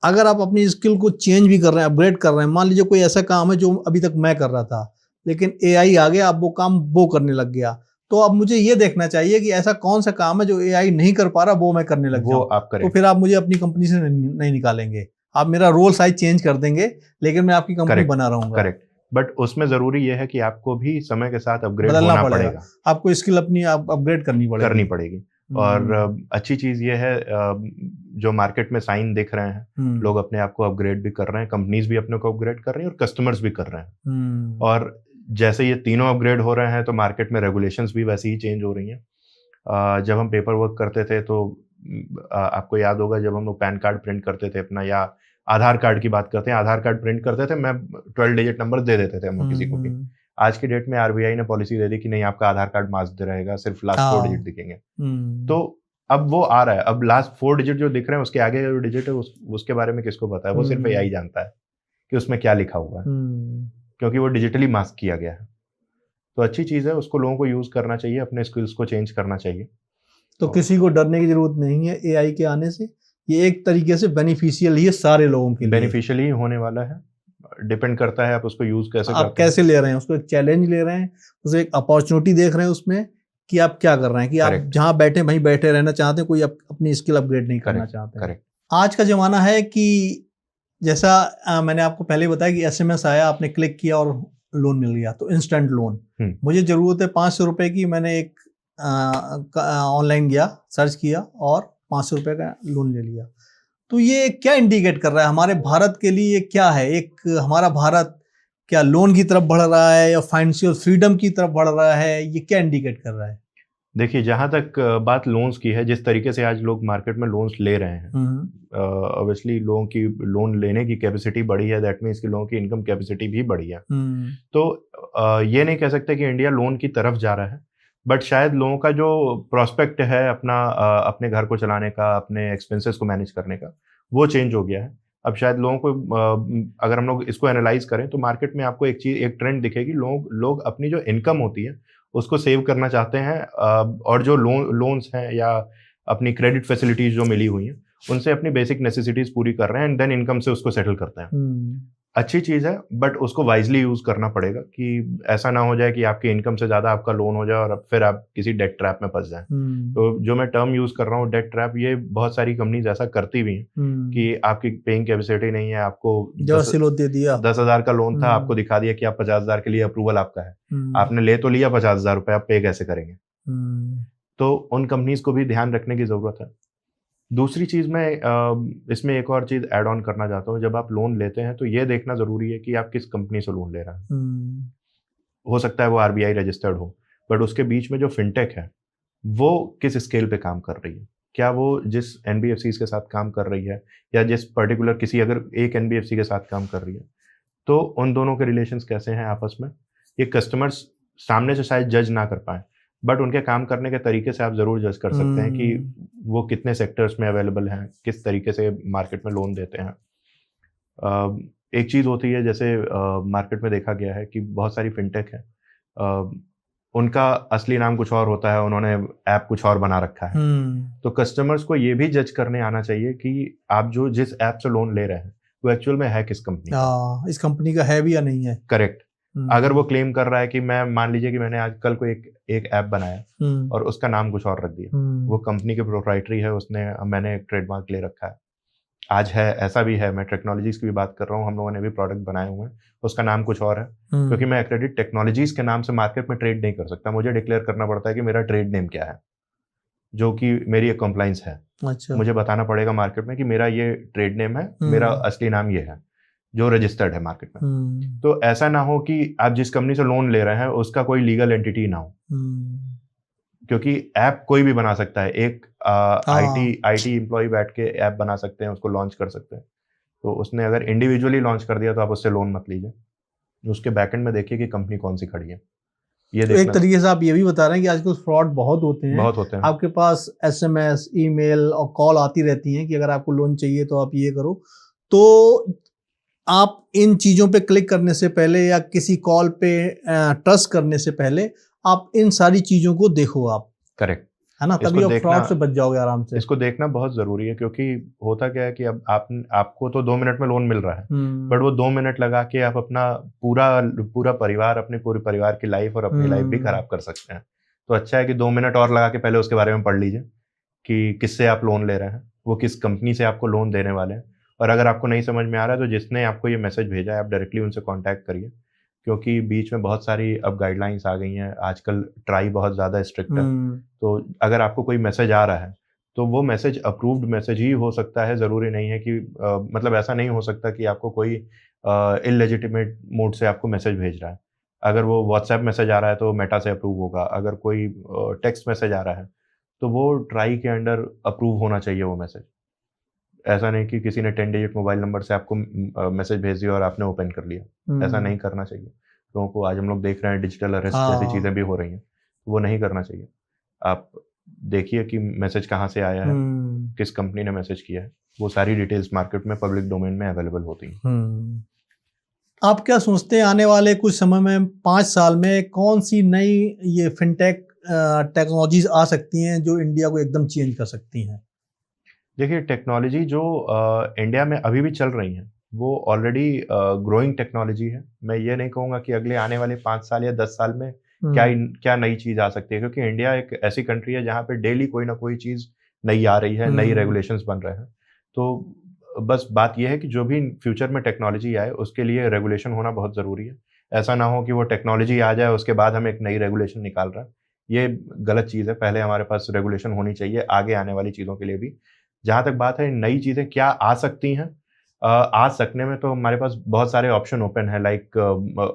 अगर आप अपनी स्किल को चेंज भी कर रहे हैं, अपग्रेड कर रहे हैं, मान लीजिए कोई ऐसा काम है जो अभी तक मैं कर रहा था, लेकिन एआई आ गया, अब वो काम वो करने लग गया, तो अब मुझे ये देखना चाहिए कि ऐसा कौन सा काम है जो एआई नहीं कर पा रहा, वो मैं करने लग जाऊं, आप करें। तो फिर आप मुझे अपनी कंपनी से नहीं निकालेंगे, आप मेरा रोल साइज चेंज कर देंगे, लेकिन मैं आपकी कंपनी बना रहूंगा। करेक्ट, बट उसमें जरूरी यह है कि आपको भी समय के साथ अपग्रेड होना पड़ेगा। आपको स्किल अपनी अपग्रेड करनी पड़ेगी। और अच्छी चीज ये है, जो मार्केट में साइन दिख रहे हैं, लोग अपने आप को अपग्रेड भी कर रहे हैं, कंपनीज भी अपने को अपग्रेड कर रही हैं और कस्टमर्स भी कर रहे हैं। और जैसे ये तीनों अपग्रेड हो रहे हैं तो मार्केट में रेगुलेशंस भी वैसे ही चेंज हो रही हैं। जब हम पेपर वर्क करते थे तो आपको याद होगा, जब हम लोग पैन कार्ड प्रिंट करते थे अपना, या आधार कार्ड की बात करते हैं, आधार कार्ड प्रिंट करते थे, मैं 12 डिजिट नंबर दे देते थे हम लोग किसी को भी। आज की डेट में आरबीआई ने पॉलिसी दे दी कि नहीं, आपका आधार कार्ड मास्क रहेगा, सिर्फ लास्ट 4 डिजिट दिखेंगे। तो अब वो आ रहा है, अब लास्ट 4 डिजिट जो दिख रहे हैं उसके आगे जो डिजिट है उसके बारे में किसको पता है? वो सिर्फ एआई जानता है कि उसमें क्या लिखा हुआ है, क्योंकि वो डिजिटली मास्क किया गया है। तो अच्छी चीज़ है, उसको लोगों को यूज़ करना चाहिए, अपने स्किल्स को चेंज करना चाहिए। तो किसी को डरने की जरूरत नहीं है एआई के आने से, ये एक तरीके से बेनिफिशियल ही है सारे लोगों के लिए। बेनिफिशियल ही होने वाला है, डिपेंड करता है आप उसको यूज़ कैसे करते हैं। आप कैसे ले रहे हैं उसको, एक चैलेंज ले रहे हैं, उसे एक अपॉर्चुनिटी देख रहे हैं उसमें कि आप क्या कर रहे हैं, कि आप जहाँ बैठे वहीं बैठे रहना चाहते हैं, कोई अपनी स्किल अपग्रेड नहीं करना चाहते हैं। आज का जमाना है कि जैसा मैंने आपको पहले बताया कि एसएमएस आया, आपने क्लिक किया और लोन मिल गया, तो इंस्टेंट लोन। मुझे जरूरत है 500 रुपए की, मैंने एक ऑनलाइन गया, सर्च किया और 500 रुपए का लोन ले लिया। तो ये क्या इंडिकेट कर रहा है हमारे भारत के लिए? क्या है, एक हमारा भारत क्या लोन की तरफ बढ़ रहा है या फाइनेंशियल फ्रीडम की तरफ बढ़ रहा है? ये क्या इंडिकेट कर रहा है? देखिए, जहाँ तक बात लोन्स की है, जिस तरीके से आज लोग मार्केट में लोन्स ले रहे हैं, ऑब्वियसली लोगों की लोन लेने की कैपेसिटी बढ़ी है, दैट मीन्स कि लोगों की इनकम कैपेसिटी भी बढ़ी है। तो ये नहीं कह सकते कि इंडिया लोन की तरफ जा रहा है, बट शायद लोगों का जो प्रोस्पेक्ट है अपने घर को चलाने का, अपने एक्सपेंसेस को मैनेज करने का, वो चेंज हो गया है। अब शायद लोगों को अगर हम लोग इसको एनालाइज करें तो मार्केट में आपको एक ट्रेंड दिखेगी, लोग अपनी जो इनकम होती है उसको सेव करना चाहते हैं, और जो लोन्स हैं या अपनी क्रेडिट फैसिलिटीज जो मिली हुई हैं उनसे अपनी बेसिक नेसेसिटीज पूरी कर रहे हैं, एंड देन इनकम से उसको सेटल करते हैं। अच्छी चीज़ है, बट उसको वाइजली यूज़ करना पड़ेगा कि ऐसा ना हो जाए कि आपकी इनकम से ज़्यादा आपका लोन हो जाए और अब फिर आप किसी डेट ट्रैप में फंस जाएं। तो जो मैं टर्म यूज़ कर रहा हूँ डेट ट्रैप, ये बहुत सारी कंपनीज ऐसा करती भी हैं कि आपकी पेइंग कैपेसिटी नहीं है, आपको 10,000 का लोन था, आपको दिखा दिया कि आप 50,000 के लिए अप्रूवल आपका है, आपने ले तो लिया 50,000 रुपये, आप पे कैसे करेंगे? तो उन कंपनीज को भी ध्यान रखने की ज़रूरत है। दूसरी चीज़ मैं इसमें एक और चीज़ ऐड ऑन करना चाहता हूँ, जब आप लोन लेते हैं तो ये देखना ज़रूरी है कि आप किस कंपनी से लोन ले रहे हैं। हो सकता है वो आरबीआई रजिस्टर्ड हो, बट उसके बीच में जो फिनटेक है वो किस स्केल पे काम कर रही है, क्या वो जिस एनबीएफसीज के साथ काम कर रही है या जिस पर्टिकुलर किसी अगर एक एनबीएफसी के साथ काम कर रही है, तो उन दोनों के रिलेशंस कैसे हैं आपस में। ये कस्टमर्स सामने से शायद जज ना कर पाए, बट उनके काम करने के तरीके से आप ज़रूर जज कर सकते हैं कि वो कितने सेक्टर्स में अवेलेबल हैं, किस तरीके से मार्केट में लोन देते हैं। एक चीज़ होती है, जैसे मार्केट में देखा गया है कि बहुत सारी फिनटेक है, उनका असली नाम कुछ और होता है, उन्होंने ऐप कुछ और बना रखा है। तो कस्टमर्स को ये भी जज करने आना चाहिए कि आप जो जिस ऐप से लोन ले रहे हैं वो एक्चुअल में है किस कंपनी का, इस कंपनी का है भी या नहीं है। करेक्ट। अगर वो क्लेम कर रहा है कि मैं, मान लीजिए कि मैंने आज कल को एक ऐप बनाया और उसका नाम कुछ और रख दिया, वो कंपनी के प्रोप्राइटरी है, मैंने एक ट्रेडमार्क ले रखा है, आज है, ऐसा भी है, मैं टेक्नोलॉजीज की भी बात कर रहा हूँ, हम लोगों ने भी प्रोडक्ट बनाए हुए हैं, उसका नाम कुछ और है, क्योंकि मैं एक्रेडिट टेक्नोलॉजीज के नाम से मार्केट में ट्रेड नहीं कर सकता, मुझे डिक्लेयर करना पड़ता है कि मेरा ट्रेड नेम क्या है, जो कि मेरी एक कंप्लाइंस है। अच्छा। मुझे बताना पड़ेगा मार्केट में कि मेरा ये ट्रेड नेम है, मेरा असली नाम ये है, जो रजिस्टर्ड है मार्केट में। तो ऐसा ना हो कि आप जिस कंपनी से लोन ले रहे हैं उसका कोई लीगल एंटिटी ना हो, क्योंकि ऐप कोई भी बना सकता है, एक आईटी एम्प्लॉय बैठ के ऐप बना सकते हैं, उसको लॉन्च कर सकते हैं। तो उसने अगर इंडिविजुअली लॉन्च कर दिया तो आप उससे लोन मत लीजिए, उसके बैकएंड में देखिए कि कंपनी कौन सी खड़ी है। ये तो एक तरीके से आप ये भी बता रहे हैं कि आजकल फ्रॉड बहुत होते हैं। आपके पास एसएमएस, ईमेल और कॉल आती रहती हैं कि अगर आपको लोन चाहिए तो आप ये करो। तो आप इन चीज़ों पे क्लिक करने से पहले या किसी कॉल पे ट्रस्ट करने से पहले आप इन सारी चीज़ों को देखो आप। करेक्ट है ना, तभी आप फ्रॉड से बच जाओगे आराम से। इसको देखना बहुत ज़रूरी है, क्योंकि होता क्या है कि अब आपको तो 2 मिनट में लोन मिल रहा है, बट वो 2 मिनट लगा के आप अपना पूरा परिवार, अपने पूरे परिवार की लाइफ और अपनी लाइफ भी खराब कर सकते हैं। तो अच्छा है कि 2 मिनट और लगा के पहले उसके बारे में पढ़ लीजिए कि किससे आप लोन ले रहे हैं, वो किस कंपनी से आपको लोन देने वाले हैं, और अगर आपको नहीं समझ में आ रहा है तो जिसने आपको ये मैसेज भेजा है आप डायरेक्टली उनसे कांटेक्ट करिए, क्योंकि बीच में बहुत सारी अब गाइडलाइंस आ गई हैं, आजकल ट्राई बहुत ज़्यादा स्ट्रिक्ट है। तो अगर आपको कोई मैसेज आ रहा है तो वो मैसेज अप्रूव्ड मैसेज ही हो सकता है, ज़रूरी नहीं है कि मतलब ऐसा नहीं हो सकता कि आपको कोई इलेजिटिमेट मोड से आपको मैसेज भेज रहा है। अगर वो व्हाट्सएप मैसेज आ रहा है तो मेटा से अप्रूव होगा, अगर कोई टेक्स्ट मैसेज आ रहा है तो वो ट्राई के अंडर अप्रूव होना चाहिए वो मैसेज। ऐसा नहीं कि किसी ने 10 डिजिट मोबाइल नंबर से आपको मैसेज भेज दिया और आपने ओपन कर लिया, ऐसा नहीं करना चाहिए। लोगों को आज हम लोग देख रहे हैं डिजिटल अरेस्ट जैसी चीज़ें भी हो रही हैं, वो नहीं करना चाहिए। आप देखिए कि मैसेज कहाँ से आया है, किस कंपनी ने मैसेज किया है, वो सारी डिटेल्स मार्केट में पब्लिक डोमेन में अवेलेबल होती हैं। आप क्या सोचते हैं आने वाले कुछ समय में 5 साल में कौन सी नई ये फिनटेक टेक्नोलॉजीज आ सकती हैं जो इंडिया को एकदम चेंज कर सकती हैं? देखिए, टेक्नोलॉजी जो इंडिया में अभी भी चल रही हैं वो ऑलरेडी ग्रोइंग टेक्नोलॉजी है। मैं ये नहीं कहूँगा कि अगले आने वाले 5 साल या 10 साल में क्या नई चीज़ आ सकती है, क्योंकि इंडिया एक ऐसी कंट्री है जहाँ पे डेली कोई ना कोई चीज़ नई आ रही है, नई रेगुलेशंस बन रहे हैं। तो बस बात यह है कि जो भी फ्यूचर में टेक्नोलॉजी आए उसके लिए रेगुलेशन होना बहुत ज़रूरी है। ऐसा ना हो कि वो टेक्नोलॉजी आ जाए उसके बाद हम एक नई रेगुलेशन निकाल रहे हैं, ये गलत चीज़ है। पहले हमारे पास रेगुलेशन होनी चाहिए आगे आने वाली चीज़ों के लिए भी। जहाँ तक बात है नई चीज़ें क्या आ सकती हैं, आ सकने में तो हमारे पास बहुत सारे ऑप्शन ओपन है। लाइक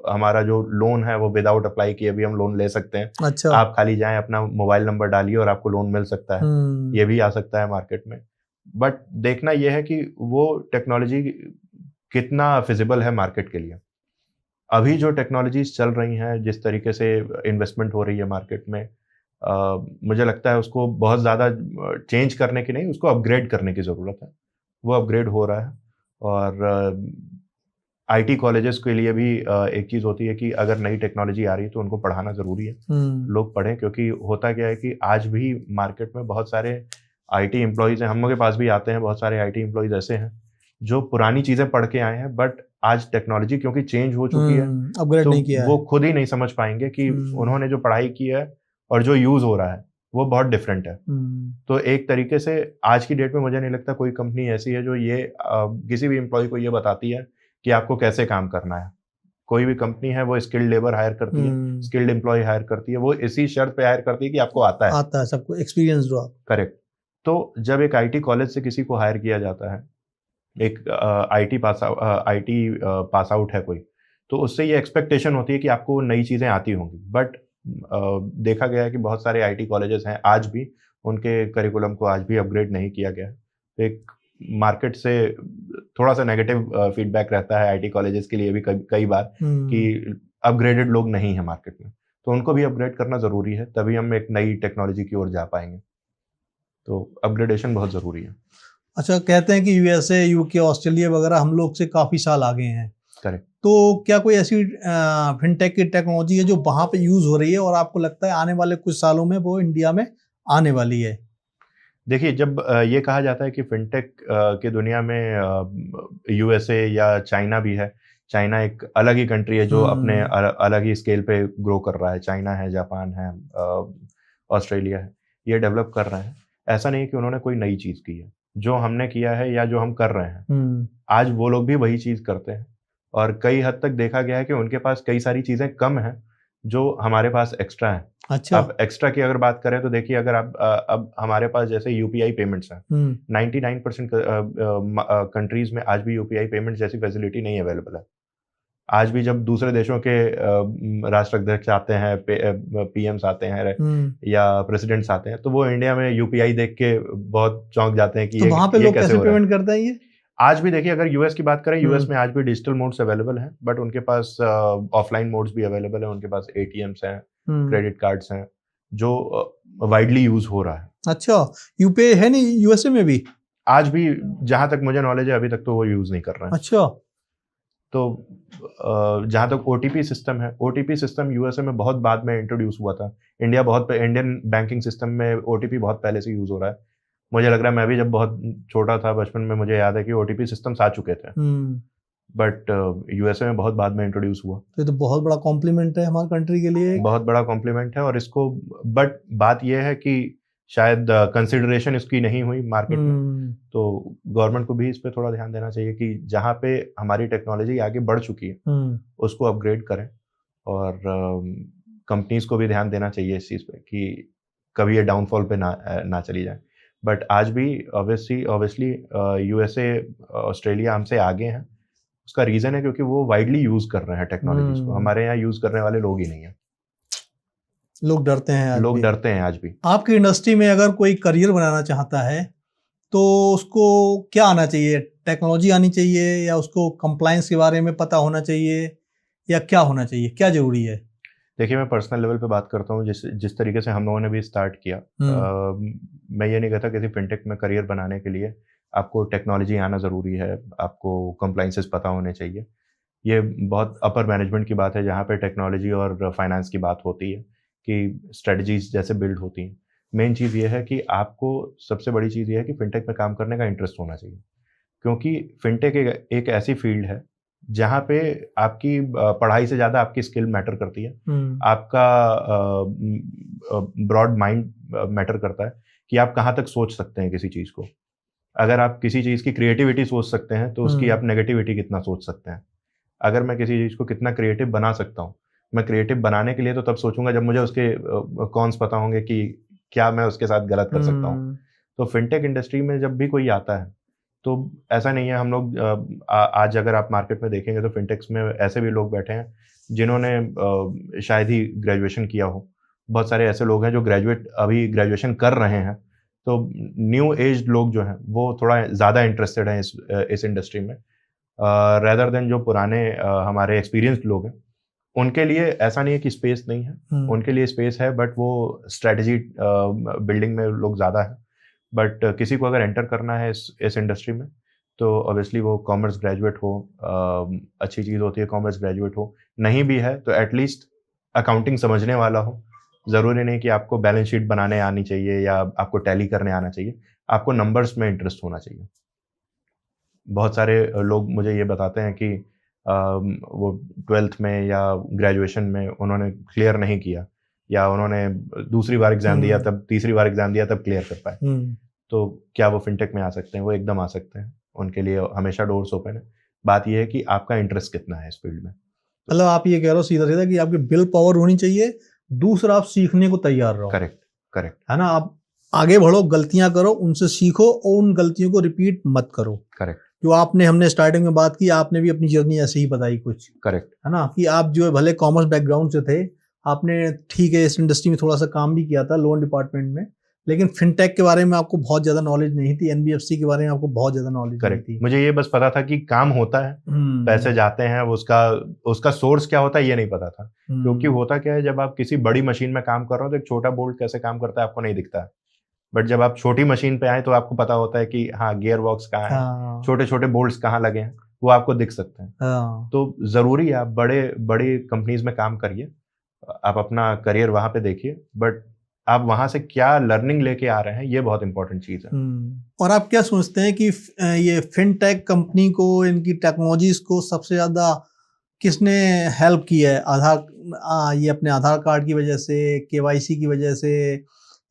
हमारा जो लोन है वो विदाउट अप्लाई किए भी हम लोन ले सकते हैं। अच्छा। आप खाली जाएं, अपना मोबाइल नंबर डालिए और आपको लोन मिल सकता है। ये भी आ सकता है मार्केट में। बट देखना यह है कि वो टेक्नोलॉजी कितना फिजिबल है मार्केट के लिए। अभी जो टेक्नोलॉजीज चल रही हैं, जिस तरीके से इन्वेस्टमेंट हो रही है मार्केट में, मुझे लगता है उसको बहुत ज़्यादा चेंज करने की नहीं, उसको अपग्रेड करने की ज़रूरत है। वो अपग्रेड हो रहा है। और आईटी कॉलेजेस के लिए भी एक चीज़ होती है कि अगर नई टेक्नोलॉजी आ रही है तो उनको पढ़ाना ज़रूरी है। लोग पढ़ें, क्योंकि होता क्या है कि आज भी मार्केट में बहुत सारे आईटी एम्प्लॉयज़ हैं, हम लोग के पास भी आते हैं बहुत सारे आईटी एम्प्लॉयज़ ऐसे हैं जो पुरानी चीज़ें पढ़ के आए हैं, बट आज टेक्नोलॉजी क्योंकि चेंज हो चुकी है अपग्रेड तो नहीं किया वो है। खुद ही नहीं समझ पाएंगे कि उन्होंने जो पढ़ाई की है और जो यूज़ हो रहा है वो बहुत डिफरेंट है। तो एक तरीके से आज की डेट में मुझे नहीं लगता कोई कंपनी ऐसी है जो ये किसी भी एम्प्लॉय को ये बताती है कि आपको कैसे काम करना है। कोई भी कंपनी है वो स्किल्ड लेबर हायर करती है, स्किल्ड एम्प्लॉय हायर करती है, वो इसी शर्त पे हायर करती है कि आपको आता है सबको एक्सपीरियंस दो आप। करेक्ट। तो जब एक आईटी कॉलेज से किसी को हायर किया जाता है, एक आईटी पास आउट है कोई, तो उससे ये एक्सपेक्टेशन होती है कि आपको नई चीज़ें आती होंगी। बट देखा गया है कि बहुत सारे आईटी कॉलेजेस हैं आज भी, उनके करिकुलम को आज भी अपग्रेड नहीं किया गया है। तो एक मार्केट से थोड़ा सा नेगेटिव फीडबैक रहता है आईटी कॉलेजेस के लिए भी कई बार कि अपग्रेडेड लोग नहीं है मार्केट में। तो उनको भी अपग्रेड करना ज़रूरी है, तभी हम एक नई टेक्नोलॉजी की ओर जा पाएंगे। तो अपग्रेडेशन बहुत ज़रूरी है। अच्छा, कहते हैं कि यूएसए, यूके, ऑस्ट्रेलिया वगैरह हम लोग से काफ़ी साल आगे हैं। करेक्ट। तो क्या कोई ऐसी फिनटेक की टेक्नोलॉजी है जो वहाँ पे यूज़ हो रही है और आपको लगता है आने वाले कुछ सालों में वो इंडिया में आने वाली है? देखिए, जब ये कहा जाता है कि फिनटेक की दुनिया में यूएसए या चाइना भी है। चाइना एक अलग ही कंट्री है जो अपने अलग ही स्केल पे ग्रो कर रहा है। चाइना है, जापान है, ऑस्ट्रेलिया है, ये डेवलप कर रहे हैं। ऐसा नहीं कि उन्होंने कोई नई चीज़ की है। जो हमने किया है या जो हम कर रहे हैं, आज वो लोग भी वही चीज़ करते हैं। और कई हद तक देखा गया है कि उनके पास कई सारी चीज़ें कम हैं जो हमारे पास एक्स्ट्रा हैं। अच्छा। अब एक्स्ट्रा की अगर बात करें तो देखिए, अगर आप अब हमारे पास जैसे यूपीआई पेमेंट्स हैं, 99% कंट्रीज में आज भी यूपीआई पेमेंट जैसी फैसिलिटी नहीं अवेलेबल है। आज भी जब दूसरे देशों के राष्ट्राध्यक्ष आते हैं, पीएम्स आते हैं या प्रेसिडेंट्स आते हैं, तो वो इंडिया में यूपीआई देख के बहुत चौंक जाते हैं कि तो वहाँ पे ये लोग कैसे हो रहा है। पेमेंट करते हैं ये? आज भी देखिए, अगर यूएस की बात करें, यूएस में आज भी डिजिटल मोड्स अवेलेबल हैं, बट उनके पास ऑफलाइन मोड्स भी अवेलेबल हैं। उनके पास एटीएम्स हैं, क्रेडिट कार्ड्स हैं, जो वाइडली यूज हो रहा है। अच्छा, यूपीआई है नहीं यूएसए में भी? आज भी जहां तक मुझे नॉलेज है, अभी तक तो वो यूज नहीं कर रहे हैं। अच्छा। तो जहां तक ओटीपी सिस्टम है, ओटीपी सिस्टम यूएसए में बहुत बाद में इंट्रोड्यूस हुआ था। इंडियन बैंकिंग सिस्टम में ओटीपी बहुत पहले से यूज हो रहा है। मुझे लग रहा है मैं भी जब बहुत छोटा था बचपन में, मुझे याद है कि ओटीपी सिस्टम्स आ चुके थे, बट यूएसए में बहुत बाद में इंट्रोड्यूस हुआ। तो ये तो बहुत बड़ा कॉम्प्लीमेंट है हमारी कंट्री के लिए। बहुत बड़ा कॉम्प्लीमेंट है। और इसको, बट बात यह है कि शायद कंसिडरेशन इसकी नहीं हुई मार्केट में। तो गवर्नमेंट को भी इस पे थोड़ा ध्यान देना चाहिए कि जहाँ पे हमारी टेक्नोलॉजी आगे बढ़ चुकी है उसको अपग्रेड करें। और कंपनीज को भी ध्यान देना चाहिए इस चीज़ पे कि कभी ये डाउनफॉल पे ना चली जाए। बट आज भी ऑब्वियसली यूएसए, ऑस्ट्रेलिया हमसे आगे हैं, उसका रीज़न है क्योंकि वो वाइडली यूज़ कर रहे हैं टेक्नोलॉजीज को। हमारे यहाँ यूज़ करने वाले लोग ही नहीं है, लोग डरते हैं आज लोग भी। डरते हैं आज भी। आपकी इंडस्ट्री में अगर कोई करियर बनाना चाहता है तो उसको क्या आना चाहिए? टेक्नोलॉजी आनी चाहिए या उसको कंप्लायंस के बारे में पता होना चाहिए या क्या होना चाहिए, क्या जरूरी है? देखिए, मैं पर्सनल लेवल पे बात करता हूँ, जिस तरीके से हम लोगों ने भी स्टार्ट किया। मैं ये नहीं कहता किसी फिनटेक में करियर बनाने के लिए आपको टेक्नोलॉजी आना ज़रूरी है, आपको कंप्लायंसेस पता होने चाहिए। ये बहुत अपर मैनेजमेंट की बात है जहाँ पे टेक्नोलॉजी और फाइनेंस की बात होती है कि स्ट्रेटजीज जैसे बिल्ड होती हैं। मेन चीज़ ये है कि आपको, सबसे बड़ी चीज़ ये है कि फिनटेक में काम करने का इंटरेस्ट होना चाहिए, क्योंकि फिनटेक एक ऐसी फील्ड है जहाँ पे आपकी पढ़ाई से ज़्यादा आपकी स्किल मैटर करती है। आपका ब्रॉड माइंड मैटर करता है कि आप कहाँ तक सोच सकते हैं किसी चीज़ को। अगर आप किसी चीज़ की क्रिएटिविटी सोच सकते हैं तो उसकी आप नेगेटिविटी कितना सोच सकते हैं। अगर मैं किसी चीज़ को कितना क्रिएटिव बना सकता हूँ, मैं क्रिएटिव बनाने के लिए तो तब सोचूंगा जब मुझे उसके कॉन्स पता होंगे कि क्या मैं उसके साथ गलत कर सकता हूँ। तो फिनटेक इंडस्ट्री में जब भी कोई आता है तो ऐसा नहीं है, हम लोग आज अगर आप मार्केट में देखेंगे तो फिनटेक्स में ऐसे भी लोग बैठे हैं जिन्होंने शायद ही ग्रेजुएशन किया हो। बहुत सारे ऐसे लोग हैं जो अभी ग्रेजुएशन कर रहे हैं। तो न्यू एज लोग जो हैं वो थोड़ा ज़्यादा इंटरेस्टेड हैं इस इंडस्ट्री में, रेदर देन जो पुराने हमारे एक्सपीरियंस्ड लोग हैं। उनके लिए ऐसा नहीं है कि स्पेस नहीं है, उनके लिए स्पेस है, बट वो स्ट्रेटजी बिल्डिंग में लोग ज़्यादा है। बट किसी को अगर एंटर करना है इस इंडस्ट्री में तो ऑब्वियसली वो कॉमर्स ग्रेजुएट हो, अच्छी चीज़ होती है कॉमर्स ग्रेजुएट हो। नहीं भी है तो एटलीस्ट अकाउंटिंग समझने वाला हो। ज़रूरी नहीं कि आपको बैलेंस शीट बनाने आनी चाहिए या आपको टैली करने आना चाहिए, आपको नंबर्स में इंटरेस्ट होना चाहिए। बहुत सारे लोग मुझे ये बताते हैं कि वो 12th में या ग्रेजुएशन में उन्होंने क्लियर नहीं किया, या उन्होंने दूसरी बार एग्जाम दिया तब, तीसरी बार एग्जाम दिया तब क्लियर कर पाए। तो क्या वो फिनटेक में आ सकते हैं? वो एकदम आ सकते हैं, उनके लिए हमेशा डोर्स ओपन है। बात यह है कि आपका इंटरेस्ट कितना है इस फील्ड में। मतलब आप ये कह रहे हो सीधा सीधा कि आपकी विल पावर होनी चाहिए, दूसरा आप सीखने को तैयार रहो। करेक्ट है ना? आप आगे बढ़ो, गलतियां करो, उनसे सीखो और उन गलतियों को रिपीट मत करो। करेक्ट। जो आपने, हमने स्टार्टिंग में बात की, आपने भी अपनी जर्नी ऐसे ही बताई कुछ। करेक्ट है ना? कि आप जो है भले कॉमर्स बैकग्राउंड से थे, आपने ठीक है इस इंडस्ट्री में थोड़ा सा काम भी किया था लोन डिपार्टमेंट में, लेकिन फिनटेक के बारे में आपको बहुत ज्यादा नॉलेज नहीं थी, एनबीएफसी के बारे में आपको बहुत ज्यादा नॉलेज नहीं थी। मुझे ये बस पता था कि काम होता है, पैसे जाते हैं, उसका सोर्स क्या होता है ये नहीं पता था। क्योंकि होता क्या है, जब आप किसी बड़ी मशीन में काम कर रहे हो तो एक छोटा बोल्ट कैसे काम करता है आपको नहीं दिखता है, बट जब आप छोटी मशीन पे आए तो आपको पता होता है कि हाँ गियर बॉक्स कहाँ है, छोटे छोटे बोल्ट्स कहाँ लगे हैं, वो आपको दिख सकते हैं। तो जरूरी है आप बड़े कंपनीज में काम करिए, आप अपना करियर वहां पे देखिए, बट आप वहां से क्या लर्निंग लेके आ रहे हैं ये बहुत इंपॉर्टेंट चीज है। और आप क्या सोचते हैं कि ये फिनटेक कंपनी को, इनकी टेक्नोलॉजीज को सबसे ज्यादा किसने हेल्प की है? ये अपने आधार कार्ड की वजह से, केवाईसी की वजह से,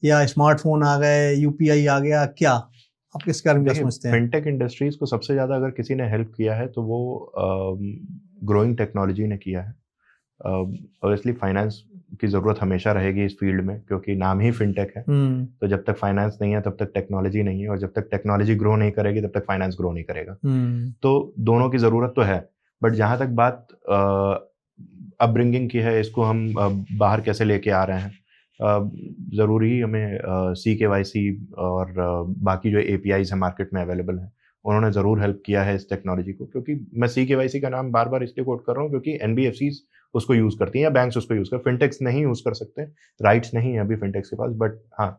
या स्मार्टफोन आ गए, यूपीआई आ गया, क्या आप किस बारे में क्या सोचते हैं? फिनटेक इंडस्ट्रीज को सबसे ज्यादा अगर किसी ने हेल्प किया है तो वो ग्रोइंग टेक्नोलॉजी ने किया है। ऑब्वियसली फाइनेंस की जरूरत हमेशा रहेगी इस फील्ड में, क्योंकि नाम ही फिनटेक है। तो जब तक फाइनेंस नहीं है तब तक टेक्नोलॉजी नहीं है, और जब तक टेक्नोलॉजी ग्रो नहीं करेगी तब तक फाइनेंस ग्रो नहीं करेगा। तो दोनों की जरूरत तो है, बट जहां तक बात अपब्रिंगिंग की है, इसको हम बाहर कैसे लेके आ रहे हैं, ज़रूरी हमें CKYC और बाकी जो APIs हैं मार्केट में अवेलेबल हैं, उन्होंने ज़रूर हेल्प किया है इस टेक्नोलॉजी को। क्योंकि मैं CKYC का नाम बार बार इसलिए कोट कर रहा हूँ क्योंकि NBFCs उसको यूज़ करती हैं या बैंक्स उसको यूज़ कर, फिनटेक्स नहीं यूज़ कर सकते, राइट्स नहीं है अभी फिनटेक्स के पास, बट हाँ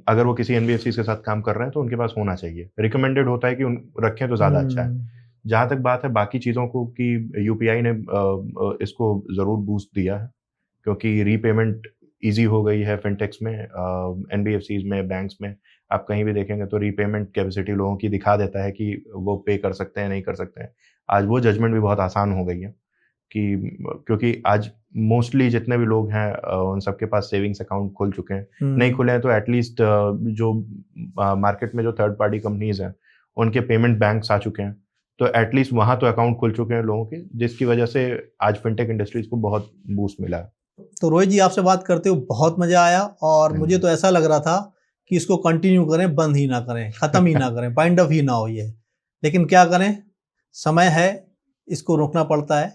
अगर वो किसी NBFCs के साथ काम कर रहे हैं तो उनके पास होना चाहिए। रिकमेंडेड होता है कि रखें तो ज़्यादा अच्छा है। जहाँ तक बात है बाकी चीज़ों को कि UPI ने इसको ज़रूर बूस्ट दिया है, क्योंकि रीपेमेंट ईजी हो गई है फिनटेक्स में, NBFCs में, बैंक्स में। आप कहीं भी देखेंगे तो रीपेमेंट कैपेसिटी लोगों की दिखा देता है कि वो पे कर सकते हैं नहीं कर सकते हैं। आज वो जजमेंट भी बहुत आसान हो गई है कि क्योंकि आज मोस्टली जितने भी लोग हैं उन सबके पास सेविंग्स अकाउंट खुल चुके हैं, नहीं खुले हैं तो एटलीस्ट जो मार्केट में जो थर्ड पार्टी कंपनीज हैं उनके पेमेंट बैंक्स आ चुके हैं, तो एटलीस्ट वहाँ तो अकाउंट खुल चुके हैं लोगों के, जिसकी वजह से आज फिनटेक इंडस्ट्रीज को बहुत बूस्ट मिला है। तो रोहित जी, आपसे बात करते हुए बहुत मजा आया, और मुझे तो ऐसा लग रहा था कि इसको कंटिन्यू करें, बंद ही ना करें, खत्म ही ना करें, बाइंड अप ही ना हो ये, लेकिन क्या करें, समय है, इसको रोकना पड़ता है।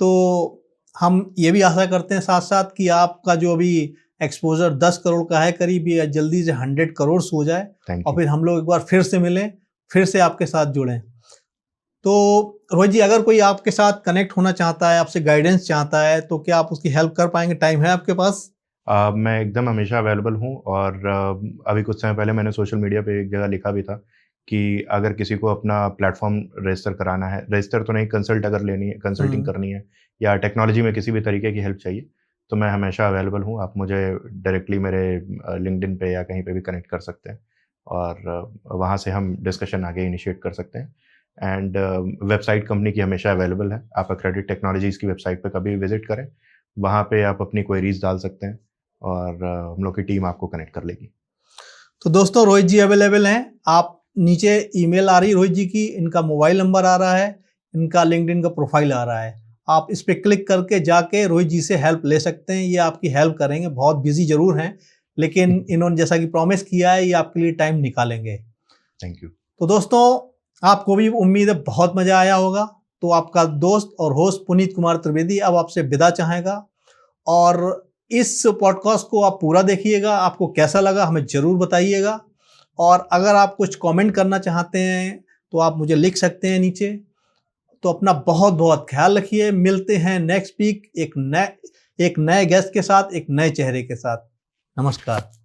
तो हम ये भी आशा करते हैं साथ साथ कि आपका जो अभी एक्सपोजर 10 करोड़ का है करीब, ये जल्दी से 100 करोड़ हो जाए और फिर हम लोग एक बार फिर से मिलें, फिर से आपके साथ जुड़ें। तो रोहित जी, अगर कोई आपके साथ कनेक्ट होना चाहता है, आपसे गाइडेंस चाहता है, तो क्या आप उसकी हेल्प कर पाएंगे? टाइम है आपके पास? मैं एकदम हमेशा अवेलेबल हूँ। और अभी कुछ समय पहले मैंने सोशल मीडिया पे एक जगह लिखा भी था कि अगर किसी को अपना प्लेटफॉर्म रजिस्टर कराना है, रजिस्टर तो नहीं, कंसल्ट अगर लेनी है, कंसल्टिंग करनी है या टेक्नोलॉजी में किसी भी तरीके की हेल्प चाहिए, तो मैं हमेशा अवेलेबल हूँ। आप मुझे डायरेक्टली मेरे लिंक्डइन पे या कहीं पे भी कनेक्ट कर सकते हैं और वहाँ से हम डिस्कशन आगे इनिशिएट कर सकते हैं। एंड वेबसाइट कंपनी की हमेशा अवेलेबल है। आप अक्रेडिट टेक्नोलॉजीज़ की वेबसाइट पे कभी भी विजिट करें, वहाँ पे आप अपनी क्वेरीज डाल सकते हैं और हम लोग की टीम आपको कनेक्ट कर लेगी। तो दोस्तों, रोहित जी अवेलेबल हैं। आप नीचे ईमेल आ रही है रोहित जी की, इनका मोबाइल नंबर आ रहा है, इनका लिंक्डइन का प्रोफाइल आ रहा है। आप इस पर क्लिक करके जाके रोहित जी से हेल्प ले सकते हैं। ये आपकी हेल्प करेंगे। बहुत बिजी जरूर हैं, लेकिन इन्होंने जैसा कि प्रॉमिस किया है, ये आपके लिए टाइम निकालेंगे। Thank you. तो दोस्तों, आपको भी उम्मीद है बहुत मजा आया होगा। तो आपका दोस्त और होस्ट पुनीत कुमार त्रिवेदी अब आपसे विदा चाहेगा। और इस पॉडकास्ट को आप पूरा देखिएगा, आपको कैसा लगा हमें ज़रूर बताइएगा। और अगर आप कुछ कमेंट करना चाहते हैं तो आप मुझे लिख सकते हैं नीचे। तो अपना बहुत बहुत ख्याल रखिए। मिलते हैं नेक्स्ट वीक एक नए गेस्ट के साथ, एक नए चेहरे के साथ। नमस्कार।